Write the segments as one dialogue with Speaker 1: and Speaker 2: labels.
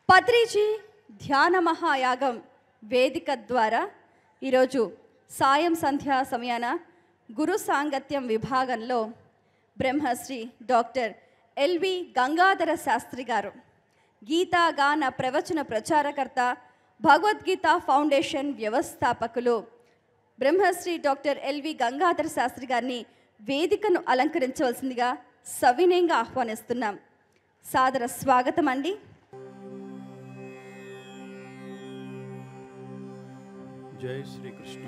Speaker 1: పత్రిజీ ధ్యాన మహాయాగం వేదిక ద్వారా ఈరోజు సాయం సంధ్యా సమయాన గురు సాంగత్యం విభాగంలో బ్రహ్మశ్రీ డాక్టర్ ఎల్వి గంగాధర శాస్త్రి గారు గీతా గాన ప్రవచన ప్రచారకర్త, భగవద్గీత ఫౌండేషన్ వ్యవస్థాపకులు బ్రహ్మశ్రీ డాక్టర్ ఎల్వి గంగాధర శాస్త్రి గారిని వేదికను అలంకరించవలసిందిగా సవినయంగా ఆహ్వానిస్తున్నాం. సాదర స్వాగతం అండి.
Speaker 2: జై శ్రీకృష్ణ.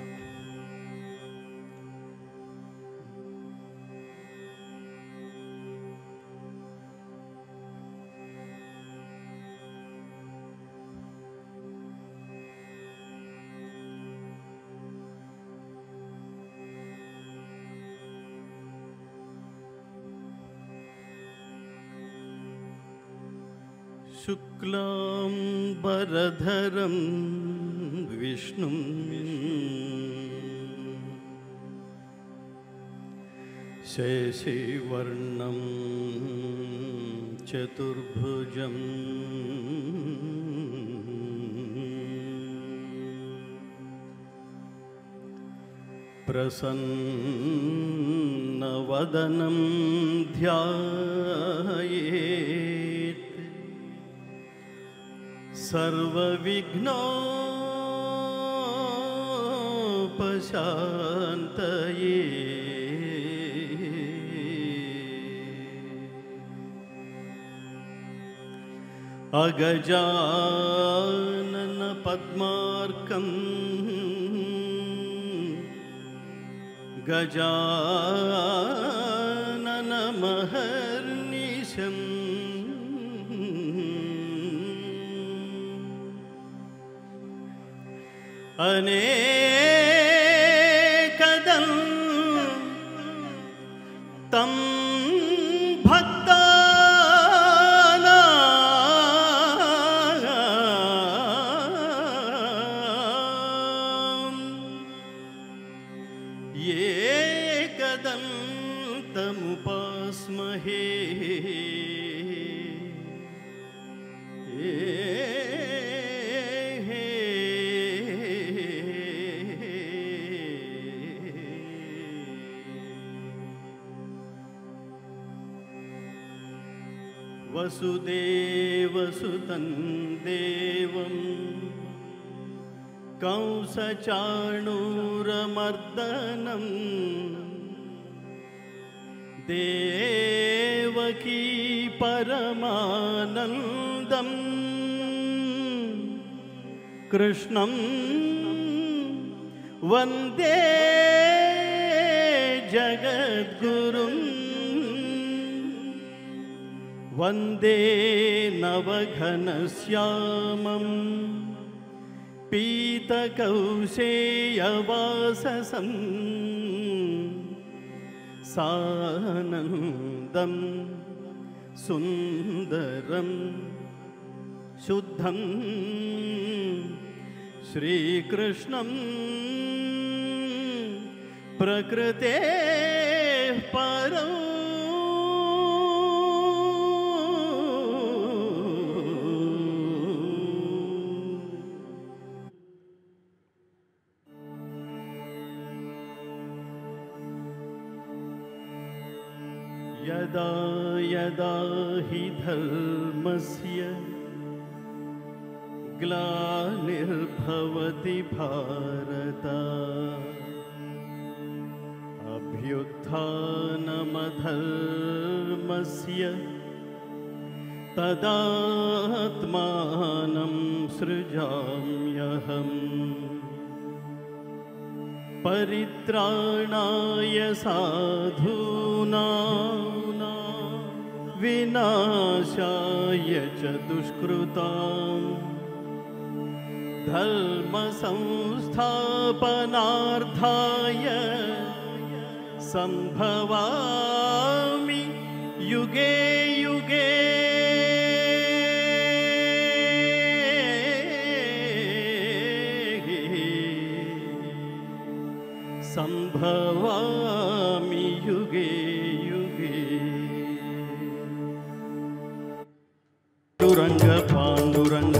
Speaker 2: శుక్లాంబరధరం విష్ణుం శశివర్ణం చతుర్భుజం ప్రసన్నవదనం ధ్యాయేత్ సర్వవిఘ్నోపశాంతయే. అగజానన పద్మార్కం గజానన మహర్నిశం అనేకదం తం భక్తానాం ఏకదం తముపాస్మహే. వసుదేవసుతం దేవం కంసచాణూరమర్దనం దేవకీ పరమానందం కృష్ణం వందే జగద్గురుం వందే నవఘనశ్యామం పీతకౌశేయవాససం సానందం సుందరం శుద్ధం శ్రీకృష్ణం ప్రకృతే పరం యదా యదా హి ధర్మస్య గ్లానిర్భవతి భారత అభ్యుత్థానమధర్మస్య తదాత్మానం సృజామ్యహం పరిత్రాణాయ సాధూనాం వినాశాయ చ దుష్కృతాం ధర్మ సంస్థాపనార్థాయ సంభవామి యుగే యుగే. సంభవామి యుగే యుగే. పాండురంగ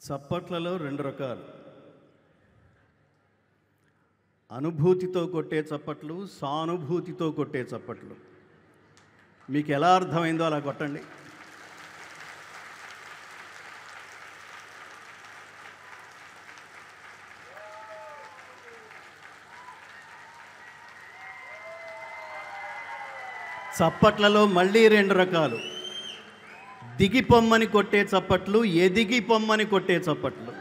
Speaker 2: చప్పట్లలో రెండు రకాలు. అనుభూతితో కొట్టే చప్పట్లు, సానుభూతితో కొట్టే చప్పట్లు. మీకు ఎలా అర్థమైందో అలా కొట్టండి. చప్పట్లలో మళ్ళీ రెండు రకాలు. దిగి పొమ్మని కొట్టే చప్పట్లు, ఎదిగి పొమ్మని కొట్టే చప్పట్లు.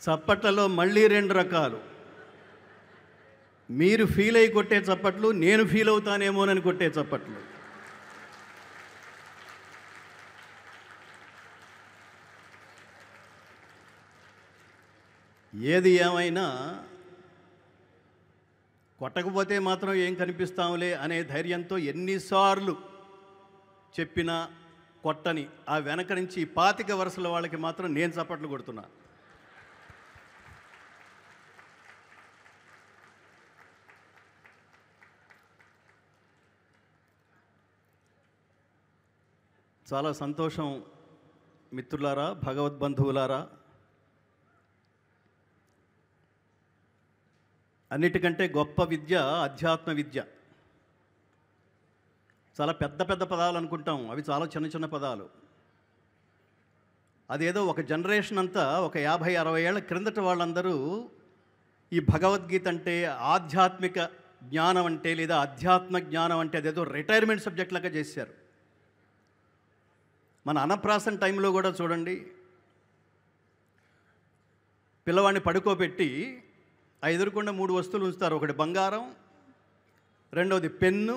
Speaker 2: చప్పట్లలో మళ్ళీ రెండు రకాలు. మీరు ఫీల్ అయి కొట్టే చప్పట్లు, నేను ఫీల్ అవుతానేమోనని కొట్టే చప్పట్లు. ఏది ఏమైనా కొట్టకపోతే మాత్రం ఏం కనిపిస్తాంలే అనే ధైర్యంతో ఎన్నిసార్లు చెప్పినా కొట్టని ఆ వెనక నుంచి 25 వరుసల వాళ్ళకి మాత్రం నేను చప్పట్లు కొడుతున్నా. చాలా సంతోషం మిత్రులారా, భగవద్బంధువులారా. అన్నిటికంటే గొప్ప విద్య అధ్యాత్మ విద్య. చాలా పెద్ద పెద్ద పదాలు అనుకుంటాం, అవి చాలా చిన్న చిన్న పదాలు. అదేదో ఒక జనరేషన్ అంతా, ఒక 50-60 ఏళ్ల క్రిందట వాళ్ళందరూ ఈ భగవద్గీత అంటే, ఆధ్యాత్మిక జ్ఞానం అంటే, లేదా అధ్యాత్మ జ్ఞానం అంటే అదేదో రిటైర్మెంట్ సబ్జెక్ట్ లాగా చేశారు. మన అన్నప్రాసన టైంలో కూడా చూడండి, పిల్లవాడిని పడుకోబెట్టి ఆ ఎదురుకుండా 3 వస్తువులు ఉంచుతారు. ఒకటి బంగారం, రెండవది పెన్ను,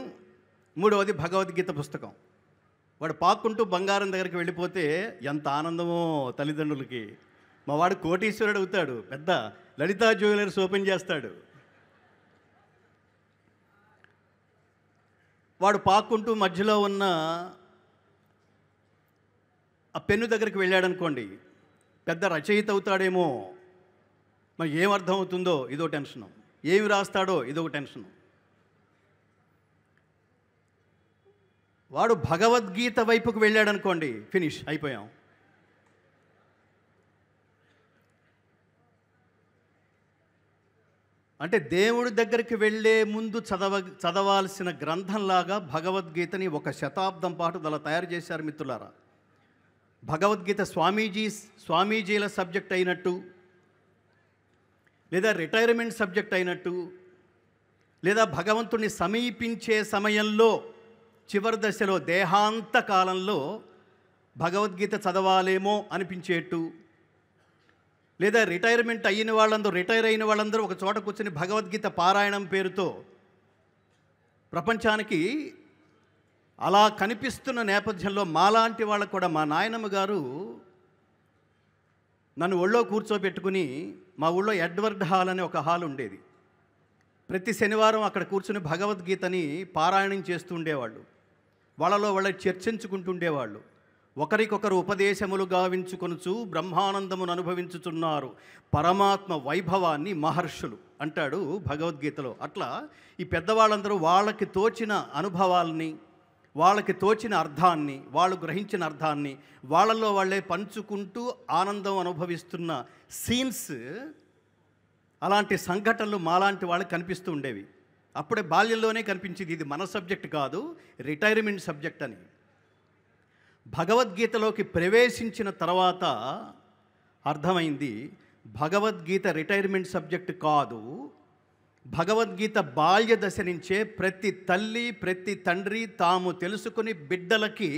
Speaker 2: మూడవది భగవద్గీత పుస్తకం. వాడు పాక్కుంటూ బంగారం దగ్గరికి వెళ్ళిపోతే ఎంత ఆనందమో తల్లిదండ్రులకి. మా వాడు కోటీశ్వరుడు అవుతాడు, పెద్ద లలితా జ్యువెలర్స్ ఓపెన్ చేస్తాడు. వాడు పాక్కుంటూ మధ్యలో ఉన్న ఆ పెన్ను దగ్గరికి వెళ్ళాడనుకోండి, పెద్ద రచయిత అవుతాడేమో, మరి ఏం అర్థం అవుతుందో ఇదో టెన్షను, ఏమి రాస్తాడో ఇదొక టెన్షను. వాడు భగవద్గీత వైపుకు వెళ్ళాడనుకోండి, ఫినిష్, అయిపోయాం. అంటే దేవుడి దగ్గరికి వెళ్ళే ముందు చదవాల్సిన గ్రంథంలాగా భగవద్గీతని 1 శతాబ్దం పాటు అలా తయారు చేశారు మిత్రులారా. భగవద్గీత స్వామీజీల సబ్జెక్ట్ అయినట్టు, లేదా రిటైర్మెంట్ సబ్జెక్ట్ అయినట్టు, లేదా భగవంతుని సమీపించే సమయంలో చివరి దశలో దేహాంత కాలంలో భగవద్గీత చదవాలేమో అనిపించేట్టు, లేదా రిటైర్ అయిన వాళ్ళందరూ ఒక చోట కూర్చొని భగవద్గీత పారాయణం పేరుతో ప్రపంచానికి అలా కనిపిస్తున్న నేపథ్యంలో మాలాంటి వాళ్ళకు కూడా, మా నాయనమ్మ గారు నన్ను ఒళ్ళో కూర్చోబెట్టుకుని, మా ఊళ్ళో ఎడ్వర్డ్ హాల్ అనే ఒక హాల్ ఉండేది. ప్రతి శనివారం అక్కడ కూర్చుని భగవద్గీతని పారాయణం చేస్తూ ఉండేవాళ్ళు. వాళ్ళలో వాళ్ళ చర్చించుకుంటుండేవాళ్ళు. ఒకరికొకరు ఉపదేశములు గావించుకొనుచు బ్రహ్మానందమును అనుభవించుతున్నారు పరమాత్మ వైభవాన్ని మహర్షులు అంటాడు భగవద్గీతలో. అట్లా ఈ పెద్దవాళ్ళందరూ వాళ్ళకి తోచిన అనుభవాల్ని, వాళ్ళకి తోచిన అర్థాన్ని, వాళ్ళు గ్రహించిన అర్థాన్ని వాళ్ళల్లో వాళ్ళే పంచుకుంటూ ఆనందం అనుభవిస్తున్న సీన్స్, అలాంటి సంఘటనలు మాలాంటి వాళ్ళకి కనిపిస్తూ ఉండేవి. అప్పుడే బాల్యంలోనే కనిపించింది, ఇది మన సబ్జెక్ట్ కాదు, రిటైర్మెంట్ సబ్జెక్ట్ అని. భగవద్గీతలోకి ప్రవేశించిన తర్వాత అర్థమైంది, భగవద్గీత రిటైర్మెంట్ సబ్జెక్ట్ కాదు. భగవద్గీత బాల్య దశ నుంచే ప్రతి తల్లి, ప్రతి తండ్రి తాము తెలుసుకుని బిడ్డలకి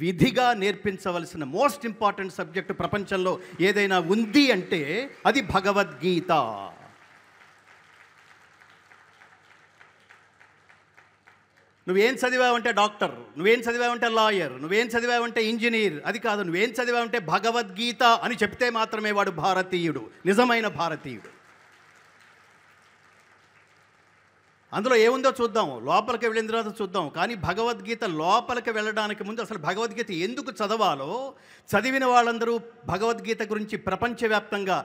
Speaker 2: విధిగా నేర్పించవలసిన మోస్ట్ ఇంపార్టెంట్ సబ్జెక్ట్ ప్రపంచంలో ఏదైనా ఉంది అంటే అది భగవద్గీత. నువ్వేం చదివావంటే డాక్టర్, నువ్వేం చదివావంటే లాయర్, నువ్వేం చదివావంటే ఇంజనీర్, అది కాదు. నువ్వేం చదివావంటే భగవద్గీత అని చెప్తే మాత్రమే వాడు భారతీయుడు, నిజమైన భారతీయుడు. అందులో ఏముందో చూద్దాం, లోపలికి వెళ్ళిన తర్వాత చూద్దాం. కానీ భగవద్గీత లోపలికి వెళ్ళడానికి ముందు అసలు భగవద్గీత ఎందుకు చదవాలో, చదివిన వాళ్ళందరూ భగవద్గీత గురించి ప్రపంచవ్యాప్తంగా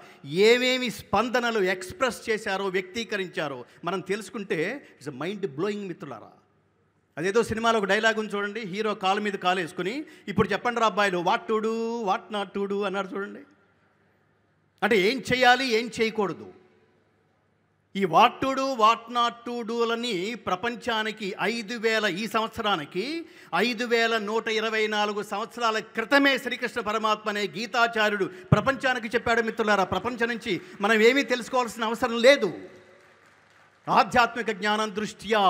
Speaker 2: ఏమేమి స్పందనలు ఎక్స్ప్రెస్ చేశారో, వ్యక్తీకరించారో మనం తెలుసుకుంటే ఇట్స్ మైండ్ బ్లోయింగ్ మిత్రులారా. అదేదో సినిమాలో ఒక డైలాగ్ ఉంది చూడండి, హీరో కాలు మీద కాలు వేసుకుని ఇప్పుడు చెప్పండి రా అబ్బాయిలు what to do what not to do అన్నారు చూడండి. అంటే ఏం చేయాలి ఏం చేయకూడదు. ఈ what to do what not to డూలని ప్రపంచానికి 5000 ఈ సంవత్సరానికి 5124 సంవత్సరాల క్రితమే శ్రీకృష్ణ పరమాత్మ అనే గీతాచార్యుడు ప్రపంచానికి చెప్పాడు. మిత్రులారా, ప్రపంచం నుంచి మనం ఏమీ తెలుసుకోవాల్సిన అవసరం లేదు. ఆధ్యాత్మిక జ్ఞానం దృష్ట్యా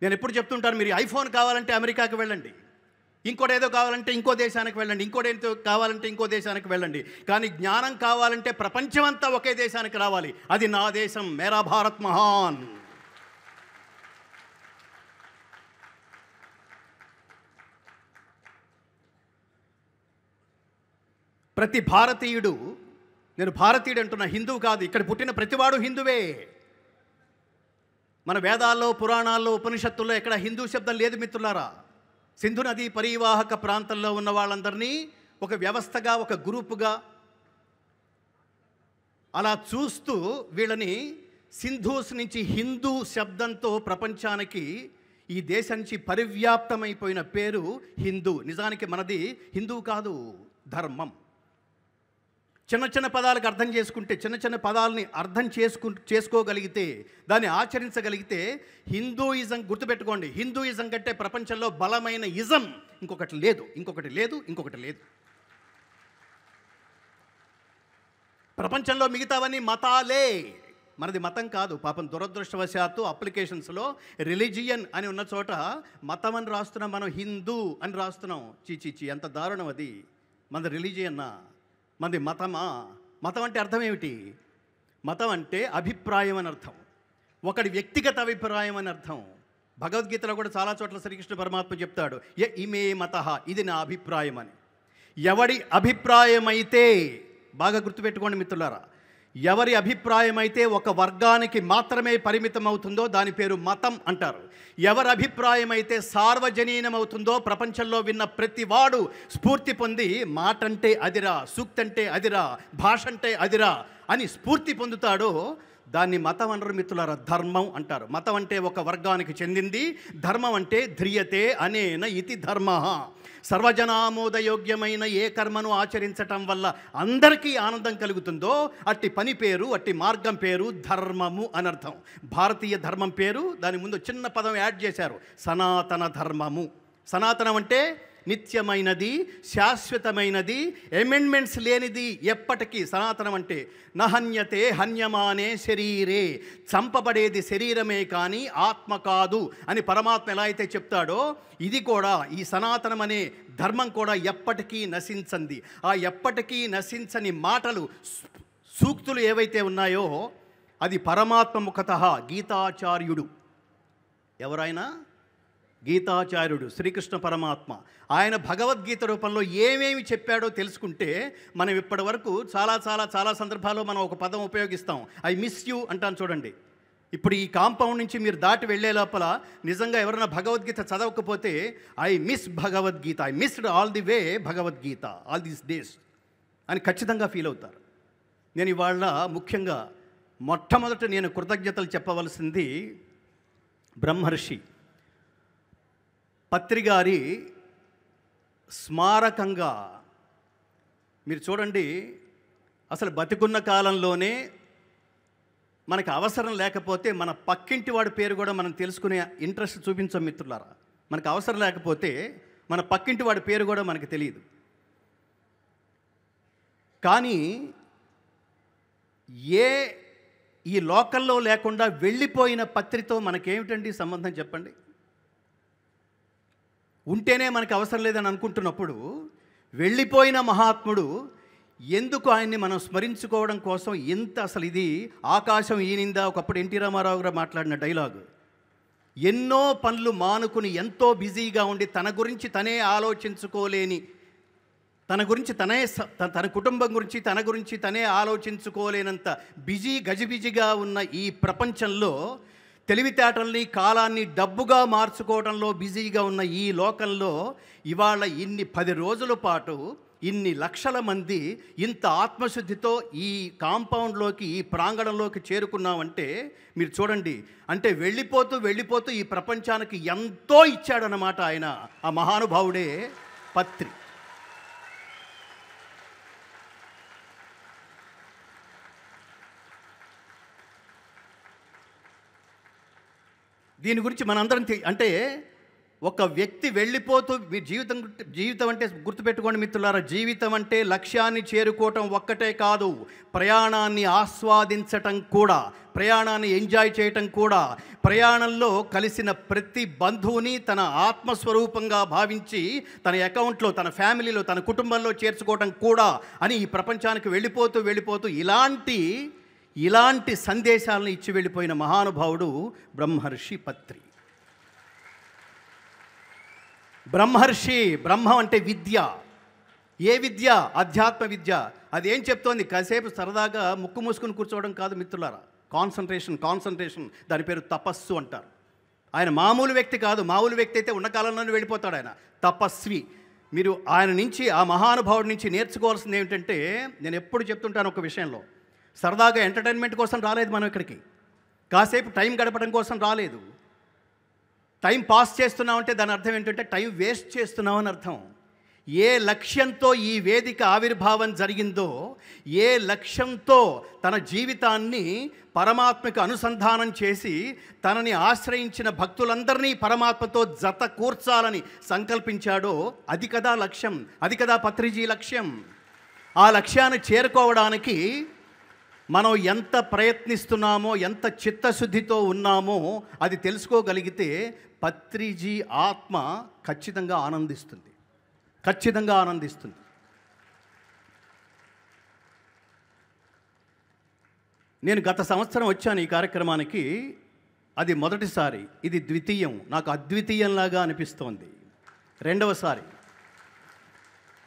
Speaker 2: నేను ఎప్పుడు చెప్తుంటాను, మీరు ఐఫోన్ కావాలంటే అమెరికాకి వెళ్ళండి, ఇంకోటి ఏదో కావాలంటే ఇంకో దేశానికి వెళ్ళండి, ఇంకోటి ఏదో కావాలంటే ఇంకో దేశానికి వెళ్ళండి. కానీ జ్ఞానం కావాలంటే ప్రపంచమంతా ఒకే దేశానికి రావాలి. అది నా దేశం, మేరా భారత్ మహాన్. ప్రతి భారతీయుడు, నేను భారతీయుడు అంటున్నా, హిందువు కాదు, ఇక్కడ పుట్టిన ప్రతివాడు హిందువే. మన వేదాల్లో, పురాణాల్లో, ఉపనిషత్తుల్లో ఎక్కడ హిందూ శబ్దం లేదు మిత్రులారా. సింధు నది పరివాహక ప్రాంతంలో ఉన్న వాళ్ళందరినీ ఒక వ్యవస్థగా, ఒక గ్రూపుగా అలా చూస్తూ వీళ్ళని సింధూస్ నుంచి హిందూ శబ్దంతో ప్రపంచానికి ఈ దేశం నుంచి పరివ్యాప్తమైపోయిన పేరు హిందూ. నిజానికి మనది హిందూ కాదు, ధర్మం. చిన్న చిన్న పదాలకు అర్థం చేసుకుంటే, చిన్న చిన్న పదాలని అర్థం చేసుకోగలిగితే, దాన్ని ఆచరించగలిగితే హిందూయిజం, గుర్తుపెట్టుకోండి, హిందూయిజం కంటే ప్రపంచంలో బలమైన ఇజం ఇంకొకటి లేదు, ఇంకొకటి లేదు, ఇంకొకటి లేదు. ప్రపంచంలో మిగతావన్నీ మతాలే, మనది మతం కాదు. పాపం దురదృష్టవశాత్తు అప్లికేషన్స్లో రిలీజియన్ అని ఉన్న చోట మతం అని రాస్తున్నాం, మనం హిందూ అని రాస్తున్నాం. చీచీచి, ఎంత దారుణం అది. మనది రిలీజియన్నా, మనది మతమా? మతం అంటే అర్థం ఏమిటి? మతం అంటే అభిప్రాయం అని అర్థం, ఒకటి వ్యక్తిగత అభిప్రాయం అని అర్థం. భగవద్గీతలో కూడా చాలా చోట్ల శ్రీకృష్ణ పరమాత్మ చెప్తాడు, ఇమే మతః, ఇది నా అభిప్రాయం అని. ఎవడి అభిప్రాయం అయితే, బాగా గుర్తుపెట్టుకోండి మిత్రులారా, ఎవరి అభిప్రాయం అయితే ఒక వర్గానికి మాత్రమే పరిమితం అవుతుందో దాని పేరు మతం అంటారు. ఎవరి అభిప్రాయం అయితే సార్వజనీనం అవుతుందో, ప్రపంచంలో విన్న ప్రతివాడు స్ఫూర్తి పొంది మాట అంటే అదిరా, సూక్తి అంటే అదిరా, భాష అంటే అదిరా అని స్ఫూర్తి పొందుతాడో దాన్ని మతం అనరు మిత్రులారా, ధర్మం అంటారు. మతం అంటే ఒక వర్గానికి చెందింది, ధర్మం అంటే ధ్రియతే అనేన ఇతి ధర్మ. సర్వజనామోదయోగ్యమైన ఏ కర్మను ఆచరించటం వల్ల అందరికీ ఆనందం కలుగుతుందో అట్టి పని పేరు, అట్టి మార్గం పేరు ధర్మము అనర్థం. భారతీయ ధర్మం పేరు, దాని ముందు చిన్న పదం యాడ్ చేశారు, సనాతన ధర్మము. సనాతనం అంటే నిత్యమైనది, శాశ్వతమైనది, అమెండ్మెంట్స్ లేనిది, ఎప్పటికీ. సనాతనం అంటే నహన్యతే హన్యమానే శరీరే, చంపబడేది శరీరమే కానీ ఆత్మ కాదు అని పరమాత్మ ఎలా అయితే చెప్తాడో, ఇది కూడా, ఈ సనాతనం అనే ధర్మం కూడా ఎప్పటికీ నశించంది. ఆ ఎప్పటికీ నశించని మాటలు, సూక్తులు ఏవైతే ఉన్నాయో అది పరమాత్మ ముఖతః గీతాచార్యుడు. ఎవరైనా గీతాచార్యుడు శ్రీకృష్ణ పరమాత్మ, ఆయన భగవద్గీత రూపంలో ఏమేమి చెప్పాడో తెలుసుకుంటే మనం ఇప్పటి వరకు చాలా సందర్భాల్లో మనం ఒక పదం ఉపయోగిస్తాం, ఐ మిస్ యూ అంటాను చూడండి. ఇప్పుడు ఈ కాంపౌండ్ నుంచి మీరు దాటి వెళ్ళే లోపల నిజంగా ఎవరైనా భగవద్గీత చదవకపోతే I miss Bhagavad Gita, I missed all the way Bhagavad Gita all these days అని ఖచ్చితంగా ఫీల్ అవుతారు. నేను ఇవాళ ముఖ్యంగా మొట్టమొదట నేను కృతజ్ఞతలు చెప్పవలసింది బ్రహ్మర్షి పత్రిగారి స్మారకంగా. మీరు చూడండి, అసలు బతికున్న కాలంలోనే మనకు అవసరం లేకపోతే మన పక్కింటి వాడి పేరు కూడా మనం తెలుసుకునే ఇంట్రెస్ట్ చూపించాం మిత్రులారా. మనకు అవసరం లేకపోతే మన పక్కింటి వాడి పేరు కూడా మనకు తెలియదు. కానీ ఈ లోకల్లో లేకుండా వెళ్ళిపోయిన పత్రితో మనకేమిటండి సంబంధం చెప్పండి? ఉంటేనే మనకు అవసరం లేదని అనుకుంటున్నప్పుడు వెళ్ళిపోయిన మహాత్ముడు ఎందుకు ఆయన్ని మనం స్మరించుకోవడం కోసం ఎంత, అసలు ఇది ఆకాశం ఈనిందా, ఒకప్పుడు ఎన్టీ రామారావు గారు మాట్లాడిన డైలాగు. ఎన్నో పనులు మానుకుని ఎంతో బిజీగా ఉండి తన గురించి తనే ఆలోచించుకోలేని, తన గురించి తన కుటుంబం గురించి తన గురించి తనే ఆలోచించుకోలేనంత గజిబిజిగా ఉన్న ఈ ప్రపంచంలో, తెలివితేటల్ని కాలాన్ని డబ్బుగా మార్చుకోవడంలో బిజీగా ఉన్న ఈ లోకంలో ఇవాళ 10 రోజుల పాటు ఇన్ని లక్షల మంది ఇంత ఆత్మశుద్ధితో ఈ కాంపౌండ్లోకి, ఈ ప్రాంగణంలోకి చేరుకున్నామంటే మీరు చూడండి. అంటే వెళ్ళిపోతూ ఈ ప్రపంచానికి ఎంతో ఇచ్చాడనమాట ఆయన. ఆ మహానుభావుడే పత్రి. దీని గురించి మనందరం అంటే ఒక వ్యక్తి వెళ్ళిపోతూ మీ జీవితం అంటే గుర్తుపెట్టుకోండి మిత్రులారా, జీవితం అంటే లక్ష్యాన్ని చేరుకోవటం ఒక్కటే కాదు, ప్రయాణాన్ని ఆస్వాదించటం కూడా, ప్రయాణాన్ని ఎంజాయ్ చేయటం కూడా, ప్రయాణంలో కలిసిన ప్రతి బంధువుని తన ఆత్మస్వరూపంగా భావించి తన అకౌంట్లో, తన ఫ్యామిలీలో, తన కుటుంబంలో చేర్చుకోవటం కూడా అని ఈ ప్రపంచానికి వెళ్ళిపోతూ ఇలాంటి సందేశాలను ఇచ్చి వెళ్ళిపోయిన మహానుభావుడు బ్రహ్మర్షి పత్రి. బ్రహ్మం అంటే విద్య. ఏ విద్య? అధ్యాత్మ విద్య. అదేం చెప్తోంది? కాసేపు సరదాగా ముక్కు మూసుకుని కూర్చోవడం కాదు మిత్రులారా. కాన్సన్ట్రేషన్, దాని పేరు తపస్సు అంటారు. ఆయన మామూలు వ్యక్తి కాదు. మామూలు వ్యక్తి అయితే ఉన్న కాలంలోనే వెళ్ళిపోతాడు. ఆయన తపస్వి. మీరు ఆయన నుంచి, ఆ మహానుభావుడి నుంచి నేర్చుకోవాల్సింది ఏమిటంటే, నేను ఎప్పుడు చెప్తుంటాను ఒక విషయంలో, సరదాగా ఎంటర్టైన్మెంట్ కోసం రాలేదు మనం ఇక్కడికి, కాసేపు టైం గడపడం కోసం రాలేదు. టైం పాస్ చేస్తున్నామంటే దాని అర్థం ఏంటంటే టైం వేస్ట్ చేస్తున్నామని అర్థం. ఏ లక్ష్యంతో ఈ వేదిక ఆవిర్భావం జరిగిందో, ఏ లక్ష్యంతో తన జీవితాన్ని పరమాత్మకు అనుసంధానం చేసి తనని ఆశ్రయించిన భక్తులందరినీ పరమాత్మతో జత కూర్చాలని సంకల్పించాడో అది కదా లక్ష్యం, అది కదా పత్రిజీ లక్ష్యం. ఆ లక్ష్యాన్ని చేరుకోవడానికి మనం ఎంత ప్రయత్నిస్తున్నామో, ఎంత చిత్తశుద్ధితో ఉన్నామో అది తెలుసుకోగలిగితే పత్రిజీ ఆత్మ ఖచ్చితంగా ఆనందిస్తుంది. నేను గత సంవత్సరం వచ్చాను ఈ కార్యక్రమానికి. అది మొదటిసారి, ఇది ద్వితీయం. నాకు అద్వితీయంలాగా అనిపిస్తోంది. రెండవసారి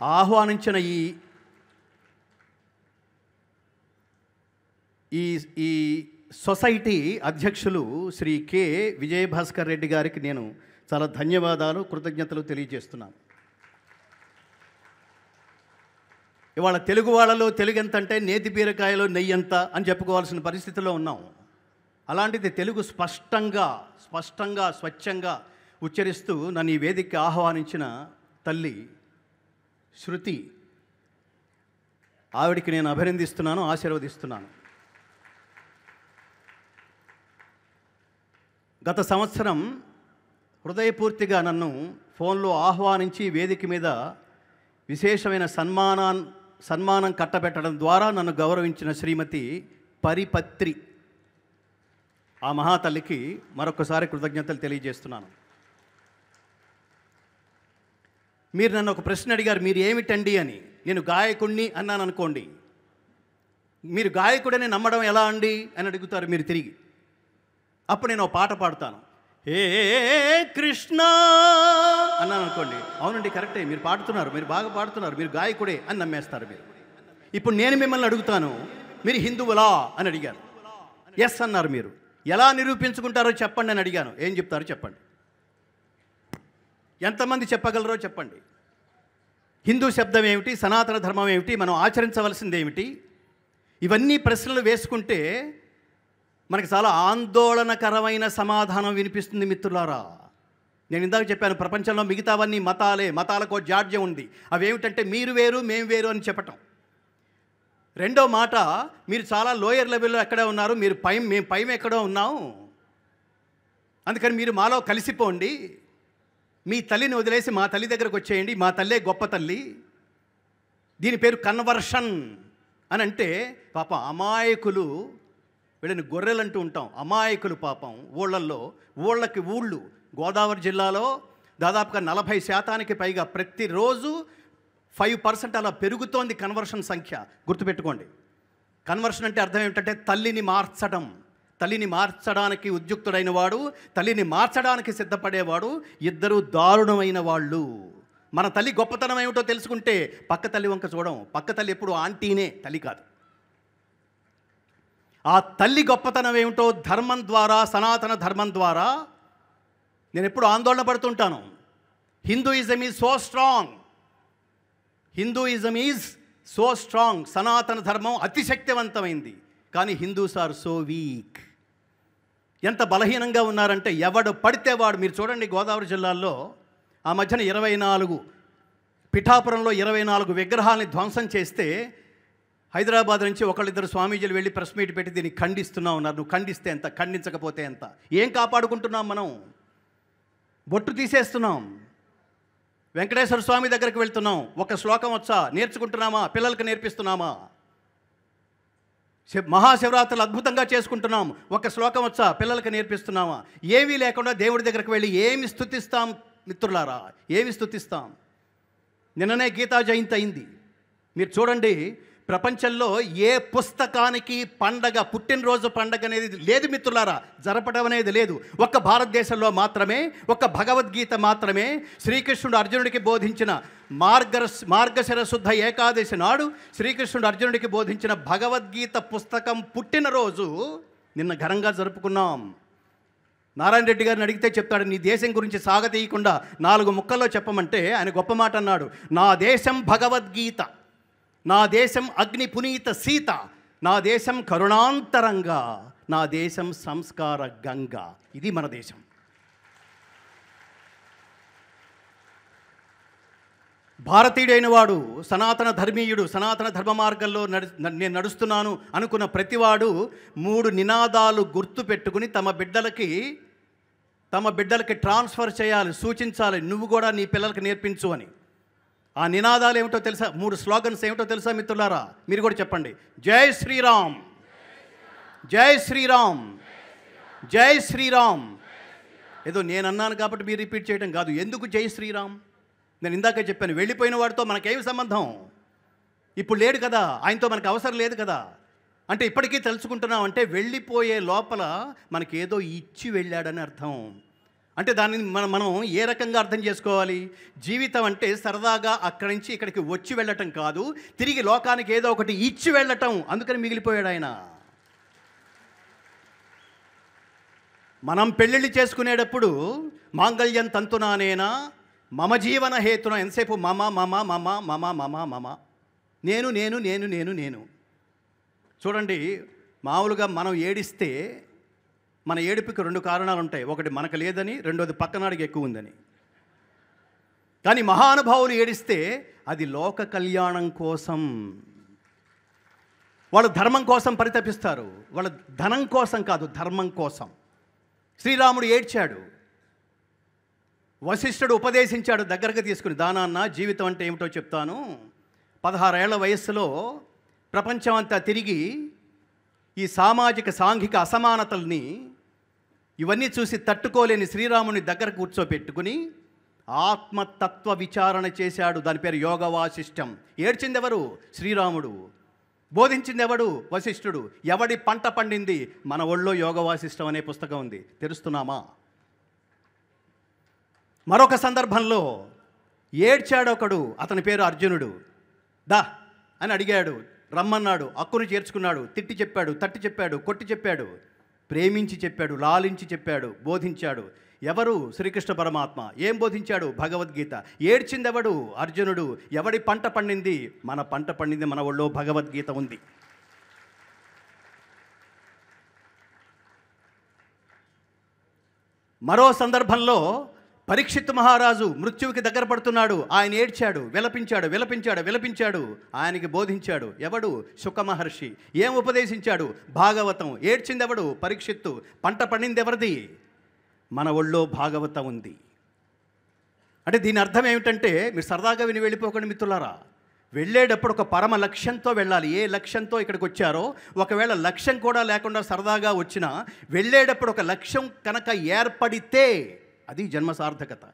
Speaker 2: ఆహ్వానించిన ఈ సొసైటీ అధ్యక్షులు శ్రీ కె విజయభాస్కర్ రెడ్డి గారికి నేను చాలా ధన్యవాదాలు, కృతజ్ఞతలు తెలియజేస్తున్నాను. ఇవాళ తెలుగు వాళ్ళలో తెలుగు ఎంత అంటే నేతి బీరకాయలో నెయ్యి ఎంత అని చెప్పుకోవాల్సిన పరిస్థితిలో ఉన్నాం. అలాంటిది తెలుగు స్పష్టంగా స్వచ్ఛంగా ఉచ్చరిస్తూ నన్ను ఈ వేదికకి ఆహ్వానించిన తల్లి శృతి, ఆవిడికి నేను అభినందిస్తున్నాను, ఆశీర్వదిస్తున్నాను. గత సంవత్సరం హృదయపూర్తిగా నన్ను ఫోన్లో ఆహ్వానించి వేదిక మీద విశేషమైన సన్మానం కట్టబెట్టడం ద్వారా నన్ను గౌరవించిన శ్రీమతి పరిపత్రి, ఆ మహాతల్లికి మరొకసారి కృతజ్ఞతలు తెలియజేస్తున్నాను. మీరు నన్ను ఒక ప్రశ్న అడిగారు, మీరు ఏమిటండి అని. నేను గాయకుడిని అన్నాను అనుకోండి, మీరు గాయకుడని నమ్మడం ఎలా అండి అని అడుగుతారు మీరు తిరిగి. అప్పుడు నేను ఒక పాట పాడుతాను, హే కృష్ణ అన్నాను అనుకోండి, అవునండి కరెక్టే, మీరు పాడుతున్నారు, మీరు బాగా పాడుతున్నారు, మీరు గాయకుడే అని నమ్మేస్తారు మీరు. ఇప్పుడు నేను మిమ్మల్ని అడుగుతాను, మీరు హిందువులా అని అడిగారు, ఎస్ అన్నారు. మీరు ఎలా నిరూపించుకుంటారో చెప్పండి అని అడిగాను, ఏం చెప్తారో చెప్పండి, ఎంతమంది చెప్పగలరో చెప్పండి. హిందూ శబ్దం ఏమిటి, సనాతన ధర్మం ఏమిటి, మనం ఆచరించవలసింది ఏమిటి, ఇవన్నీ ప్రశ్నలు వేసుకుంటే మనకి చాలా ఆందోళనకరమైన సమాధానం వినిపిస్తుంది మిత్రులారా. నేను ఇందాక చెప్పాను, ప్రపంచంలో మిగతావన్నీ మతాలకు జాడ్యం ఉంది. అవేమిటంటే మీరు వేరు మేము వేరు అని చెప్పటం. రెండో మాట, మీరు చాలా లోయర్ లెవెల్లో ఎక్కడే ఉన్నారు, మేము పైన ఎక్కడో ఉన్నాం, అందుకని మీరు మాలో కలిసిపోండి, మీ తల్లిని వదిలేసి మా తల్లి దగ్గరకు వచ్చేయండి, మా తల్లే గొప్ప తల్లి. దీని పేరు కన్వర్షన్ అని. అంటే పాప అమాయకులు, వీళ్ళని గొర్రెలు అంటూ ఉంటాం, అమాయకులు పాపం ఊళ్ళకి గోదావరి జిల్లాలో దాదాపుగా 40% పైగా ప్రతిరోజు 5% అలా పెరుగుతోంది కన్వర్షన్ సంఖ్య. గుర్తుపెట్టుకోండి, కన్వర్షన్ అంటే అర్థం ఏమిటంటే తల్లిని మార్చడానికి ఉద్యుక్తుడైన వాడు, తల్లిని మార్చడానికి సిద్ధపడేవాడు, ఇద్దరు దారుణమైన వాళ్ళు. మన తల్లి గొప్పతనం ఏమిటో తెలుసుకుంటే పక్క తల్లి వంక చూడం. పక్క తల్లి ఎప్పుడు ఆంటీనే, తల్లి కాదు. ఆ తల్లి గొప్పతనం ఏమిటో ధర్మం ద్వారా, సనాతన ధర్మం ద్వారా నేను ఎప్పుడు ఆందోళన పడుతుంటాను. Hinduism is so strong, Hinduism is so strong, సనాతన ధర్మం అతిశక్తివంతమైంది, కానీ హిందూస్ ఆర్ సో వీక్. ఎంత బలహీనంగా ఉన్నారంటే ఎవడు పడితే వాడు, మీరు చూడండి గోదావరి జిల్లాల్లో ఆ మధ్యన 24 పిఠాపురంలో 24 విగ్రహాలని ధ్వంసం చేస్తే హైదరాబాద్ నుంచి ఒకళ్ళిద్దరు స్వామీజీలు వెళ్ళి ప్రెస్ మీట్ పెట్టి దీన్ని ఖండిస్తున్నా ఉన్నారు. నువ్వు ఖండిస్తే ఎంత, ఖండించకపోతే ఎంత? ఏం కాపాడుకుంటున్నాం మనం? బొట్టు తీసేస్తున్నాం, వెంకటేశ్వర స్వామి దగ్గరికి వెళ్తున్నాం, ఒక శ్లోకం వచ్చా నేర్చుకుంటున్నామా, పిల్లలకి నేర్పిస్తున్నామా? మహాశివరాత్రులు అద్భుతంగా చేసుకుంటున్నాం, ఒక శ్లోకం వచ్చా పిల్లలకి నేర్పిస్తున్నామా? ఏమీ లేకుండా దేవుడి దగ్గరికి వెళ్ళి ఏమి స్తుతిస్తాం మిత్రులారా, ఏమి స్తుతిస్తాం? నిన్ననే గీతా జయంతి అయింది. మీరు చూడండి, ప్రపంచంలో ఏ పుస్తకానికి పండగ, పుట్టినరోజు పండగ అనేది లేదు మిత్రులారా, జరపడం అనేది లేదు. ఒక్క భారతదేశంలో మాత్రమే, ఒక్క భగవద్గీత మాత్రమే శ్రీకృష్ణుడు అర్జునుడికి బోధించిన మార్గశిర శుద్ధ ఏకాదశి నాడు శ్రీకృష్ణుడు అర్జునుడికి బోధించిన భగవద్గీత పుస్తకం పుట్టినరోజు నిన్న ఘనంగా జరుపుకున్నాం. నారాయణ రెడ్డి గారిని అడిగితే చెప్తాడు, నీ దేశం గురించి సాగతీయకుండా 4 ముక్కల్లో చెప్పమంటే ఆయన గొప్ప మాట అన్నాడు. నా దేశం భగవద్గీత, నా దేశం అగ్ని పునీత సీత, నా దేశం కరుణాంతరంగా, నా దేశం సంస్కార గంగా. ఇది మన దేశం. భారతీయుడైన వాడు, సనాతన ధర్మీయుడు, సనాతన ధర్మ మార్గంలో నేను నడుస్తున్నాను అనుకున్న ప్రతివాడు 3 నినాదాలు గుర్తు పెట్టుకుని తమ బిడ్డలకి ట్రాన్స్ఫర్ చేయాలి, సూచించాలి. నువ్వు కూడా నీ పిల్లలకి నేర్పించు అని. ఆ నినాదాలు ఏమిటో తెలుసా? 3 స్లోగన్స్ ఏమిటో తెలుసా మిత్రులారా? మీరు కూడా చెప్పండి. జై శ్రీరామ్, జై శ్రీరామ్, జై శ్రీరామ్. ఏదో నేను అన్నాను కాబట్టి మీరు రిపీట్ చేయడం కాదు. ఎందుకు జై శ్రీరామ్? నేను ఇందాక చెప్పాను, వెళ్ళిపోయిన వాడితో మనకేమి సంబంధం? ఇప్పుడు లేడు కదా, ఆయనతో మనకు అవసరం లేదు కదా. అంటే ఇప్పటికీ తెలుసుకుంటున్నాం అంటే వెళ్ళిపోయే లోపల మనకేదో ఇచ్చి వెళ్ళాడని అర్థం. అంటే దానిని మనం ఏ రకంగా అర్థం చేసుకోవాలి? జీవితం అంటే సరదాగా అక్కడి నుంచి ఇక్కడికి వచ్చి వెళ్ళటం కాదు, తిరిగి లోకానికి ఏదో ఒకటి ఇచ్చి వెళ్ళటం. అందుకని మిగిలిపోయాడు ఆయన. మనం పెళ్ళిళ్ళు చేసుకునేటప్పుడు మాంగళ్యం తంతునానేనా మమ జీవన హేతున, ఎంతసేపు మమ మమ మమ మమ మమ మమ, నేను నేను నేను నేను నేను. చూడండి, మామూలుగా మనం ఏడిస్తే మన ఏడుపుకి 2 కారణాలు ఉంటాయి. ఒకటి మనకు లేదని, రెండోది పక్కనాడికి ఎక్కువ ఉందని. కానీ మహానుభావులు ఏడిస్తే అది లోక కళ్యాణం కోసం. వాళ్ళు ధర్మం కోసం పరితపిస్తారు, వాళ్ళ ధనం కోసం కాదు, ధర్మం కోసం. శ్రీరాముడు ఏడ్చాడు, వశిష్ఠుడు ఉపదేశించాడు దగ్గరకు తీసుకుని, దానాన్న జీవితం అంటే ఏమిటో చెప్తాను. 16 ఏళ్ల వయస్సులో ప్రపంచం అంతా తిరిగి ఈ సామాజిక సాంఘిక అసమానతల్ని ఇవన్నీ చూసి తట్టుకోలేని శ్రీరాముని దగ్గర కూర్చోపెట్టుకుని ఆత్మతత్వ విచారణ చేశాడు. దాని పేరు యోగ వాసిష్టం. ఏడ్చింది ఎవరు? శ్రీరాముడు. బోధించింది ఎవడు? వశిష్ఠుడు. ఎవడి పంట పండింది? మన ఒళ్ళో యోగ వాసిష్టం అనే పుస్తకం ఉంది, తెరుస్తున్నామా? మరొక సందర్భంలో ఏడ్చాడు ఒకడు, అతని పేరు అర్జునుడు. దా అని అడిగాడు, రమ్మన్నాడు, హక్కును చేర్చుకున్నాడు. తిట్టి చెప్పాడు, తట్టి చెప్పాడు, కొట్టి చెప్పాడు, ప్రేమించి చెప్పాడు, లాలించి చెప్పాడు, బోధించాడు. ఎవరు? శ్రీకృష్ణ పరమాత్మ. ఏం బోధించాడు? భగవద్గీత. ఏడ్చిందెవడు? అర్జునుడు. ఎవడి పంట పండింది? మన పంట పండింది, మన ఒళ్ళో భగవద్గీత ఉంది. మరో సందర్భంలో పరీక్షిత్ మహారాజు మృత్యువుకి దగ్గర పడుతున్నాడు. ఆయన ఏడ్చాడు, విలపించాడు, విలపించాడు, విలపించాడు. ఆయనకి బోధించాడు ఎవడు? శుక మహర్షి. ఏం ఉపదేశించాడు? భాగవతం. ఏడ్చిందెవడు? పరీక్షిత్తు. పంట పండింది ఎవరిది? మన ఒళ్ళో భాగవతం ఉంది. అంటే దీని అర్థం ఏమిటంటే, మీరు సరదాగా విని వెళ్ళిపోకండి మిత్రులారా. వెళ్ళేటప్పుడు ఒక పరమ లక్ష్యంతో వెళ్ళాలి. ఏ లక్ష్యంతో ఇక్కడికి వచ్చారో, ఒకవేళ లక్ష్యం కూడా లేకుండా సరదాగా వచ్చినా, వెళ్ళేటప్పుడు ఒక లక్ష్యం కనుక ఏర్పడితే అది జన్మ సార్థకత.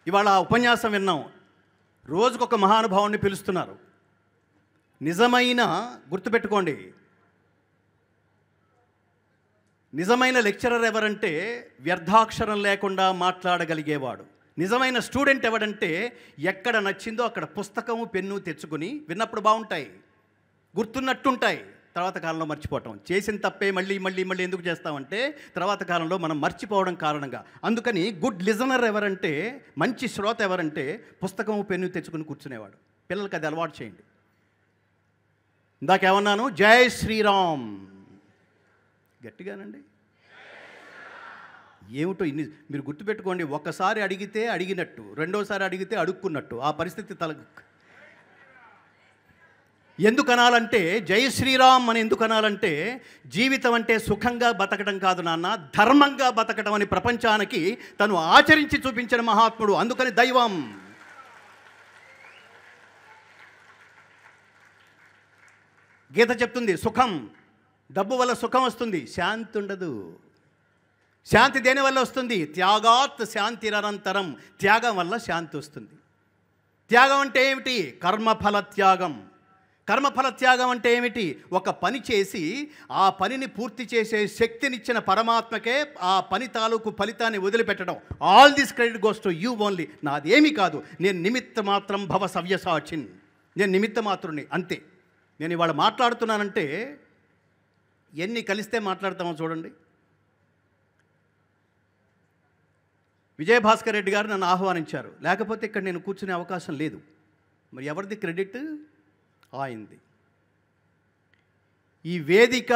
Speaker 2: ఇవాళ ఉపన్యాసం విన్నాం, రోజుకొక మహానుభావుని పిలుస్తున్నారు. నిజమైన, గుర్తుపెట్టుకోండి, నిజమైన లెక్చరర్ ఎవరంటే వ్యర్థాక్షరం లేకుండా మాట్లాడగలిగేవాడు. నిజమైన స్టూడెంట్ ఎవడంటే ఎక్కడ నచ్చిందో అక్కడ పుస్తకము పెన్ను తెచ్చుకుని విన్నప్పుడు బాగుంటాయి, గుర్తున్నట్టుంటాయి, తర్వాత కాలంలో మర్చిపోవటం. చేసిన తప్పే మళ్ళీ మళ్ళీ మళ్ళీ ఎందుకు చేస్తామంటే తర్వాత కాలంలో మనం మర్చిపోవడం కారణంగా. అందుకని గుడ్ లిజనర్ ఎవరంటే, మంచి శ్రోత ఎవరంటే పుస్తకం పెన్ను తెచ్చుకుని కూర్చునేవాడు. పిల్లలకి అది అలవాటు చేయండి. ఇందాకేమన్నాను? జై శ్రీరామ్ గట్టిగానండి. ఏమిటో ఇన్ని మీరు గుర్తుపెట్టుకోండి. ఒక్కసారి అడిగితే అడిగినట్టు, రెండోసారి అడిగితే అడుక్కున్నట్టు ఆ పరిస్థితి ఎందుకు అనాలంటే, జై శ్రీరామ్ అని ఎందుకు అనాలంటే, జీవితం అంటే సుఖంగా బతకడం కాదు నాన్న, ధర్మంగా బతకడం అని ప్రపంచానికి తను ఆచరించి చూపించిన మహాత్ముడు. అందుకని దైవం. గీత చెప్తుంది సుఖం, డబ్బు వల్ల సుఖం వస్తుంది, శాంతి ఉండదు. శాంతి దేనివల్ల వస్తుంది? త్యాగాత్ శాంతిరనంతరం. త్యాగం వల్ల శాంతి వస్తుంది. త్యాగం అంటే ఏమిటి? కర్మఫల త్యాగం. కర్మఫల త్యాగం అంటే ఏమిటి? ఒక పని చేసి ఆ పనిని పూర్తి చేసే శక్తినిచ్చిన పరమాత్మకే ఆ పని తాలూకు ఫలితాన్ని వదిలిపెట్టడం. All this credit goes to you only. నాదేమీ కాదు, నేను నిమిత్త మాత్రం భవ సవ్యసాచిన్, నేను నిమిత్త మాత్రుని, అంతే. నేను ఇవాళ మాట్లాడుతున్నానంటే ఎన్ని కలిస్తే మాట్లాడతామో చూడండి. విజయభాస్కర్ రెడ్డి గారు నన్ను ఆహ్వానించారు, లేకపోతే ఇక్కడ నేను కూర్చునే అవకాశం లేదు. మరి ఎవరిది క్రెడిట్? ఆయనది. ఈ వేదిక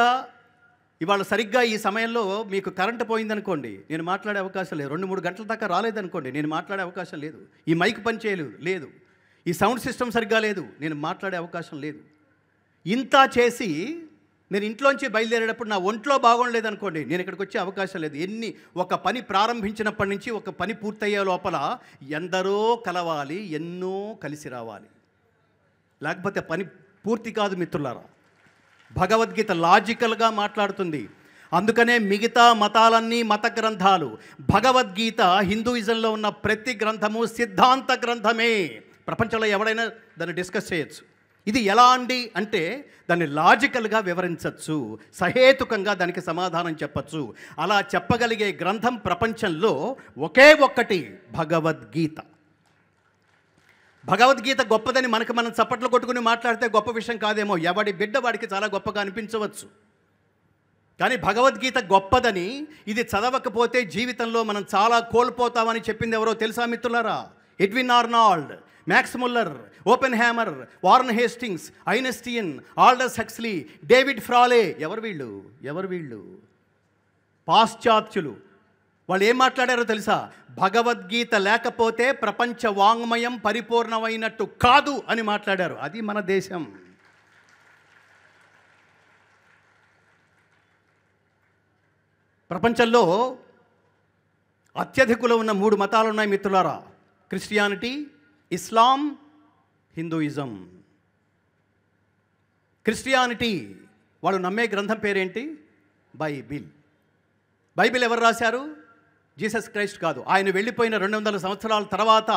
Speaker 2: ఇవాళ సరిగ్గా ఈ సమయంలో మీకు కరెంటు పోయిందనుకోండి, నేను మాట్లాడే అవకాశం లేదు. 2-3 గంటల దాకా రాలేదనుకోండి, నేను మాట్లాడే అవకాశం లేదు. ఈ మైక్ పని చేయలేదు, లేదు. ఈ సౌండ్ సిస్టమ్ సరిగ్గా లేదు, నేను మాట్లాడే అవకాశం లేదు. ఇంత చేసి నేను ఇంట్లోంచి బయలుదేరేటప్పుడు నా ఒంట్లో బాగోలేదనుకోండి, నేను ఇక్కడికి వచ్చే అవకాశం లేదు. ఒక పని ప్రారంభించినప్పటి నుంచి ఒక పని పూర్తయ్యే లోపల ఎందరో కలవాలి, ఎన్నో కలిసి రావాలి, లేకపోతే పని పూర్తి కాదు మిత్రులారా. భగవద్గీత లాజికల్గా మాట్లాడుతుంది. అందుకనే మిగతా మతాలన్నీ మత గ్రంథాలు, భగవద్గీత హిందూయిజంలో ఉన్న ప్రతి గ్రంథము సిద్ధాంత గ్రంథమే. ప్రపంచంలో ఎవడైనా దాన్ని డిస్కస్ చేయొచ్చు. ఇది ఎలా అండి అంటే, దాన్ని లాజికల్గా వివరించవచ్చు, సహేతుకంగా దానికి సమాధానం చెప్పచ్చు. అలా చెప్పగలిగే గ్రంథం ప్రపంచంలో ఒకే ఒక్కటి, భగవద్గీత. భగవద్గీత గొప్పదని మనం చప్పట్లు కొట్టుకుని మాట్లాడితే గొప్ప విషయం కాదేమో. ఎవడి బిడ్డ వాడికి చాలా గొప్పగా అనిపించవచ్చు. కానీ భగవద్గీత గొప్పదని, ఇది చదవకపోతే జీవితంలో మనం చాలా కోల్పోతామని చెప్పింది ఎవరో తెలుసా మిత్రులారా? Edwin Arnold, max Muller, open hammer, Warren Hastings, Einstein, Aldous Huxley, David ఫ్రాలే. ఎవరు వీళ్ళు? పాశ్చాత్యులు. వాళ్ళు ఏం మాట్లాడారో తెలుసా? భగవద్గీత లేకపోతే ప్రపంచ వాంగ్మయం పరిపూర్ణమైనట్టు కాదు అని మాట్లాడారు. అది మన దేశం. ప్రపంచంలో అత్యధికులు ఉన్న 3 మతాలు ఉన్నాయి మిత్రులారా: క్రిస్టియానిటీ, ఇస్లాం, హిందూయిజం. క్రిస్టియానిటీ వాళ్ళు నమ్మే గ్రంథం పేరేంటి? బైబిల్. బైబిల్ ఎవరు రాశారు? జీసస్ క్రైస్ట్ కాదు. ఆయన వెళ్ళిపోయిన 200 సంవత్సరాల తర్వాత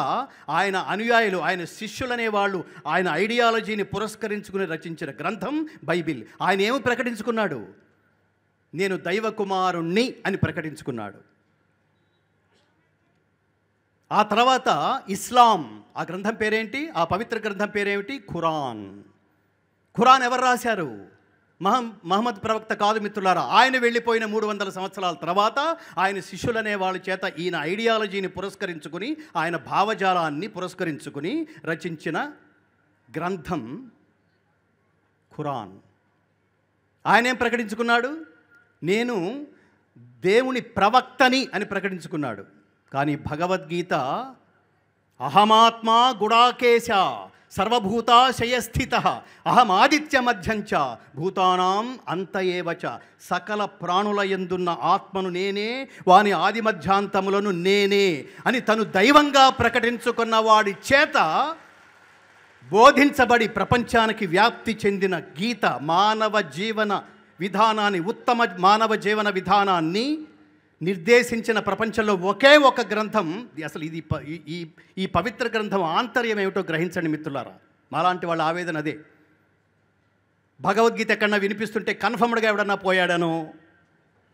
Speaker 2: ఆయన అనుయాయులు, ఆయన శిష్యులనే వాళ్ళు ఆయన ఐడియాలజీని పురస్కరించుకుని రచించిన గ్రంథం బైబిల్. ఆయన ఏమి ప్రకటించుకున్నాడు? నేను దైవ కుమారుణ్ణి అని ప్రకటించుకున్నాడు. ఆ తర్వాత ఇస్లాం, ఆ గ్రంథం పేరేంటి? ఆ పవిత్ర గ్రంథం పేరేమిటి? ఖురాన్. ఖురాన్ ఎవరు రాశారు? మహమ్మద్ ప్రవక్త కాదు మిత్రులారా. ఆయన వెళ్ళిపోయిన 300 సంవత్సరాల తర్వాత ఆయన శిష్యులనే వాళ్ళ చేత ఈయన ఐడియాలజీని పురస్కరించుకుని, ఆయన భావజాలాన్ని పురస్కరించుకుని రచించిన గ్రంథం ఖురాన్. ఆయన ఏం ప్రకటించుకున్నాడు? నేను దేవుని ప్రవక్తని అని ప్రకటించుకున్నాడు. కానీ భగవద్గీత అహమాత్మా గుడాకేశ సర్వభూతాశయస్థిత అహమాదిత్య మధ్యంచ భూతానాం అంతయేవచ, సకల ప్రాణుల యందున్న ఆత్మను నేనే, వాని ఆది మధ్యాంతములను నేనే అని తను దైవంగా ప్రకటించుకున్న వాడి చేత బోధించబడి ప్రపంచానికి వ్యాప్తి చెందిన గీత మానవ జీవన విధానాన్ని, ఉత్తమ మానవ జీవన విధానాన్ని నిర్దేశించిన ప్రపంచంలో ఒకే ఒక గ్రంథం. అసలు ఇది ఈ పవిత్ర గ్రంథం ఆంతర్యం ఏమిటో గ్రహించండి మిత్రులారా. మాలాంటి వాళ్ళ ఆవేదన అదే. భగవద్గీత ఎక్కడన్నా వినిపిస్తుంటే కన్ఫర్మ్డ్గా ఎవడన్నా పోయాడనో,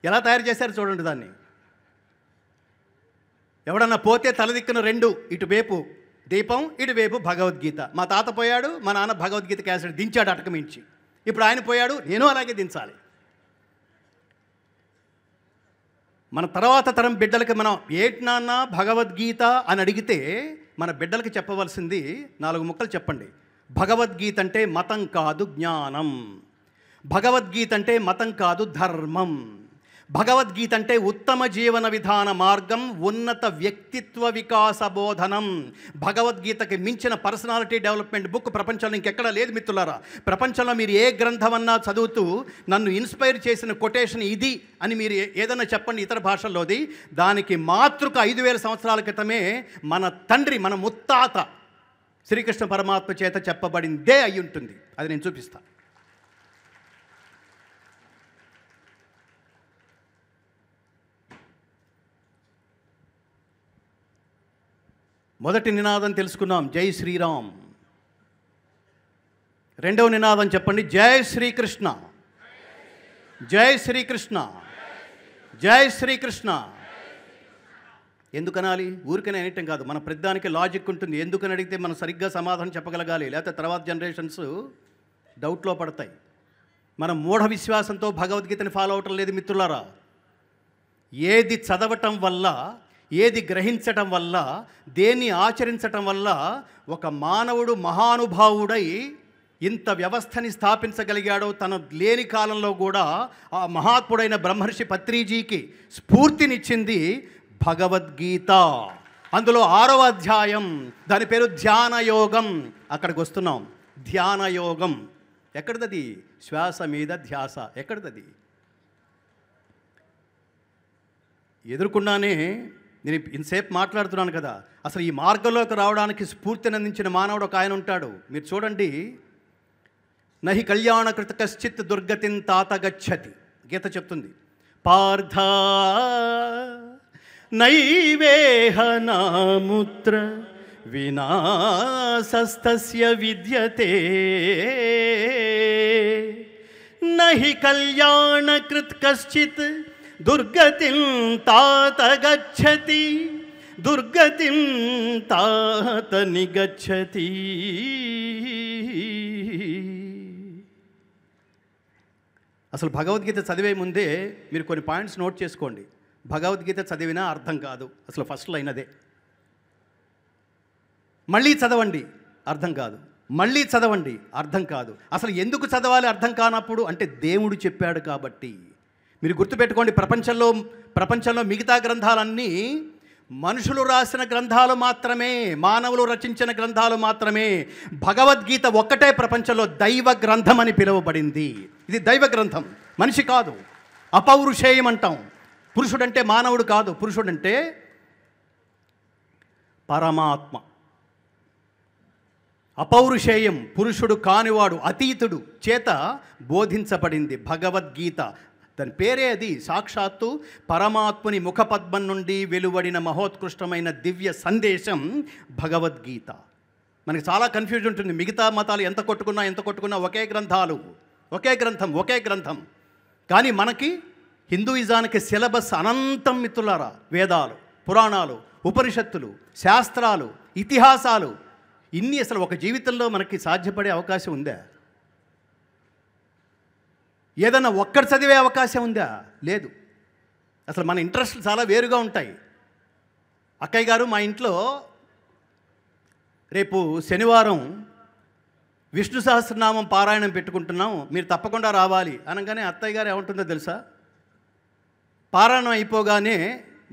Speaker 2: ఎలా తయారు చేశారు చూడండి దాన్ని. ఎవడన్నా పోతే తలదిక్కున 2, ఇటువైపు దీపం, ఇటువైపు భగవద్గీత. మా తాత పోయాడు, మా నాన్న భగవద్గీత క్యాసెట్ దించాడు అటకమించి. ఇప్పుడు ఆయన పోయాడు, నేను అలాగే దించాలి. మన తర్వాత తరం బిడ్డలకి మనం ఏంటి నాన్న భగవద్గీత అని అడిగితే మన బిడ్డలకి చెప్పవలసింది 4 ముక్కలు చెప్పండి. భగవద్గీత అంటే మతం కాదు జ్ఞానం, భగవద్గీత అంటే మతం కాదు ధర్మం, భగవద్గీత అంటే ఉత్తమ జీవన విధాన మార్గం, ఉన్నత వ్యక్తిత్వ వికాస బోధనం. భగవద్గీతకి మించిన పర్సనాలిటీ డెవలప్మెంట్ బుక్ ప్రపంచంలో ఇంకెక్కడా లేదు మిత్రులారా. ప్రపంచంలో మీరు ఏ గ్రంథమన్నా చదువుతూ నన్ను ఇన్స్పైర్ చేసిన కొటేషన్ ఇది అని మీరు ఏదైనా చెప్పండి ఇతర భాషల్లోది, దానికి మాతృక 5000 సంవత్సరాల క్రితమే మన తండ్రి, మన ముత్తాత శ్రీకృష్ణ పరమాత్మ చేత చెప్పబడిందే అయి ఉంటుంది. అది నేను చూపిస్తాను. మొదటి నినాదం తెలుసుకున్నాం, జై శ్రీరామ్. రెండవ నినాదం చెప్పండి, జై శ్రీకృష్ణ, జై శ్రీకృష్ణ, జై శ్రీకృష్ణ. ఎందుకనాలి? ఊరికనే అనేయటం కాదు, మన ప్రతిదానికి లాజిక్ ఉంటుంది. ఎందుకని అడిగితే మనం సరిగ్గా సమాధానం చెప్పగలగాలి, లేకపోతే తర్వాత జనరేషన్స్ డౌట్లో పడతాయి. మనం మూఢ విశ్వాసంతో భగవద్గీతని ఫాలో అవటం లేదు మిత్రులారా. ఏది చదవటం వల్ల, ఏది గ్రహించటం వల్ల, దేన్ని ఆచరించటం వల్ల ఒక మానవుడు మహానుభావుడై ఇంత వ్యవస్థని స్థాపించగలిగాడో తన లేని కాలంలో కూడా ఆ మహాత్ముడైన బ్రహ్మర్షి పత్రిజీకి స్ఫూర్తినిచ్చింది భగవద్గీత. అందులో 6వ అధ్యాయం, దాని పేరు ధ్యానయోగం. అక్కడికి వస్తున్నాం. ధ్యానయోగం ఎక్కడిదది? శ్వాస మీద ధ్యాస. ఎక్కడిదది? ఎదుర్కొన్నానే నేను ఇంతసేపు మాట్లాడుతున్నాను కదా, అసలు ఈ మార్గంలోకి రావడానికి స్ఫూర్తిని అందించిన మానవుడు ఒక ఆయన ఉంటాడు. మీరు చూడండి, నహి కళ్యాణకృత కశ్చిత్ దుర్గతిన్ తాత గచ్చతి. గీత చెప్తుంది, పార్థ నైవేహ నాముత్ర వినాశస్తస్య విద్యతే నహి కళ్యాణకృత్ కశ్చిత్ దుర్గతిం తాత గచ్చతి దుర్గతిం తాత నిగచ్చతి. అసలు భగవద్గీత చదివే ముందే మీరు కొన్ని పాయింట్స్ నోట్ చేసుకోండి. భగవద్గీత చదివినా అర్థం కాదు, అసలు ఫస్ట్ లైన్ అదే. మళ్ళీ చదవండి, అర్థం కాదు. మళ్ళీ చదవండి, అర్థం కాదు. అసలు ఎందుకు చదవాలి అర్థం కానప్పుడు అంటే దేవుడు చెప్పాడు కాబట్టి. మీరు గుర్తుపెట్టుకోండి, ప్రపంచంలో మిగతా గ్రంథాలన్నీ మనుషులు రాసిన గ్రంథాలు మాత్రమే, మానవులు రచించిన గ్రంథాలు మాత్రమే. భగవద్గీత ఒక్కటే ప్రపంచంలో దైవ గ్రంథం అని పిలువబడింది. ఇది దైవ గ్రంథం, మనిషి కాదు. అపౌరుషేయం అంటాం. పురుషుడంటే మానవుడు కాదు, పురుషుడంటే పరమాత్మ. అపౌరుషేయం, పురుషుడు కానివాడు, అతీతుడు చేత బోధించబడింది భగవద్గీత. దాని పేరే అది. సాక్షాత్తు పరమాత్ముని ముఖపద్మం నుండి వెలువడిన మహోత్కృష్టమైన దివ్య సందేశం భగవద్గీత. మనకి చాలా కన్ఫ్యూజన్ ఉంటుంది. మిగతా మతాలు ఎంత కొట్టుకున్నా ఒకే గ్రంథాలు, ఒకే గ్రంథం. కానీ మనకి హిందూయిజానికి సిలబస్ అనంతం మిత్రులారా. వేదాలు, పురాణాలు, ఉపనిషత్తులు, శాస్త్రాలు, ఇతిహాసాలు, ఇన్ని అసలు ఒక జీవితంలో మనకి సాధ్యపడే అవకాశం ఉందా? ఏదన్నా ఒక్కటి చదివే అవకాశం ఉందా? లేదు. అసలు మన ఇంట్రెస్ట్లు చాలా వేరుగా ఉంటాయి. అక్కయ్య గారు, మా ఇంట్లో రేపు శనివారం విష్ణు సహస్రనామం పారాయణం పెట్టుకుంటున్నాం, మీరు తప్పకుండా రావాలి అనగానే అత్తయ్య గారు ఏమంటుందో తెలుసా? పారాయణం అయిపోగానే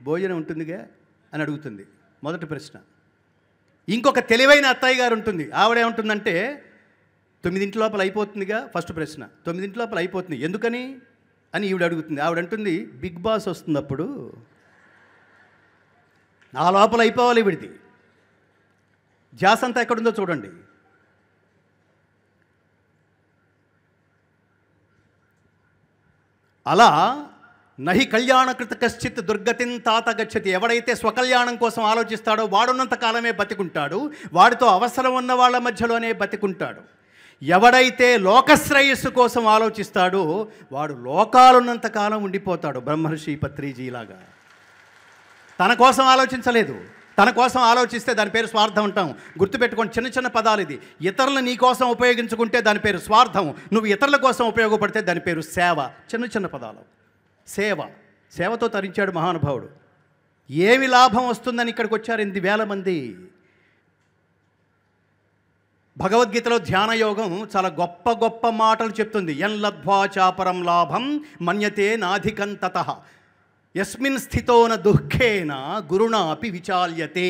Speaker 2: భోజనం ఉంటుందిగా అని అడుగుతుంది. మొదటి ప్రశ్న. ఇంకొక తెలివైన అత్తయ్య గారు ఉంటుంది. ఆవిడేమంటుందంటే 9 లోపల అయిపోతుందిగా. ఫస్ట్ ప్రశ్న, 9 లోపల అయిపోతుంది ఎందుకని అని ఈవిడ అడుగుతుంది. ఆవిడంటుంది, బిగ్ బాస్ వస్తుంది అప్పుడు, ఆ లోపల అయిపోవాలి. ఈవిడిది ధ్యాస అంతా ఎక్కడుందో చూడండి. అలా నహి కళ్యాణకృత కశ్చిత్ దుర్గతిన్ తాత గచ్చతి. ఎవడైతే స్వకల్యాణం కోసం ఆలోచిస్తాడో వాడున్నంత కాలమే బతికుంటాడు, వాడితో అవసరం ఉన్న వాళ్ళ మధ్యలోనే బతికుంటాడు. ఎవడైతే లోకశ్రేయస్సు కోసం ఆలోచిస్తాడో వాడు లోకాలున్నంత కాలం ఉండిపోతాడు. బ్రహ్మర్షి పత్రిజీలాగా తన కోసం ఆలోచించలేదు, తన కోసం ఆలోచిస్తే దాని పేరు స్వార్థం అంటాం. గుర్తుపెట్టుకోండి, చిన్న చిన్న పదాలు ఇది. ఇతరులను నీ కోసం ఉపయోగించుకుంటే దాని పేరు స్వార్థం. నువ్వు ఇతరుల కోసం ఉపయోగపడితే దాని పేరు సేవ. చిన్న చిన్న పదాలు. సేవతో తరించాడు మహానుభావుడు. ఏమి లాభం వస్తుందని ఇక్కడికి వచ్చారు 8,000 మంది. భగవద్గీతలో ధ్యానయోగం చాలా గొప్ప గొప్ప మాటలు చెప్తుంది. యన్ లబ్ధ్వా చాపరం లాభం మన్యతే నాధికం తతః యస్మిన్ స్థితోన దుఃఖేన గురుణాపి విచాల్యతే.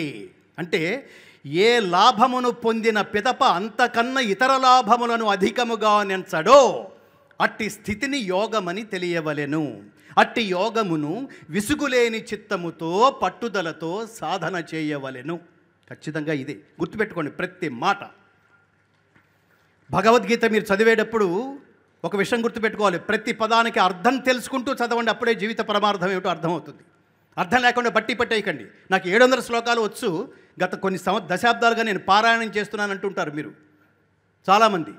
Speaker 2: అంటే ఏ లాభమును పొందిన పిదప అంతకన్నా ఇతర లాభములను అధికముగా నెంచడో అట్టి స్థితిని యోగమని తెలియవలెను. అట్టి యోగమును విసుగులేని చిత్తముతో పట్టుదలతో సాధన చేయవలెను. ఖచ్చితంగా ఇదే గుర్తుపెట్టుకోండి ప్రతి మాట. భగవద్గీత మీరు చదివేటప్పుడు ఒక విషయం గుర్తుపెట్టుకోవాలి. ప్రతి పదానికి అర్థం తెలుసుకుంటూ చదవండి. అప్పుడే జీవిత పరమార్థం ఏమిటో అర్థమవుతుంది. అర్థం లేకుండా బట్టి పట్టేయకండి. నాకు 700 శ్లోకాలు వచ్చు, గత కొన్ని దశాబ్దాలుగా నేను పారాయణం చేస్తున్నాను అంటుంటారు మీరు చాలామంది.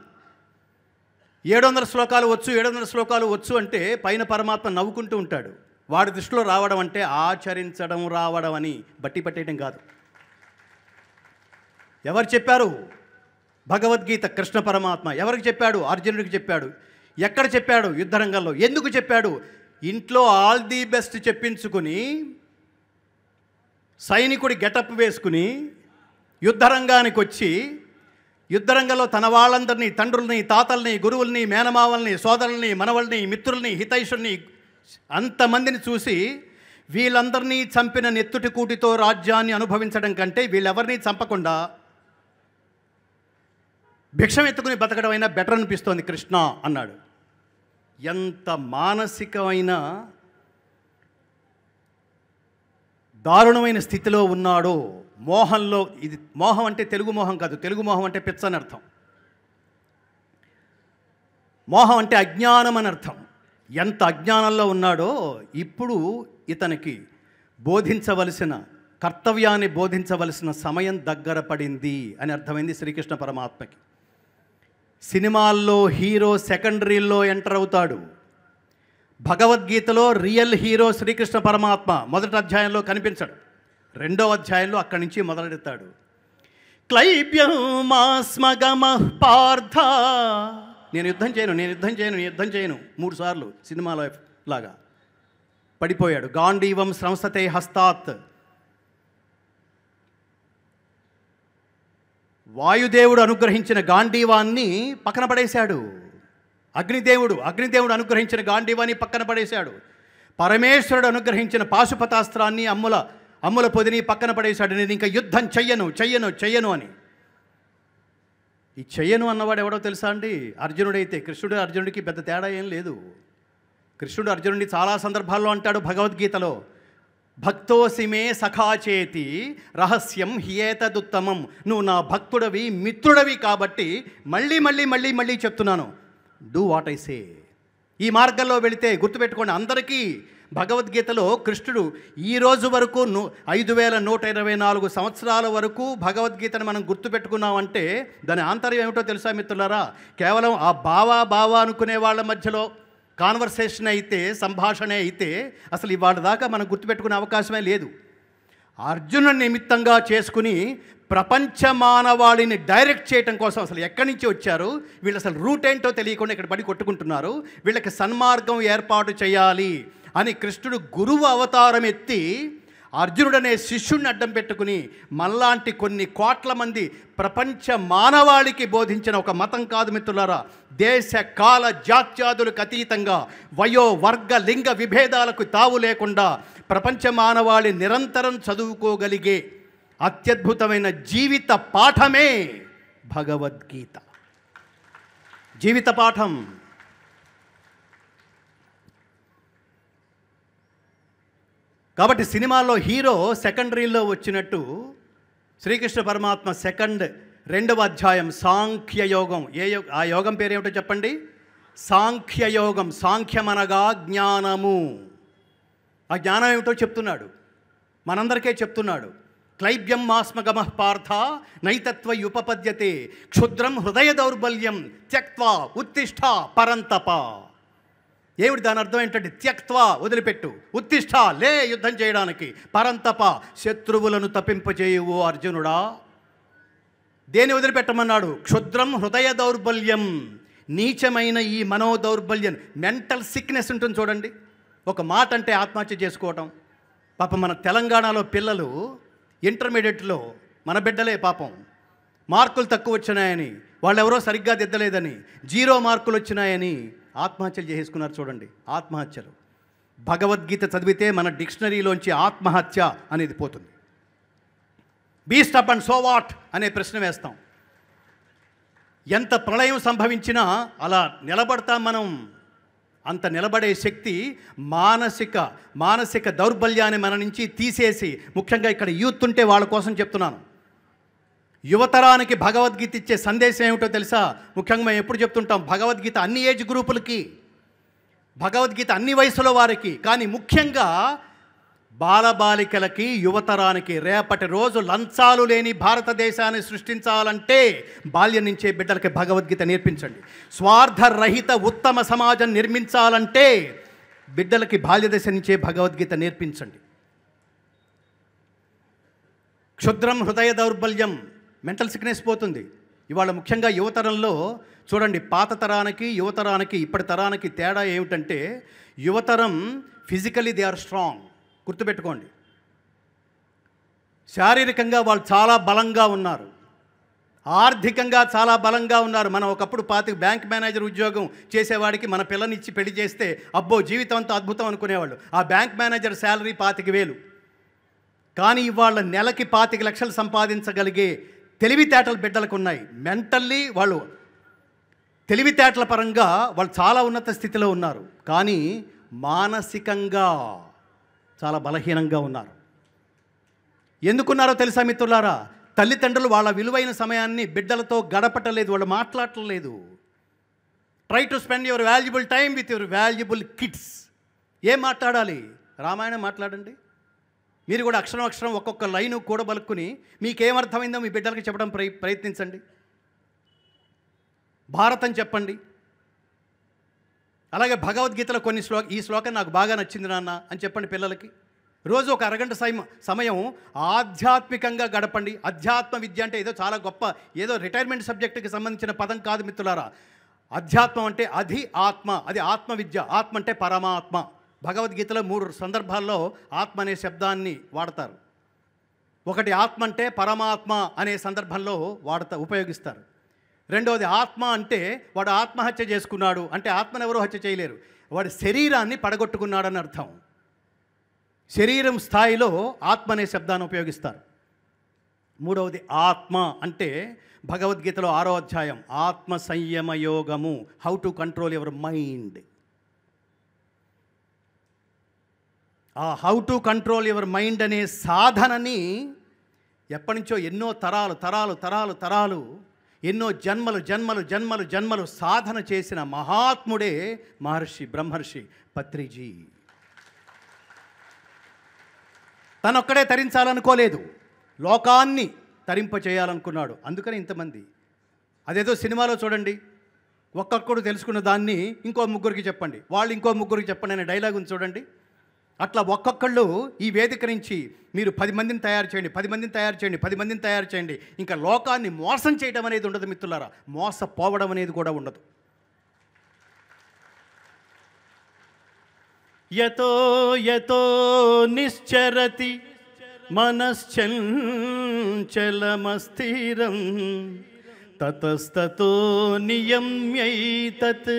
Speaker 2: 700 శ్లోకాలు వచ్చు అంటే పైన పరమాత్మ నవ్వుకుంటూ ఉంటాడు. వాడి దృష్టిలో రావడం అంటే ఆచరించడం రావడం అని బట్టి పట్టేయడం కాదు. ఎవరు చెప్పారు? భగవద్గీత కృష్ణ పరమాత్మ. ఎవరికి చెప్పాడు? అర్జునుడికి చెప్పాడు. ఎక్కడ చెప్పాడు? యుద్ధరంగంలో. ఎందుకు చెప్పాడు? ఇంట్లో ఆల్ ది బెస్ట్ చెప్పించుకుని సైనికుడి గెటప్ వేసుకుని యుద్ధరంగానికి వచ్చి యుద్ధరంగంలో తన వాళ్ళందరినీ, తండ్రుల్ని, తాతల్ని, గురువుల్ని, మేనమావల్ని, సోదరుల్ని, మనవల్ని, మిత్రుల్ని, హితైషుల్ని అంతమందిని చూసి వీళ్ళందరినీ చంపిన నెత్తుటి కూటితో రాజ్యాన్ని అనుభవించడం కంటే వీళ్ళెవరినీ చంపకుండా భిక్షం ఎత్తుకుని బతకడమైనా బెటర్ అనిపిస్తోంది కృష్ణ అన్నాడు. ఎంత మానసికమైన దారుణమైన స్థితిలో ఉన్నాడో. మోహంలో, ఇది మోహం అంటే తెలుగు మోహం కాదు, తెలుగు మోహం అంటే పిచ్చ అని అర్థం. మోహం అంటే అజ్ఞానం అని అర్థం. ఎంత అజ్ఞానంలో ఉన్నాడో ఇప్పుడు ఇతనికి కర్తవ్యాన్ని బోధించవలసిన సమయం దగ్గర పడింది అని అర్థమైంది శ్రీకృష్ణ పరమాత్మకి. సినిమాల్లో హీరో సెకండరీల్లో ఎంటర్ అవుతాడు. భగవద్గీతలో రియల్ హీరో శ్రీకృష్ణ పరమాత్మ మొదటి అధ్యాయంలో కనిపించడు. 2వ అధ్యాయంలో అక్కడి నుంచి మొదలెడతాడు. క్లైబ్యమాస్మగమః పార్థ. నేను యుద్ధం చేయను 3 సార్లు సినిమాలో లాగా పడిపోయాడు. గాంధీవం సంస్థతే హస్తాత్. వాయుదేవుడు అనుగ్రహించిన గాంధీవాన్ని పక్కన పడేశాడు. అగ్నిదేవుడు అనుగ్రహించిన గాంధీవాన్ని పక్కన పడేశాడు. పరమేశ్వరుడు అనుగ్రహించిన పాశుపతాస్త్రాన్ని అమ్ముల పొదిని పక్కన పడేశాడు. నేను ఇంకా యుద్ధం చెయ్యను అని. ఈ చెయ్యను అన్నవాడు ఎవడో తెలుసా అండి? అర్జునుడైతే. అర్జునుడికి పెద్ద తేడా ఏం లేదు. కృష్ణుడు అర్జునుడిని చాలా సందర్భాల్లో అంటాడు భగవద్గీతలో, భక్తోసిమే సఖాచేతి రహస్యం హియేతదుత్తమం. నువ్వు నా భక్తుడవి, మిత్రుడవి కాబట్టి మళ్ళీ చెప్తున్నాను, డూ వాట్ ఐ సే. ఈ మార్గంలో వెళితే గుర్తుపెట్టుకోండి, అందరికీ భగవద్గీతలో కృష్ణుడు ఈ రోజు వరకు 5124 సంవత్సరాల వరకు భగవద్గీతను మనం గుర్తుపెట్టుకున్నామంటే దాని ఆంతర్యం ఏమిటో తెలుసా మిత్రులారా? కేవలం ఆ బావా అనుకునే వాళ్ళ మధ్యలో కాన్వర్సేషన్ అయితే, సంభాషణ అయితే అసలు ఇవాళ దాకా మనం గుర్తుపెట్టుకునే అవకాశమే లేదు. అర్జునుని నిమిత్తంగా చేసుకుని ప్రపంచ మానవాళిని డైరెక్ట్ చేయటం కోసం అసలు ఎక్కడి నుంచి వచ్చారు వీళ్ళు, అసలు రూట్ ఏంటో తెలియకుండా ఇక్కడ పడి కొట్టుకుంటున్నారు, వీళ్ళకి సన్మార్గం ఏర్పాటు చేయాలి అని కృష్ణుడు గురువు అవతారం ఎత్తి అర్జునుడనే శిష్యుడిని అడ్డం పెట్టుకుని మనలాంటి కొన్ని కోట్ల మంది ప్రపంచ మానవాళికి బోధించిన ఒక మతం కాదు మిత్రులారా. దేశ కాల జాత్యాదులకు అతీతంగా వయో వర్గ లింగ విభేదాలకు తావు లేకుండా ప్రపంచ మానవాళి నిరంతరం చదువుకోగలిగే అత్యద్భుతమైన జీవిత పాఠమే భగవద్గీత. జీవిత పాఠం. కాబట్టి సినిమాల్లో హీరో సెకండరీలో వచ్చినట్టు శ్రీకృష్ణ పరమాత్మ 2వ అధ్యాయం సాంఖ్యయోగం. ఆ యోగం పేరేమిటో చెప్పండి? సాంఖ్యయోగం. సాంఖ్యమనగా జ్ఞానము. ఆ జ్ఞానం ఏమిటో చెప్తున్నాడు, మనందరికీ చెప్తున్నాడు. క్లైబ్యం మాస్మగమః పార్థ నైతత్వయుపపద్యతే క్షుద్రం హృదయ దౌర్బల్యం త్యక్త్వా ఉత్తిష్ఠ పరంతప. ఏమిటి దాని అర్థం ఏంటంటే త్యక్త్వ, వదిలిపెట్టు, ఉత్తిష్ట, లే యుద్ధం చేయడానికి, పరంతప, శత్రువులను తప్పింపజేయువు అర్జునుడా. దేని వదిలిపెట్టమన్నాడు? క్షుద్రం హృదయ దౌర్బల్యం, నీచమైన ఈ మనో దౌర్బల్యం, మెంటల్ సిక్నెస్ ఉంటుంది చూడండి. ఒక మాట అంటే ఆత్మహత్య చేసుకోవటం. పాపం మన తెలంగాణలో పిల్లలు ఇంటర్మీడియట్లో, మన బిడ్డలే పాపం, మార్కులు తక్కువ వచ్చినాయని, వాళ్ళెవరో సరిగ్గా దిద్దలేదని, 0 మార్కులు వచ్చినాయని ఆత్మహత్యలు చేసుకున్నారు చూడండి. ఆత్మహత్యలు. భగవద్గీత చదివితే మన డిక్షనరీలోంచి ఆత్మహత్య అనేది పోతుంది. బీ స్టప్ అండ్ సో వాట్ అనే ప్రశ్న వేస్తాం. ఎంత ప్రళయం సంభవించినా అలా నిలబడతాం మనం. అంత నిలబడే శక్తి మానసిక దౌర్బల్యాన్ని మన నుంచి తీసేసి, ముఖ్యంగా ఇక్కడ యూత్ ఉంటే వాళ్ళ కోసం చెప్తున్నాను. యువతరానికి భగవద్గీత ఇచ్చే సందేశం ఏమిటో తెలుసా? ముఖ్యంగా మేము ఎప్పుడు చెప్తుంటాం, భగవద్గీత అన్ని ఏజ్ గ్రూపులకి, భగవద్గీత అన్ని వయసుల వారికి, కానీ ముఖ్యంగా బాలబాలికలకి, యువతరానికి. రేపటి రోజు లంచాలు లేని భారతదేశాన్ని సృష్టించాలంటే బాల్యం నుంచే బిడ్డలకి భగవద్గీత నేర్పించండి. స్వార్థరహిత ఉత్తమ సమాజం నిర్మించాలంటే బిడ్డలకి బాల్యదశ నుంచే భగవద్గీత నేర్పించండి. క్షుద్రం హృదయ దౌర్బల్యం, మెంటల్ సిక్నెస్ పోతుంది. ఇవాళ ముఖ్యంగా యువతరంలో చూడండి, పాత తరానికి యువతరానికి ఇప్పటి తరానికి తేడా ఏమిటంటే, యువతరం ఫిజికలీ దే ఆర్ స్ట్రాంగ్, గుర్తుపెట్టుకోండి. శారీరకంగా వాళ్ళు చాలా బలంగా ఉన్నారు, ఆర్థికంగా చాలా బలంగా ఉన్నారు. మనం ఒకప్పుడు బ్యాంక్ మేనేజర్ ఉద్యోగం చేసేవాడికి మన పిల్లనిచ్చి పెళ్లి చేస్తే అబ్బో జీవితం అంతా అద్భుతం అనుకునేవాళ్ళు. ఆ బ్యాంక్ మేనేజర్ శాలరీ 25,000. కానీ ఇవాళ నెలకి 25 లక్షలు సంపాదించగలిగే తెలివితేటలు బిడ్డలకు ఉన్నాయి. మెంటల్లీ వాళ్ళు తెలివితేటల పరంగా వాళ్ళు చాలా ఉన్నత స్థితిలో ఉన్నారు, కానీ మానసికంగా చాలా బలహీనంగా ఉన్నారు. ఎందుకున్నారో తెలుసా మిత్రులారా? తల్లిదండ్రులు వాళ్ళ విలువైన సమయాన్ని బిడ్డలతో గడపటలేదు, వాళ్ళు మాట్లాడలేదు. Try to spend your valuable time with your valuable kids. ఏం మాట్లాడాలి? రామాయణం మాట్లాడండి. మీరు కూడా అక్షరం ఒక్కొక్క లైను కూడబలుక్కుని మీకేమర్థమైందో మీ బిడ్డలకి చెప్పడం ప్రయత్నించండి. భారతం చెప్పండి. అలాగే భగవద్గీతలో కొన్ని ఈ శ్లోకం నాకు బాగా నచ్చింది నాన్న అని చెప్పండి పిల్లలకి. రోజు ఒక అరగంట సమయం ఆధ్యాత్మికంగా గడపండి. అధ్యాత్మ విద్య అంటే ఏదో చాలా గొప్ప, ఏదో రిటైర్మెంట్ సబ్జెక్టుకి సంబంధించిన పదం కాదు మిత్రులారా. అధ్యాత్మం అంటే అది ఆత్మ, అది ఆత్మ విద్య. ఆత్మ అంటే పరమాత్మ. భగవద్గీతలో 3 సందర్భాల్లో ఆత్మ అనే శబ్దాన్ని వాడతారు. ఒకటి ఆత్మ అంటే పరమాత్మ అనే సందర్భంలో ఉపయోగిస్తారు. రెండవది ఆత్మ అంటే వాడు ఆత్మహత్య చేసుకున్నాడు అంటే, ఆత్మను ఎవరూ హత్య చేయలేరు, వాడి శరీరాన్ని పడగొట్టుకున్నాడని అర్థం. శరీరం స్థాయిలో ఆత్మ అనే శబ్దాన్ని ఉపయోగిస్తారు. మూడవది ఆత్మ అంటే భగవద్గీతలో 6వ అధ్యాయం ఆత్మ సంయమ యోగము, how to control your mind. ఆ how to control your mind అనే సాధనని ఎప్పటి నుంచో ఎన్నో తరాలు ఎన్నో జన్మలు సాధన చేసిన మహాత్ముడే బ్రహ్మర్షి పత్రిజీ. తనొక్కడే తరించాలనుకోలేదు, లోకాన్ని తరింపచేయాలనుకున్నాడు. అందుకని ఇంతమంది. అదేదో సినిమాలో చూడండి, ఒక్కొక్కడు తెలుసుకున్న దాన్ని ఇంకో 3కి చెప్పండి, వాళ్ళు ఇంకో 3కి చెప్పండి అనే డైలాగ్ ఉంది చూడండి. అట్లా ఒక్కొక్కళ్ళు ఈ వేదిక నుంచి మీరు 10 మందిని తయారు చేయండి, 10 మందిని తయారు చేయండి, 10 మందిని తయారు చేయండి. ఇంకా లోకాన్ని మోసం చేయడం అనేది ఉండదు మిత్రులారా, మోసపోవడం అనేది కూడా ఉండదు. యతో యతో నిశ్చరతి మనశ్చంచలమస్థిరం తతస్తతో నియమ్యైతత్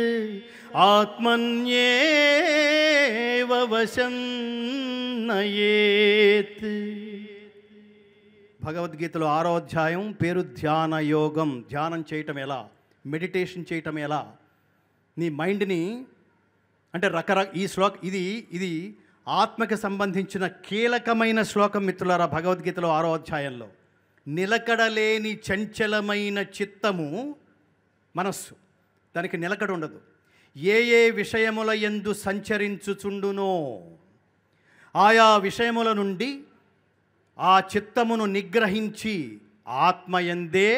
Speaker 2: ఆత్మన్యేవ వశం నయేత్. భగవద్గీతలో 6వ అధ్యాయం పేరు ధ్యాన యోగం. ధ్యానం చేయటం ఎలా, మెడిటేషన్ చేయటం ఎలా, నీ మైండ్ని అంటే ఈ శ్లోకం ఇది ఆత్మకి సంబంధించిన కీలకమైన శ్లోకం మిత్రులారా. భగవద్గీతలో 6వ అధ్యాయంలో నిలకడలేని చంచలమైన చిత్తము మనస్సు, దానికి నిలకడ ఉండదు. ఏ విషయముల యందు సంచరించుచుండునో ఆయా విషయముల నుండి ఆ చిత్తమును నిగ్రహించి ఆత్మయందే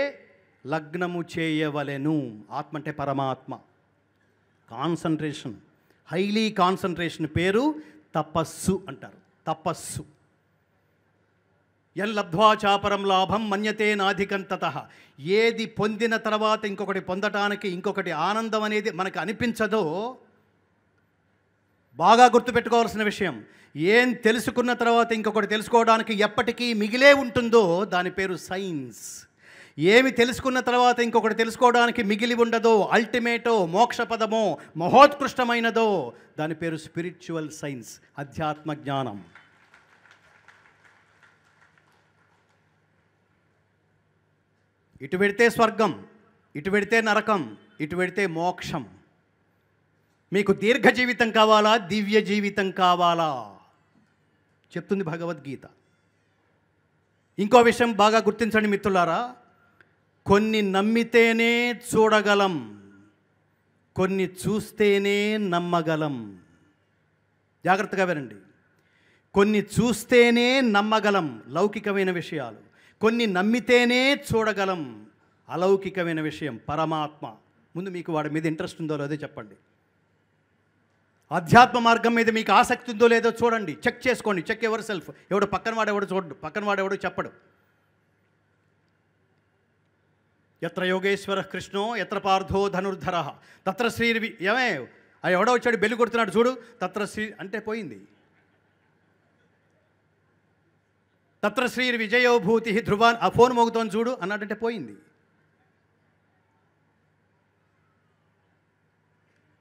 Speaker 2: లగ్నము చేయవలెను. ఆత్మ అంటే పరమాత్మ. కాన్సన్ట్రేషన్, హైలీ కాన్సన్ట్రేషన్ పేరు తపస్సు అంటారు. తపస్సు. ఎల్లబ్ధ్వా చాపరం లాభం మన్యతే నాధికంతతః. ఏది పొందిన తర్వాత ఇంకొకటి పొందటానికి ఇంకొకటి ఆనందం అనేది మనకు అనిపించదో బాగా గుర్తుపెట్టుకోవాల్సిన విషయం. ఏం తెలుసుకున్న తర్వాత ఇంకొకటి తెలుసుకోవడానికి ఎప్పటికీ మిగిలే ఉంటుందో దాని పేరు సైన్స్. ఏమి తెలుసుకున్న తర్వాత ఇంకొకటి తెలుసుకోవడానికి మిగిలి ఉండదో, అల్టిమేటో, మోక్షపదమో, మహోత్కృష్టమైనదో దాని పేరు స్పిరిచువల్ సైన్స్, అధ్యాత్మ జ్ఞానం. ఇటు పెడితే స్వర్గం, ఇటు పెడితే నరకం, ఇటు పెడితే మోక్షం. మీకు దీర్ఘ జీవితం కావాలా, దివ్య జీవితం కావాలా చెప్తుంది భగవద్గీత. ఇంకో విషయం బాగా గుర్తించండి మిత్రులారా, కొన్ని నమ్మితేనే చూడగలం, కొన్ని చూస్తేనే నమ్మగలం. జాగ్రత్తగా వినండి. కొన్ని చూస్తేనే నమ్మగలం లౌకికమైన విషయాలు, కొన్ని నమ్మితేనే చూడగలం అలౌకికమైన విషయం పరమాత్మ. ముందు మీకు వాడి మీద ఇంట్రెస్ట్ ఉందో లేదో చెప్పండి. ఆధ్యాత్మ మార్గం మీద మీకు ఆసక్తి ఉందో లేదో చూడండి, చెక్ చేసుకోండి. Check yourself. ఎవడు పక్కన వాడెవడు చూడడు, పక్కన వాడెవడు చెప్పడు. ఎత్ర యోగేశ్వర కృష్ణో ఎత్ర పార్థో ధనుర్ధర తత్ర శ్రీ. ఏమే ఆ ఎవడో వచ్చాడు బెల్లి కొడుతున్నాడు చూడు, తత్ర శ్రీ అంటే పోయింది. తత్ర శ్రీ విజయోభూతి ధ్రువాన్, ఆ ఫోన్ మోగుతోని చూడు అన్నాడంటే పోయింది.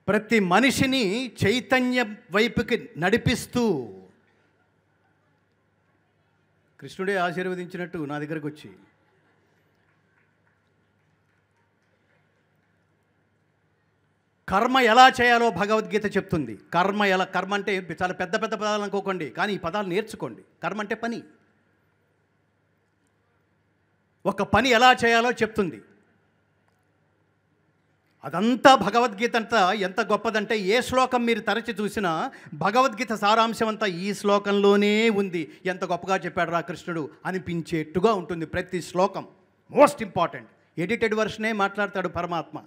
Speaker 2: ప్రతి మనిషిని చైతన్య వైపుకి నడిపిస్తూ కృష్ణుడే ఆశీర్వదించినట్టు నా దగ్గరకు వచ్చి కర్మ ఎలా చేయాలో భగవద్గీత చెప్తుంది. కర్మ అంటే చాలా పెద్ద పెద్ద పదాలు అనుకోకండి, కానీ ఈ పదాలు నేర్చుకోండి. కర్మ అంటే పని. ఒక పని ఎలా చేయాలో చెప్తుంది. అదంతా భగవద్గీత అంతా ఎంత గొప్పదంటే ఏ శ్లోకం మీరు తరచి చూసినా భగవద్గీత సారాంశం అంతా ఈ శ్లోకంలోనే ఉంది. ఎంత గొప్పగా చెప్పాడు రా కృష్ణుడు అనిపించేట్టుగా ఉంటుంది ప్రతి శ్లోకం. Most important. ఎడిటెడ్ వర్షనే మాట్లాడతాడు పరమాత్మ.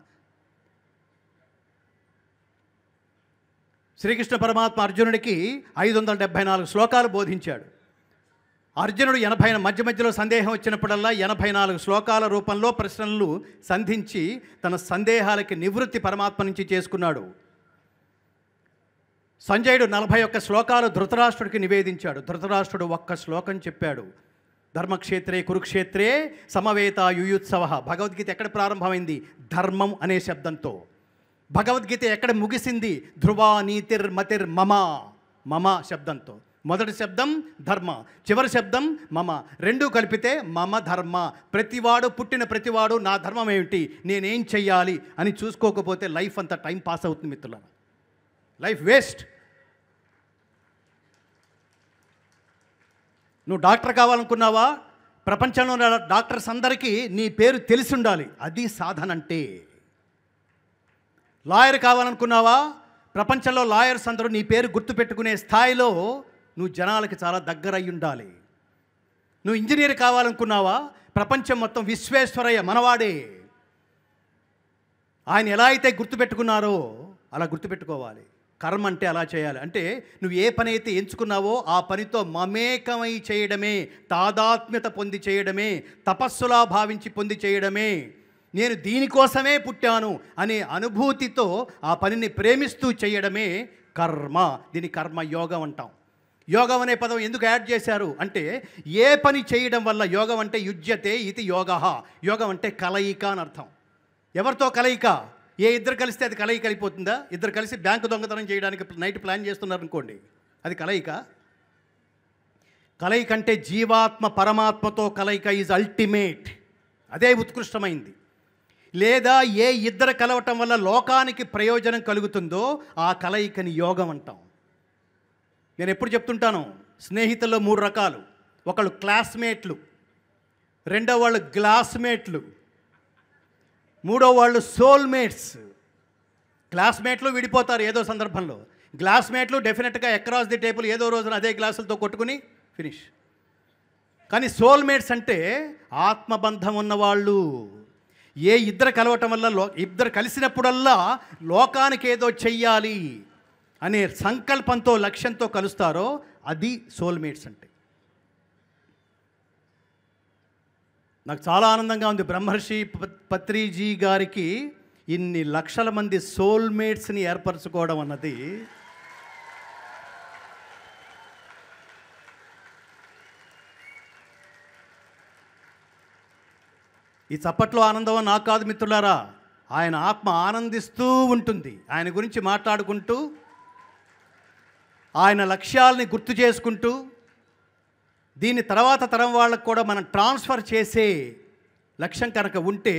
Speaker 2: శ్రీకృష్ణ పరమాత్మ అర్జునుడికి 574 శ్లోకాలు బోధించాడు. అర్జునుడు మధ్య మధ్యలో సందేహం వచ్చినప్పుడల్లా 84 శ్లోకాల రూపంలో ప్రశ్నలు సంధించి తన సందేహాలకి నివృత్తి పరమాత్మ నుంచి చేసుకున్నాడు. సంజయుడు 41 శ్లోకాలు ధృతరాష్ట్రుడికి నివేదించాడు. ధృతరాష్ట్రుడు ఒక్క శ్లోకం చెప్పాడు. ధర్మక్షేత్రే కురుక్షేత్రే సమవేత యుయుత్సవ. భగవద్గీత ఎక్కడ ప్రారంభమైంది? ధర్మం అనే శబ్దంతో. భగవద్గీత ఎక్కడ ముగిసింది? ధ్రువా నీతిర్ మతిర్ మమ, మమ శబ్దంతో. మొదటి శబ్దం ధర్మ, చివరి శబ్దం మమ, రెండూ కలిపితే మమ ధర్మ. ప్రతివాడు పుట్టిన ప్రతివాడు నా ధర్మం ఏమిటి, నేనేం చెయ్యాలి అని చూసుకోకపోతే లైఫ్ అంతా టైం పాస్ అవుతుంది మిత్రులారా. Life waste. నువ్వు డాక్టర్ కావాలనుకున్నావా? ప్రపంచంలో ఉన్న డాక్టర్స్ అందరికీ నీ పేరు తెలిసి ఉండాలి. అది సాధన అంటే. లాయర్ కావాలనుకున్నావా? ప్రపంచంలో లాయర్స్ అందరూ నీ పేరు గుర్తుపెట్టుకునే స్థాయిలో నువ్వు జనాలకి చాలా దగ్గర అయి ఉండాలి. నువ్వు ఇంజనీర్ కావాలనుకున్నావా? ప్రపంచం మొత్తం విశ్వేశ్వరయ్య మనవాడే, ఆయన ఎలా అయితే గుర్తుపెట్టుకున్నారో అలా గుర్తుపెట్టుకోవాలి. కర్మ అంటే అలా చేయాలి. అంటే నువ్వు ఏ పని అయితే ఎంచుకున్నావో ఆ పనితో మమేకమై చేయడమే, తాదాత్మ్యత పొంది చేయడమే, తపస్సులా భావించి పొంది చేయడమే, నేను దీనికోసమే పుట్టాను అనే అనుభూతితో ఆ పనిని ప్రేమిస్తూ చేయడమే కర్మ. దీని కర్మయోగం అంటాం. యోగం అనే పదం ఎందుకు యాడ్ చేశారు అంటే ఏ పని చేయడం వల్ల, యోగం అంటే యుజ్యతే ఇది యోగ. యోగం అంటే కలయిక అని అర్థం. ఎవరితో కలయిక? ఏ ఇద్దరు కలిస్తే అది కలయిక అయిపోతుందా? ఇద్దరు కలిసి బ్యాంకు దొంగతనం చేయడానికి నైట్ ప్లాన్ చేస్తున్నారు అనుకోండి, అది కలయిక? కలయిక అంటే జీవాత్మ పరమాత్మతో కలయిక ఈజ్ అల్టిమేట్. అదే ఉత్కృష్టమైంది. లేదా ఏ ఇద్దరు కలవటం వల్ల లోకానికి ప్రయోజనం కలుగుతుందో ఆ కలయికని యోగం అంటాం. నేను ఎప్పుడు చెప్తుంటాను, స్నేహితుల్లో 3 రకాలు. ఒకళ్ళు క్లాస్మేట్లు, రెండో వాళ్ళు గ్లాస్మేట్లు, మూడో వాళ్ళు సోల్మేట్స్. క్లాస్మేట్లు విడిపోతారు ఏదో సందర్భంలో, గ్లాస్మేట్లు డెఫినెట్గా అక్రాస్ ది టేబుల్ ఏదో రోజున అదే గ్లాసులతో కొట్టుకుని ఫినిష్. కానీ సోల్మేట్స్ అంటే ఆత్మబంధం ఉన్నవాళ్ళు. ఏ ఇద్దరు కలవటం వల్ల ఇద్దరు కలిసినప్పుడల్లా లోకానికి ఏదో చెయ్యాలి, అనే సంకల్పంతో లక్ష్యంతో కలుస్తారో అది సోల్మేట్స్ అంటే. నాకు చాలా ఆనందంగా ఉంది. బ్రహ్మర్షి పత్రిజీ గారికి ఇన్ని లక్షల మంది సోల్మేట్స్ని ఏర్పరచుకోవడం అన్నది ఈ చప్పట్లో ఆనందం నాకు కాదు మిత్రులారా, ఆయన ఆత్మ ఆనందిస్తూ ఉంటుంది. ఆయన గురించి మాట్లాడుకుంటూ, ఆయన లక్ష్యాలని గుర్తు చేసుకుంటూ, దీని తర్వాత తరం వాళ్ళకు కూడా మనం ట్రాన్స్ఫర్ చేసే లక్ష్యం కనుక ఉంటే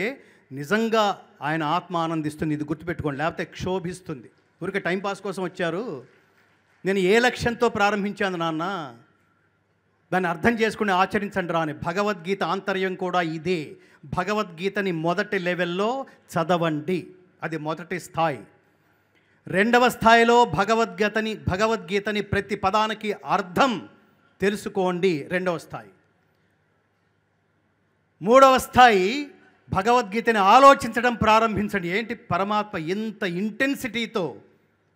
Speaker 2: నిజంగా ఆయన ఆత్మ ఆనందిస్తుంది. ఇది గుర్తుపెట్టుకోండి, లేకపోతే క్షోభిస్తుంది. ఊరికే టైంపాస్ కోసం వచ్చారు. నేను ఏ లక్ష్యంతో ప్రారంభించాను నాన్న, దాన్ని అర్థం చేసుకుని ఆచరించండి రా అని. భగవద్గీత ఆంతర్యం కూడా ఇదే. భగవద్గీతని మొదటి లెవెల్లో చదవండి, అది మొదటి స్థాయి. రెండవ స్థాయిలో భగవద్గీతని ప్రతి పదానికి అర్థం తెలుసుకోండి, రెండవ స్థాయి. మూడవ స్థాయి భగవద్గీతని ఆలోచించడం ప్రారంభించండి. ఏంటి పరమాత్మ ఎంత ఇంటెన్సిటీతో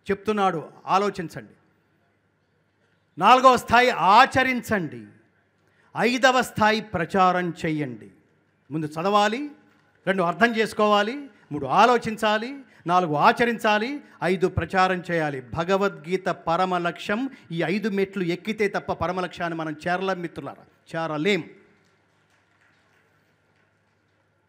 Speaker 2: చెప్తున్నాడు ఆలోచించండి. నాలుగవ స్థాయి ఆచరించండి. ఐదవ స్థాయి ప్రచారం చెయ్యండి. ముందు చదవాలి, 2 అర్థం చేసుకోవాలి, 3 ఆలోచించాలి, 4 ఆచరించాలి, 5 ప్రచారం చేయాలి. భగవద్గీత పరమ లక్ష్యం. ఈ 5 మెట్లు ఎక్కితే తప్ప పరమ లక్ష్యాన్ని మనం చేరలేం మిత్రులారా, చేరలేం.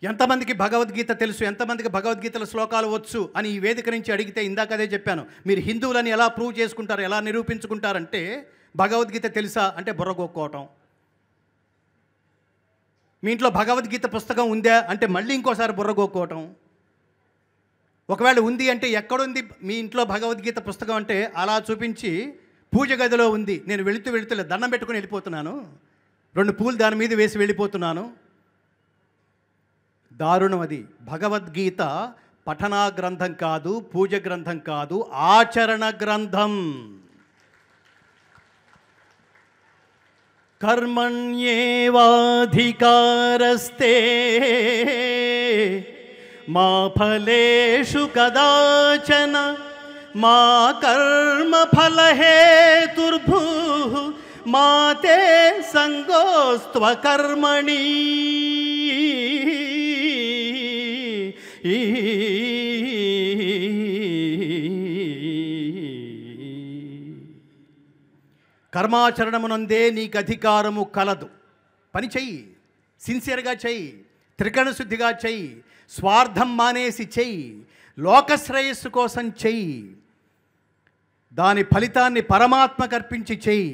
Speaker 2: ఎంతమందికి భగవద్గీత తెలుసు, ఎంతమందికి భగవద్గీతల శ్లోకాలు వచ్చు అని ఈ వేదిక నుంచి అడిగితే ఇందాక అదే చెప్పాను. మీరు హిందువులని ఎలా ప్రూవ్ చేసుకుంటారు, ఎలా నిరూపించుకుంటారంటే భగవద్గీత తెలుసా అంటే బుర్రగొక్కోవటం. మీ ఇంట్లో భగవద్గీత పుస్తకం ఉందా అంటే మళ్ళీ ఇంకోసారి బుర్రగొక్కోవటం. ఒకవేళ ఉంది అంటే ఎక్కడుంది మీ ఇంట్లో భగవద్గీత పుస్తకం అంటే అలా చూపించి పూజ గదిలో ఉంది, నేను వెళుతూ దండం పెట్టుకుని వెళ్ళిపోతున్నాను, 2 పూలు దాని మీద వేసి వెళ్ళిపోతున్నాను. దారుణం అది. భగవద్గీత పఠనా గ్రంథం కాదు, పూజ గ్రంథం కాదు, ఆచరణ గ్రంథం. కర్మణ్యేవాధికారస్తే మా ఫలేషు కదాచన మా కర్మ ఫలహేతుర్భూ మా తే సంగోస్త్వ కర్మణి. కర్మాచరణమునందే నీకు అధికారము కలదు. పని చెయ్యి, సిన్సియర్గా చెయ్యి, త్రికరణ శుద్ధిగా చెయ్యి, స్వార్థం మానేసి చెయ్యి, లోకశ్రేయస్సు కోసం చెయ్యి, దాని ఫలితాన్ని పరమాత్మకు అర్పించి చెయ్యి.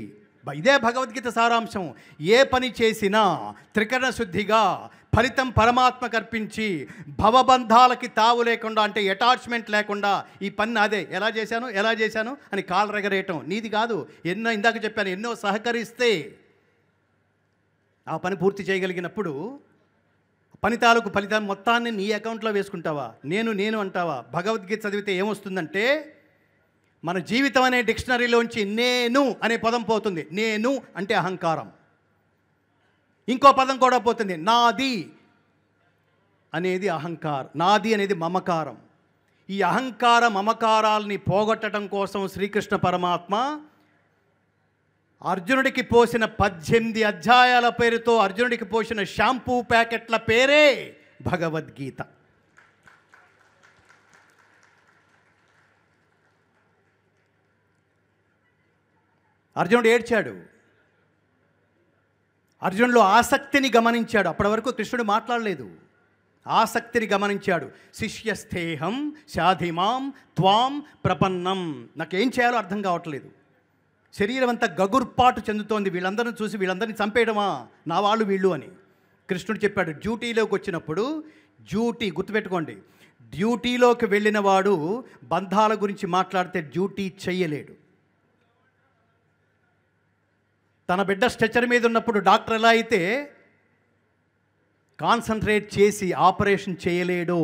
Speaker 2: ఇదే భగవద్గీత సారాంశం. ఏ పని చేసినా త్రికరణ శుద్ధిగా ఫలితం పరమాత్మకు అర్పించి భవబంధాలకి తావు లేకుండా, అంటే అటాచ్మెంట్ లేకుండా, ఈ పని అదే ఎలా చేశాను అని కాలు రెగరేయటం నీది కాదు. ఇందాక చెప్పాను, ఎన్నో సహకరిస్తే ఆ పని పూర్తి చేయగలిగినప్పుడు పని తాలూకు ఫలితాన్ని మొత్తాన్ని నీ అకౌంట్లో వేసుకుంటావా, నేను అంటావా. భగవద్గీత చదివితే ఏమొస్తుందంటే మన జీవితం అనే డిక్షనరీలోంచి నేను అనే పదం పోతుంది. నేను అంటే అహంకారం. ఇంకో పదం కూడా పోతుంది, నాది అనేది అహంకారం, నాది అనేది మమకారం. ఈ అహంకార మమకారాల్ని పోగొట్టడం కోసం శ్రీకృష్ణ పరమాత్మ అర్జునుడికి పోసిన 18 అధ్యాయాల పేరుతో అర్జునుడికి పోసిన షాంపూ ప్యాకెట్ల పేరే భగవద్గీత. అర్జునుడు ఏడ్చాడు, అర్జునుడిలో ఆసక్తిని గమనించాడు. అప్పటి వరకు కృష్ణుడు మాట్లాడలేదు. ఆసక్తిని గమనించాడు. శిష్యస్థేహం శాధిమాం త్వాం ప్రపన్నం. నాకేం చేయాలో అర్థం కావట్లేదు, శరీరం అంతా గగుర్పాటు చెందుతోంది, వీళ్ళందరిని చూసి వీళ్ళందరినీ చంపేయడమా నా వాళ్ళు వీళ్ళు అని. కృష్ణుడు చెప్పాడు, డ్యూటీలోకి వచ్చినప్పుడు, డ్యూటీ గుర్తుపెట్టుకోండి, డ్యూటీలోకి వెళ్ళిన వాడు బంధాల గురించి మాట్లాడితే డ్యూటీ చెయ్యలేడు. తన బిడ్డ స్ట్రెచర్ మీద ఉన్నప్పుడు డాక్టర్ ఎలా అయితే కాన్సన్ట్రేట్ చేసి ఆపరేషన్ చేయలేడో,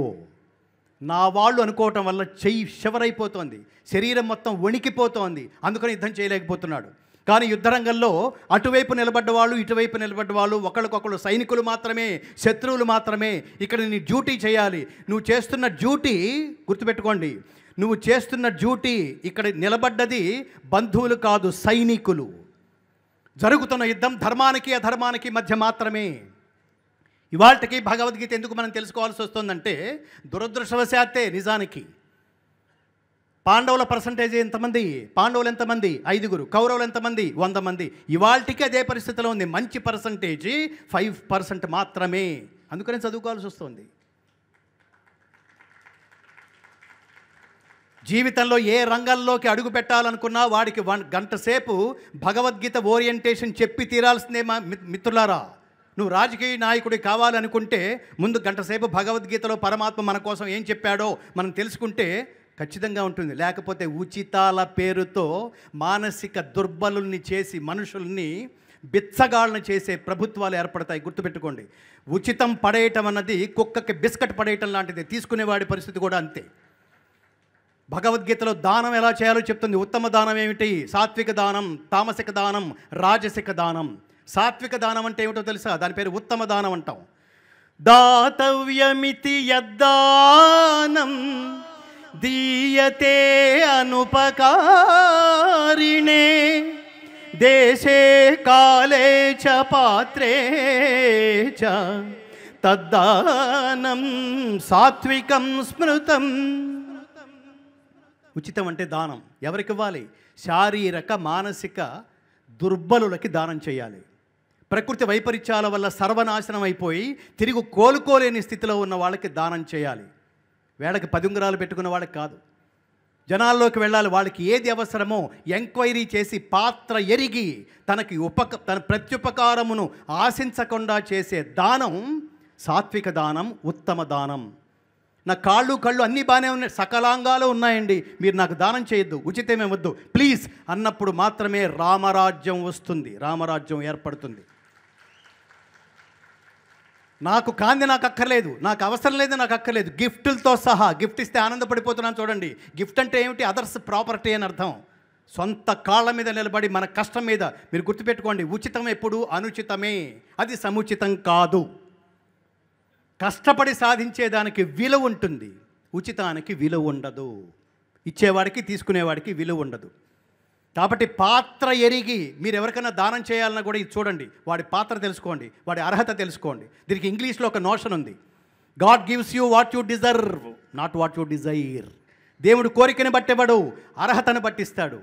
Speaker 2: నా వాళ్ళు అనుకోవటం వల్ల చెయ్యి షివరైపోతోంది, శరీరం మొత్తం వణికిపోతోంది, అందుకని యుద్ధం చేయలేకపోతున్నాడు. కానీ యుద్ధరంగంలో అటువైపు నిలబడ్డ వాళ్ళు ఇటువైపు నిలబడ్డ వాళ్ళు ఒకళ్ళకొకళ్ళు సైనికులు మాత్రమే, శత్రువులు మాత్రమే. ఇక్కడ నీ డ్యూటీ చేయాలి. నువ్వు చేస్తున్న డ్యూటీ గుర్తుపెట్టుకోండి, నువ్వు చేస్తున్న డ్యూటీ, ఇక్కడ నిలబడ్డది బంధువులు కాదు, సైనికులు. జరుగుతున్న యుద్ధం ధర్మానికి అధర్మానికి మధ్య మాత్రమే. ఇవాళకి భగవద్గీత ఎందుకు మనం తెలుసుకోవాల్సి వస్తుందంటే, దురదృష్టవశాత్తే నిజానికి పాండవుల పర్సంటేజ్ ఎంతమంది? పాండవులు ఎంతమంది? 5. కౌరవులు ఎంతమంది? 100 మంది. ఇవాళకి అదే పరిస్థితిలో ఉంది. మంచి పర్సంటేజ్ 5% మాత్రమే. అందుకనే చదువుకోవాల్సి వస్తుంది. జీవితంలో ఏ రంగంలోకి అడుగు పెట్టాలనుకున్నా వాడికి 1 గంట సేపు భగవద్గీత ఓరియంటేషన్ చెప్పి తీరాల్సిందే మిత్రులారా. నువ్వు రాజకీయ నాయకుడి కావాలనుకుంటే ముందు గంట సేపు భగవద్గీతలో పరమాత్మ మన కోసం ఏం చెప్పాడో మనం తెలుసుకుంటే ఖచ్చితంగా ఉంటుంది. లేకపోతే ఉచితాల పేరుతో మానసిక దుర్బలుల్ని చేసి మనుషుల్ని బిచ్చగాళ్ళని చేసే ప్రభుత్వాలు ఏర్పడతాయి. గుర్తుపెట్టుకోండి. ఉచితం పడేయటం అన్నది కుక్కకి బిస్కెట్ పడేయటం లాంటిది. తీసుకునేవాడి పరిస్థితి కూడా అంతే. భగవద్గీతలో దానం ఎలా చేయాలో చెప్తుంది. ఉత్తమ దానం ఏమిటి? సాత్విక దానం, తామసిక దానం, రాజసిక దానం. సాత్విక దానం అంటే ఏమిటో తెలుసా? దాని పేరు ఉత్తమ దానం అంటాం. దాతవ్యమితి యద్దానం దీయతే అనుపకారిణే దేశే కాలే చ పాత్రే చ తద్దానం సాత్వికం స్మృతం. ఉచితం అంటే దానం. ఎవరికి ఇవ్వాలి? శారీరక మానసిక దుర్బలులకి దానం చేయాలి. ప్రకృతి వైపరీత్యాల వల్ల సర్వనాశనం అయిపోయి తిరిగి కోలుకోలేని స్థితిలో ఉన్న వాళ్ళకి దానం చేయాలి. వేళకి 10 ఉంగరాలు పెట్టుకున్న వాళ్ళకి కాదు. జనాల్లోకి వెళ్ళాలి. వాళ్ళకి ఏది అవసరమో ఎంక్వైరీ చేసి పాత్ర ఎరిగి తన ప్రత్యుపకారమును ఆశించకుండా చేసే దానం సాత్విక దానం, ఉత్తమ దానం. నా కాళ్ళు కళ్ళు అన్నీ బాగానే ఉన్నాయి, సకలాంగాలు ఉన్నాయండి, మీరు నాకు దానం చేయొద్దు, ఉచితమే వద్దు ప్లీజ్ అన్నప్పుడు మాత్రమే రామరాజ్యం వస్తుంది, రామరాజ్యం ఏర్పడుతుంది. నాకు కాంది నాకు అక్కర్లేదు, నాకు అవసరం లేదు, నాకు అక్కర్లేదు, గిఫ్టులతో సహా. గిఫ్ట్ ఇస్తే ఆనందపడిపోతున్నాను చూడండి. గిఫ్ట్ అంటే ఏమిటి? అదర్స్ ప్రాపర్టీ అని అర్థం. సొంత కాళ్ళ మీద నిలబడి మన కష్టం మీద. మీరు గుర్తుపెట్టుకోండి, ఉచితం ఎప్పుడు అనుచితమే, అది సముచితం కాదు. కష్టపడి సాధించేదానికి విలువ ఉంటుంది, ఉచితానికి విలువ ఉండదు. ఇచ్చేవాడికి తీసుకునేవాడికి విలువ ఉండదు. కాబట్టి పాత్ర ఎరిగి మీరు ఎవరికైనా దానం చేయాలన్నా కూడా ఇది చూడండి, వాడి పాత్ర తెలుసుకోండి, వాడి అర్హత తెలుసుకోండి. దీనికి ఇంగ్లీష్లో ఒక నోషన్ ఉంది, God gives you what you deserve, not what you Dzire. దేవుడు కోరికని బట్టివ్వడు, అర్హతను బట్టిస్తాడు.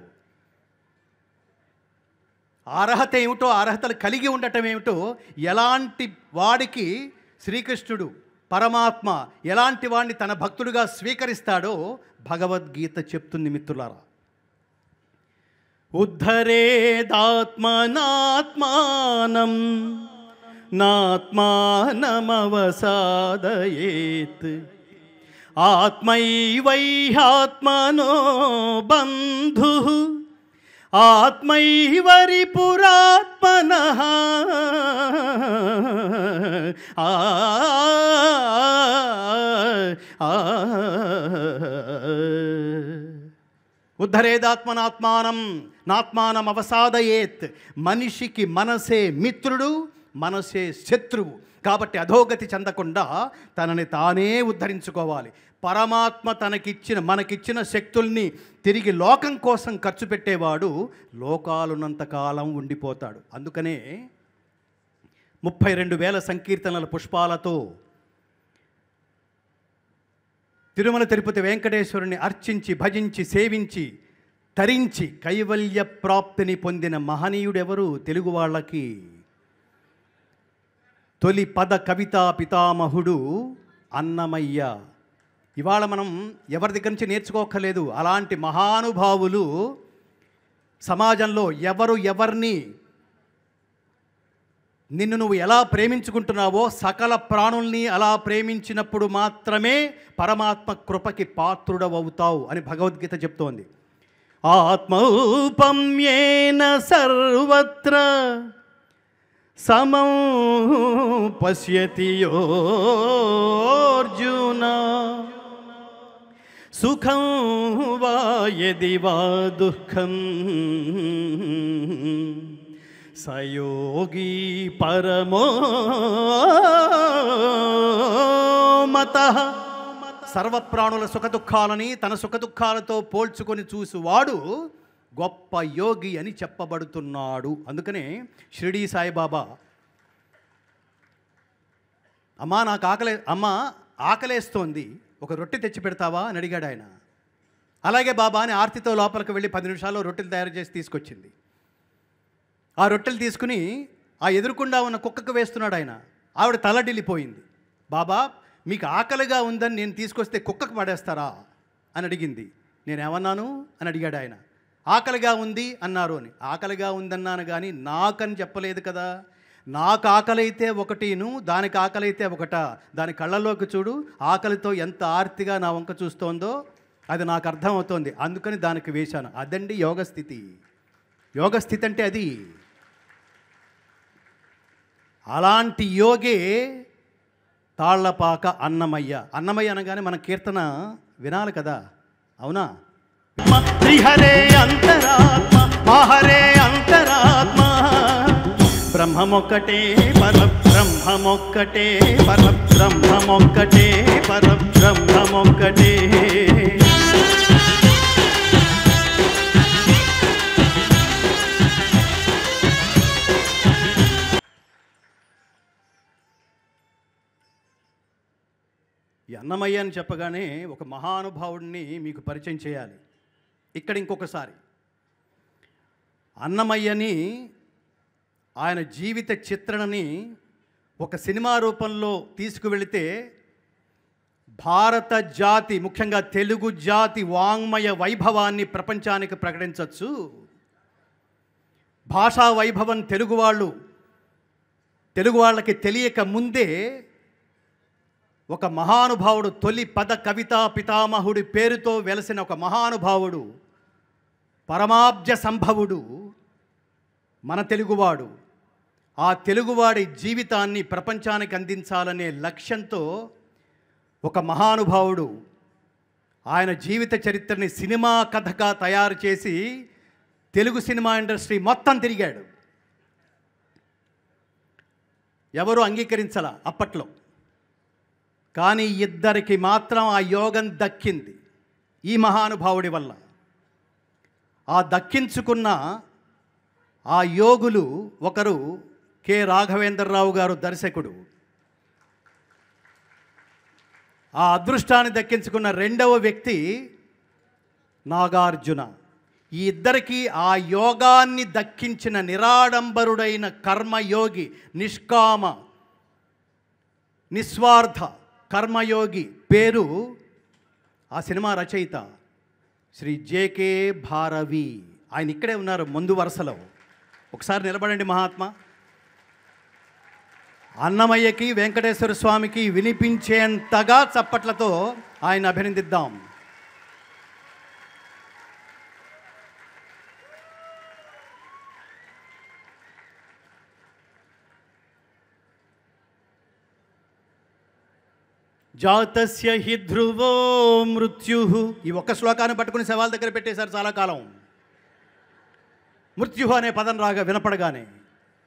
Speaker 2: అర్హత ఏమిటో, అర్హతలు కలిగి ఉండటం ఏమిటో, ఎలాంటి వాడికి శ్రీకృష్ణుడు పరమాత్మ ఎలాంటి వాడిని తన భక్తుడిగా స్వీకరిస్తాడో భగవద్గీత చెప్తుంది మిత్రులారా. ఉద్ధరేదాత్మనాత్మానం నాత్మానమవసాదయేత్ ఆత్మైవైహాత్మనో బంధుః ఆత్మైవరిపురాత్మనః ఉద్ధరేదాత్మనాత్మానం నాత్మానం అవసాదయేత్. మనిషికి మనసే మిత్రుడు, మనసే శత్రువు. కాబట్టి అధోగతి చెందకుండా తనని తానే ఉద్ధరించుకోవాలి. పరమాత్మ మనకిచ్చిన శక్తుల్ని తిరిగి లోకం కోసం ఖర్చు పెట్టేవాడు లోకాలున్నంతకాలం ఉండిపోతాడు. అందుకనే 32,000 సంకీర్తనల పుష్పాలతో తిరుమల తిరుపతి వెంకటేశ్వరుని అర్చించి భజించి సేవించి తరించి కైవల్య ప్రాప్తిని పొందిన మహనీయుడెవరు? తెలుగు వాళ్ళకి తొలి పద కవితా పితామహుడు అన్నమయ్య. ఇవాళ మనం ఎవరి దగ్గర నుంచి నేర్చుకోక్కర్లేదు. అలాంటి మహానుభావులు సమాజంలో ఎవరిని నిన్ను నువ్వు ఎలా ప్రేమించుకుంటున్నావో సకల ప్రాణుల్ని అలా ప్రేమించినప్పుడు మాత్రమే పరమాత్మ కృపకి పాత్రుడవవుతావు అని భగవద్గీత చెప్తోంది. ఆత్మౌపమ్యేన సర్వత్ర సమం పశ్యతి యోర్జున సుఖం వా యది వా దుఃఖం సయోగి పరమో మతః. సర్వప్రాణుల సుఖదుఖాలని తన సుఖదుఖాలతో పోల్చుకొని చూసువాడు గొప్ప యోగి అని చెప్పబడుతున్నాడు. అందుకనే షిరిడీ సాయిబాబా, అమ్మ ఆకలేస్తోంది, ఒక రొట్టె తెచ్చి పెడతావా అని అడిగాడు ఆయన. అలాగే బాబా అని ఆర్తితో లోపలికి వెళ్ళి 10 నిమిషాల్లో రొట్టెలు తయారు చేసి తీసుకొచ్చింది. ఆ రొట్టెలు తీసుకుని ఆ ఎదురుకుండా ఉన్న కుక్కకు వేస్తున్నాడు ఆయన. ఆవిడ తలడిల్లిపోయింది. బాబా, మీకు ఆకలిగా ఉందని నేను తీసుకొస్తే కుక్కకు పడేస్తారా అని అడిగింది. నేనేమన్నాను అని అడిగాడు ఆయన. ఆకలిగా ఉంది అన్నారు అని. ఆకలిగా ఉందన్నాను కానీ నాకని చెప్పలేదు కదా. నాకు ఆకలైతే ఒకటిను, దానికి ఆకలైతే ఒకట. దాని కళ్ళలోకి చూడు, ఆకలితో ఎంత ఆర్తిగా నా వంక చూస్తోందో అది నాకు అర్థమవుతోంది. అందుకని దానికి వేశాను. అదండి యోగస్థితి. యోగస్థితి అంటే అది. అలాంటి యోగే తాళ్లపాక అన్నమయ్య. అన్నమయ్య అనగానే మన కీర్తన వినాలి కదా, అవునా? త్రిహరే అంతరాత్మ, మహరే అంతరాత్మ, బ్రహ్మమొక్కటే పరబ్రహ్మమొక్కటే, పరబ్రహ్మమొక్కటే, పరబ్రహ్మమొక్కటే. ఈ అన్నమయ్య అని చెప్పగానే ఒక మహానుభావుడిని మీకు పరిచయం చేయాలి. ఇక్కడ ఇంకొకసారి అన్నమయ్యని, ఆయన జీవిత చిత్రణని ఒక సినిమా రూపంలో తీసుకువెళితే భారత జాతి, ముఖ్యంగా తెలుగు జాతి వాంగ్మయ వైభవాన్ని ప్రపంచానికి ప్రకటించవచ్చు. భాషా వైభవం తెలుగు వాళ్ళకి తెలియక ముందే ఒక మహానుభావుడు, తొలి పద కవితా పితామహుడి పేరుతో వెలసిన ఒక మహానుభావుడు, పరమాబ్జ సంభవుడు మన తెలుగువాడు. ఆ తెలుగువాడి జీవితాన్ని ప్రపంచానికి అందించాలనే లక్ష్యంతో ఒక మహానుభావుడు ఆయన జీవిత చరిత్రని సినిమా కథగా తయారు చేసి తెలుగు సినిమా ఇండస్ట్రీ మొత్తం తిరిగాడు. ఎవరు అంగీకరించాల అప్పట్లో. కానీ ఇద్దరికి మాత్రం ఆ యోగం దక్కింది ఈ మహానుభావుడి వల్ల. ఆ దక్కించుకున్న ఆ యోగులు ఒకరు కె రాఘవేంద్రరావు గారు, దర్శకుడు. ఆ అదృష్టాన్ని దక్కించుకున్న రెండవ వ్యక్తి నాగార్జున. ఈ ఇద్దరికి ఆ యోగాన్ని దక్కించిన నిరాడంబరుడైన కర్మయోగి, నిష్కామ నిస్వార్థ కర్మయోగి పేరు ఆ సినిమా రచయిత శ్రీ జేకే భారవి. ఆయన ఇక్కడే ఉన్నారు ముందు వరుసలో. ఒకసారి నిలబడండి మహాత్మా. అన్నమయ్యకి వెంకటేశ్వర స్వామికి వినిపించేంతగా చప్పట్లతో ఆయన అభినందిద్దాం. జాతస్య హి ధ్రువో మృత్యు. ఈ ఒక్క శ్లోకాన్ని పట్టుకుని శవాల దగ్గర పెట్టేశారు చాలా కాలం. మృత్యు అనే పదం వినపడగానే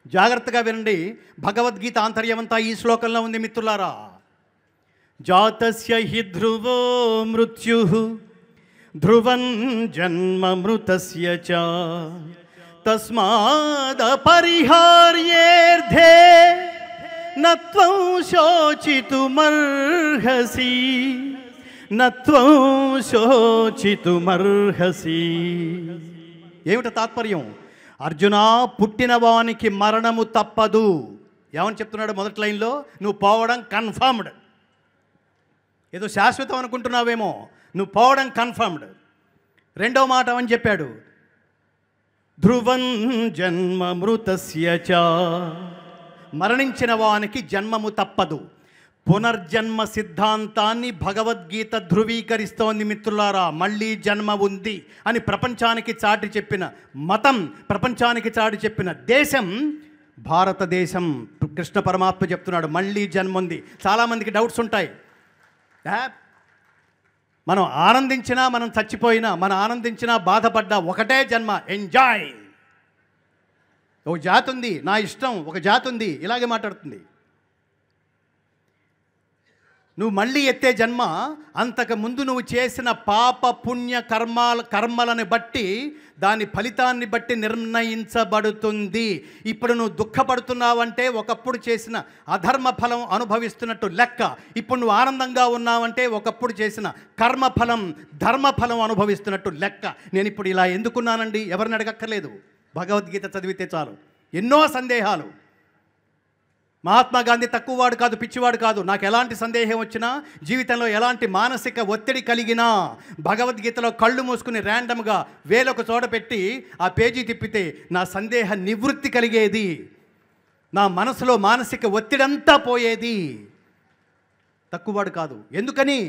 Speaker 2: జాగ్రత్తగా వినండి. భగవద్గీత ఆంతర్యమంతా ఈ శ్లోకంలో ఉంది మిత్రులారా. జాతస్య హి ధ్రువో మృత్యు ధ్రువం జన్మ మృతస్య చ తస్మాదపరిహార్యేర్థే నత్వం శోచితుమర్హసి, నత్వం శోచితుమర్హసి. ఏమిట తాత్పర్యం? అర్జునా, పుట్టిన వానికి మరణము తప్పదు. ఏమని చెప్తున్నాడు మొదటి లైన్లో? నువ్వు పోవడం కన్ఫర్మ్డ్. ఏదో శాశ్వతం అనుకుంటున్నావేమో, నువ్వు పోవడం కన్ఫర్మ్డ్. రెండవ మాట అని చెప్పాడు, ధ్రువం జన్మ మృతస్య చ, మరణించిన వానికి జన్మము తప్పదు. పునర్జన్మ సిద్ధాంతాన్ని భగవద్గీత ధృవీకరిస్తోంది మిత్రులారా. మళ్ళీ జన్మ ఉంది అని ప్రపంచానికి చాటి చెప్పిన మతం, ప్రపంచానికి చాటి చెప్పిన దేశం భారతదేశం. కృష్ణ పరమాత్మ చెప్తున్నాడు మళ్ళీ జన్మ ఉంది. చాలామందికి డౌట్స్ ఉంటాయి. మనం ఆనందించినా, మనం చచ్చిపోయినా, మనం ఆనందించినా, బాధపడ్డా ఒకటే జన్మ. ఎంజాయ్. ఒక జాతి ఉంది, నా ఇష్టం, ఒక జాతి ఉంది, ఇలాగే మాట్లాడుతుంది. నువ్వు మళ్ళీ ఎత్తే జన్మ అంతకు ముందు నువ్వు చేసిన పాప పుణ్య కర్మలను బట్టి దాని ఫలితాన్ని బట్టి నిర్ణయించబడుతుంది. ఇప్పుడు నువ్వు దుఃఖపడుతున్నావంటే ఒకప్పుడు చేసిన అధర్మ ఫలం అనుభవిస్తున్నట్టు లెక్క. ఇప్పుడు నువ్వు ఆనందంగా ఉన్నావంటే ఒకప్పుడు చేసిన కర్మఫలం ధర్మఫలం అనుభవిస్తున్నట్టు లెక్క. నేను ఇప్పుడు ఇలా ఎందుకున్నానండి ఎవరిని అడగక్కర్లేదు, భగవద్గీత చదివితే చాలు. ఎన్నో సందేహాలు. మహాత్మా గాంధీ తక్కువవాడు కాదు, పిచ్చివాడు కాదు. నాకు ఎలాంటి సందేహం వచ్చినా, జీవితంలో ఎలాంటి మానసిక ఒత్తిడి కలిగినా భగవద్గీతలో కళ్ళు మూసుకుని ర్యాండమ్గా వేలొక చోట పెట్టి ఆ పేజీ తిప్పితే నా సందేహ నివృత్తి కలిగేది. నా మనసులో మానసిక ఒత్తిడంతా పోయేది. తక్కువవాడు కాదు. ఎందుకని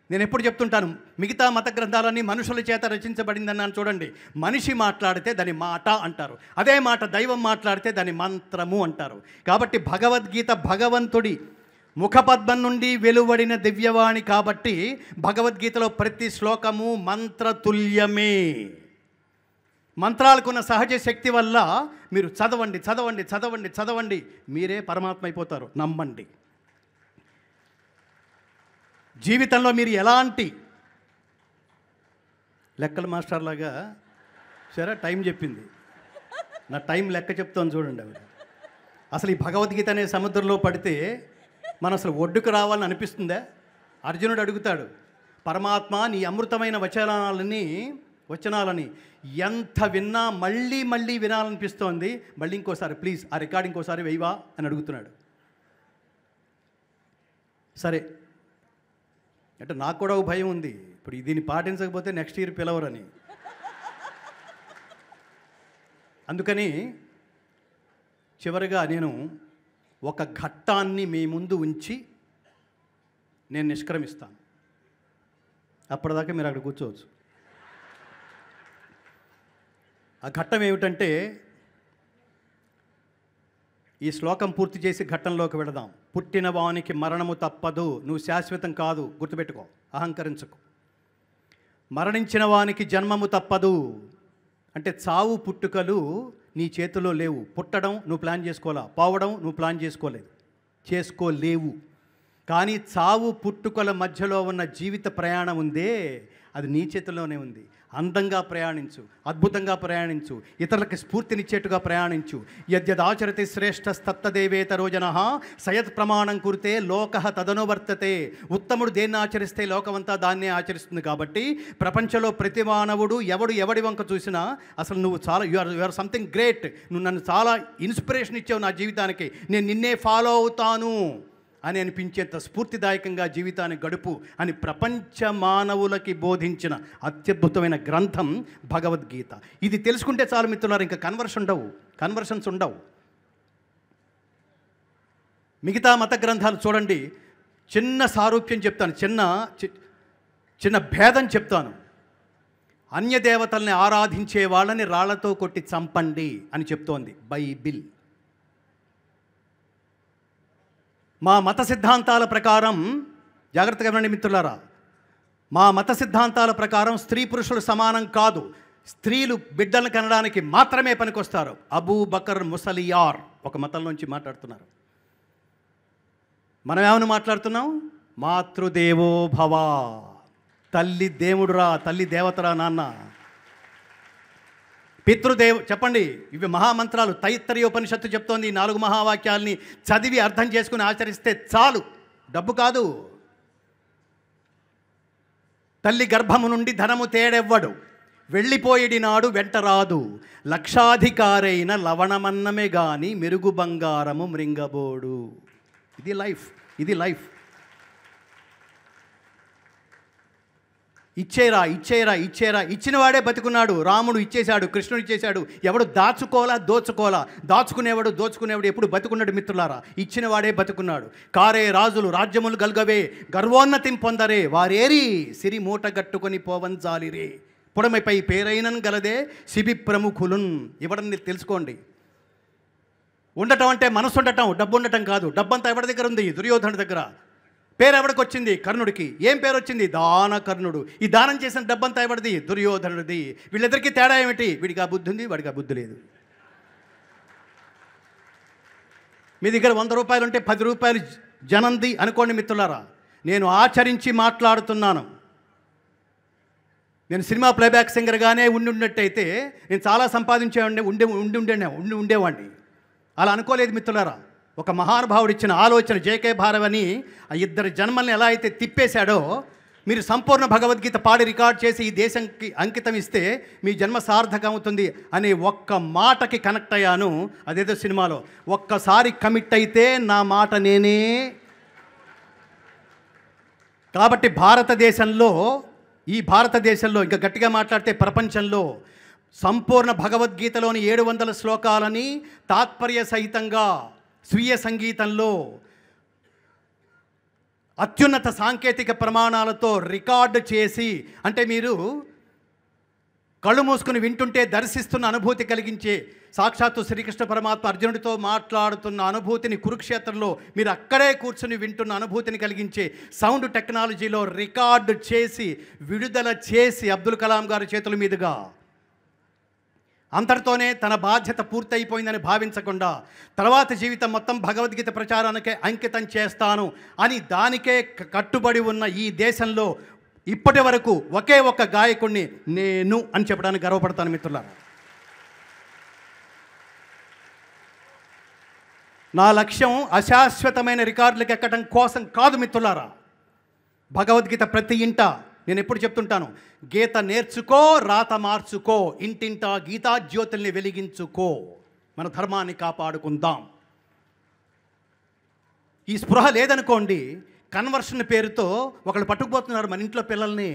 Speaker 2: నేను ఎప్పుడు చెప్తుంటాను, మిగతా మత గ్రంథాలన్నీ మనుషుల చేత రచించబడిందన్నాను చూడండి. మనిషి మాట్లాడితే దాని మాట అంటారు, అదే మాట దైవం మాట్లాడితే దాని మంత్రము అంటారు. కాబట్టి భగవద్గీత భగవంతుడి ముఖపద్మం నుండి వెలువడిన దివ్యవాణి కాబట్టి భగవద్గీతలో ప్రతి శ్లోకము మంత్రతుల్యమే. మంత్రాలకున్న సహజ శక్తి వల్ల మీరు చదవండి చదవండి చదవండి చదవండి, మీరే పరమాత్మ అయిపోతారు. నమ్మండి. జీవితంలో మీరు ఎలాంటి లెక్కల మాస్టర్ లాగా సరే టైం చెప్పింది, నా టైం లెక్క చెప్తాను చూడండి ఆవిడ. అసలు ఈ భగవద్గీత అనే సముద్రంలో పడితే మనం అసలు ఒడ్డుకు రావాలని అనిపిస్తుందా? అర్జునుడు అడుగుతాడు, పరమాత్మ నీ అమృతమైన వచనాలని ఎంత విన్నా మళ్ళీ మళ్ళీ వినాలనిపిస్తోంది, మళ్ళీ ఇంకోసారి ప్లీజ్ ఆ రికార్డ్ ఇంకోసారి వేయవా అని అడుగుతున్నాడు. సరే అంటే నాకు కూడా ఒక భయం ఉంది, ఇప్పుడు దీన్ని పాటించకపోతే నెక్స్ట్ ఇయర్ పిలవరని. అందుకని చివరిగా నేను ఒక ఘట్టాన్ని మీ ముందు ఉంచి నేను నిష్క్రమిస్తాను. అప్పటిదాకా మీరు అక్కడ కూర్చోవచ్చు. ఆ ఘట్టం ఏమిటంటే, ఈ శ్లోకం పూర్తి చేసి ఘట్టంలోకి వెళదాం. పుట్టిన వానికి మరణము తప్పదు, నువ్వు శాశ్వతం కాదు, గుర్తుపెట్టుకో, అహంకరించకు. మరణించిన వానికి జన్మము తప్పదు అంటే చావు పుట్టుకలు నీ చేతిలో లేవు. పుట్టడం నువ్వు ప్లాన్ చేసుకోవాలా, పోవడం నువ్వు ప్లాన్ చేసుకోలేవు. కానీ చావు పుట్టుకల మధ్యలో ఉన్న జీవిత ప్రయాణం ఉందే, అది నీ చేతిలోనే ఉంది. అందంగా ప్రయాణించు, అద్భుతంగా ప్రయాణించు, ఇతరులకు స్ఫూర్తినిచ్చేట్టుగా ప్రయాణించు. యద్యదాచరతి శ్రేష్టస్తత్తదేవేతరో జనః సయత్ ప్రమాణం కురితే లోకః తదనువర్తతే. ఉత్తముడు దేన్ని ఆచరిస్తే లోకమంతా దాన్నే ఆచరిస్తుంది. కాబట్టి ప్రపంచంలో ప్రతి మానవుడు ఎవడి వంక చూసినా అసలు నువ్వు చాలా యు ఆర్ సంథింగ్ గ్రేట్, నువ్వు నన్ను చాలా ఇన్స్పిరేషన్ ఇచ్చావు నా జీవితానికి, నేను నిన్నే ఫాలో అవుతాను అని అనిపించేంత స్ఫూర్తిదాయకంగా జీవితాన్ని గడుపు అని ప్రపంచ మానవులకి బోధించిన అత్యద్భుతమైన గ్రంథం భగవద్గీత. ఇది తెలుసుకుంటే చాలు మిత్రులారు, ఇంకా కన్వర్షన్స్ ఉండవు. మిగతా మత గ్రంథాలు చూడండి, చిన్న సారూప్యం చెప్తాను, చిన్న భేదం చెప్తాను. అన్యదేవతల్ని ఆరాధించే వాళ్ళని రాళ్లతో కొట్టి చంపండి అని చెప్తోంది బైబిల్. మా మత సిద్ధాంతాల ప్రకారం, జాగ్రత్తగా వినండి మిత్రులారా, మా మత సిద్ధాంతాల ప్రకారం స్త్రీ పురుషులు సమానం కాదు. స్త్రీలు బిడ్డలను కనడానికి మాత్రమే పనికొస్తారు. అబూ బకర్ ముసలియార్ ఒక మతంలోంచి మాట్లాడుతున్నారు. మనం ఏమని మాట్లాడుతున్నాం? మాతృదేవో భవ, తల్లి దేవుడురా, తల్లి దేవతరా నాన్న. చెప్పండి, ఇవి మహామంత్రాలు. తైత్తరీయోపనిషత్తు చెప్తోంది, 4 మహావాక్యాల్ని చదివి అర్థం చేసుకుని ఆచరిస్తే చాలు, డబ్బు కాదు. తల్లి గర్భము నుండి ధనము తేడెవ్వడు, వెళ్ళిపోయిడి నాడు వెంటరాదు, లక్షాధికారైన లవణమన్నమే గాని మెరుగు బంగారము మృంగబోడు. ఇది లైఫ్. ఇచ్చేరా ఇచ్చినవాడే బతుకున్నాడు. రాముడు ఇచ్చేశాడు, కృష్ణుడు ఇచ్చేశాడు. ఎవడు దోచుకునేవాడు ఎప్పుడు బతుకున్నాడు మిత్రులారా? ఇచ్చినవాడే బతుకున్నాడు. కారే రాజులు రాజ్యములు గల్గవే, గర్వోన్నతిం పొందరే, వారేరి సిరి మూట గట్టుకొని పోవంచాలిరే, పుడమిపై పేరైనన్ గలదే శిబి ప్రముఖులున్. ఇవ్వడం తెలుసుకోండి. ఉండటం అంటే మనసు ఉండటం, డబ్బు ఉండటం కాదు. డబ్బంతా ఎవరి దగ్గర ఉంది? దుర్యోధనుడి దగ్గర. పేరు ఎవడికి వచ్చింది? కర్ణుడికి. ఏం పేరు వచ్చింది? దానకర్ణుడు. ఈ దానం చేసిన డబ్బంతా ఎవరిది? దుర్యోధనుడిది. వీళ్ళిద్దరికీ తేడా ఏమిటి? వీడికి ఆ బుద్ధి ఉంది, వాడికి ఆ బుద్ధి లేదు. మీ దగ్గర 100 రూపాయలు ఉంటే 10 రూపాయలు జనంది అనుకోండి మిత్రులారా. నేను ఆచరించి మాట్లాడుతున్నాను. నేను సినిమా ప్లేబ్యాక్ సింగర్గానే ఉన్నట్టయితే నేను చాలా ఉండేవాడిని. అలా అనుకోలేదు మిత్రులారా. ఒక మహానుభావుడు ఇచ్చిన ఆలోచన, జేకే భారవ్ అని ఆ ఇద్దరు జన్మల్ని ఎలా అయితే తిప్పేశాడో, మీరు సంపూర్ణ భగవద్గీత పాడి రికార్డ్ చేసి ఈ దేశంకి అంకితం ఇస్తే మీ జన్మ సార్థకం అవుతుంది అనే ఒక్క మాటకి కనెక్ట్ అయ్యాను. అదేదో సినిమాలో ఒక్కసారి కమిట్ అయితే నా మాట నేనే. కాబట్టి భారతదేశంలో ఇంకా గట్టిగా మాట్లాడితే ప్రపంచంలో సంపూర్ణ భగవద్గీతలోని 700 శ్లోకాలని తాత్పర్య సహితంగా స్వీయ సంగీతంలో అత్యున్నత సాంకేతిక ప్రమాణాలతో రికార్డు చేసి, అంటే మీరు కళ్ళు మూసుకుని వింటుంటే దర్శిస్తున్న అనుభూతి కలిగించే సాక్షాత్తు శ్రీకృష్ణ పరమాత్మ అర్జునుడితో మాట్లాడుతున్న అనుభూతిని, కురుక్షేత్రంలో మీరు అక్కడే కూర్చుని వింటున్న అనుభూతిని కలిగించే సౌండ్ టెక్నాలజీలో రికార్డు చేసి విడుదల చేసి అబ్దుల్ కలాం గారి చేతుల మీదుగా అంతటితోనే తన బాధ్యత పూర్తయిపోయిందని భావించకుండా తర్వాత జీవితం మొత్తం భగవద్గీత ప్రచారానికే అంకితం చేస్తాను అని దానికే కట్టుబడి ఉన్న ఈ దేశంలో ఇప్పటి వరకు ఒకే ఒక్క గాయకుడిని నేను అని చెప్పడానికి గర్వపడతాను మిత్రులారా. నా లక్ష్యం అశాశ్వతమైన రికార్డులకు ఎక్కడం కోసం కాదు మిత్రులారా. భగవద్గీత ప్రతి ఇంట నేను ఎప్పుడు చెప్తుంటాను, గీత నేర్చుకో, రాత మార్చుకో, ఇంటింటా గీతా జ్యోతుల్ని వెలిగించుకో, మన ధర్మాన్ని కాపాడుకుందాం. ఈ స్పృహ లేదనుకోండి, కన్వర్షన్ పేరుతో ఒకళ్ళు పట్టుకుపోతున్నారు మన ఇంట్లో పిల్లల్ని.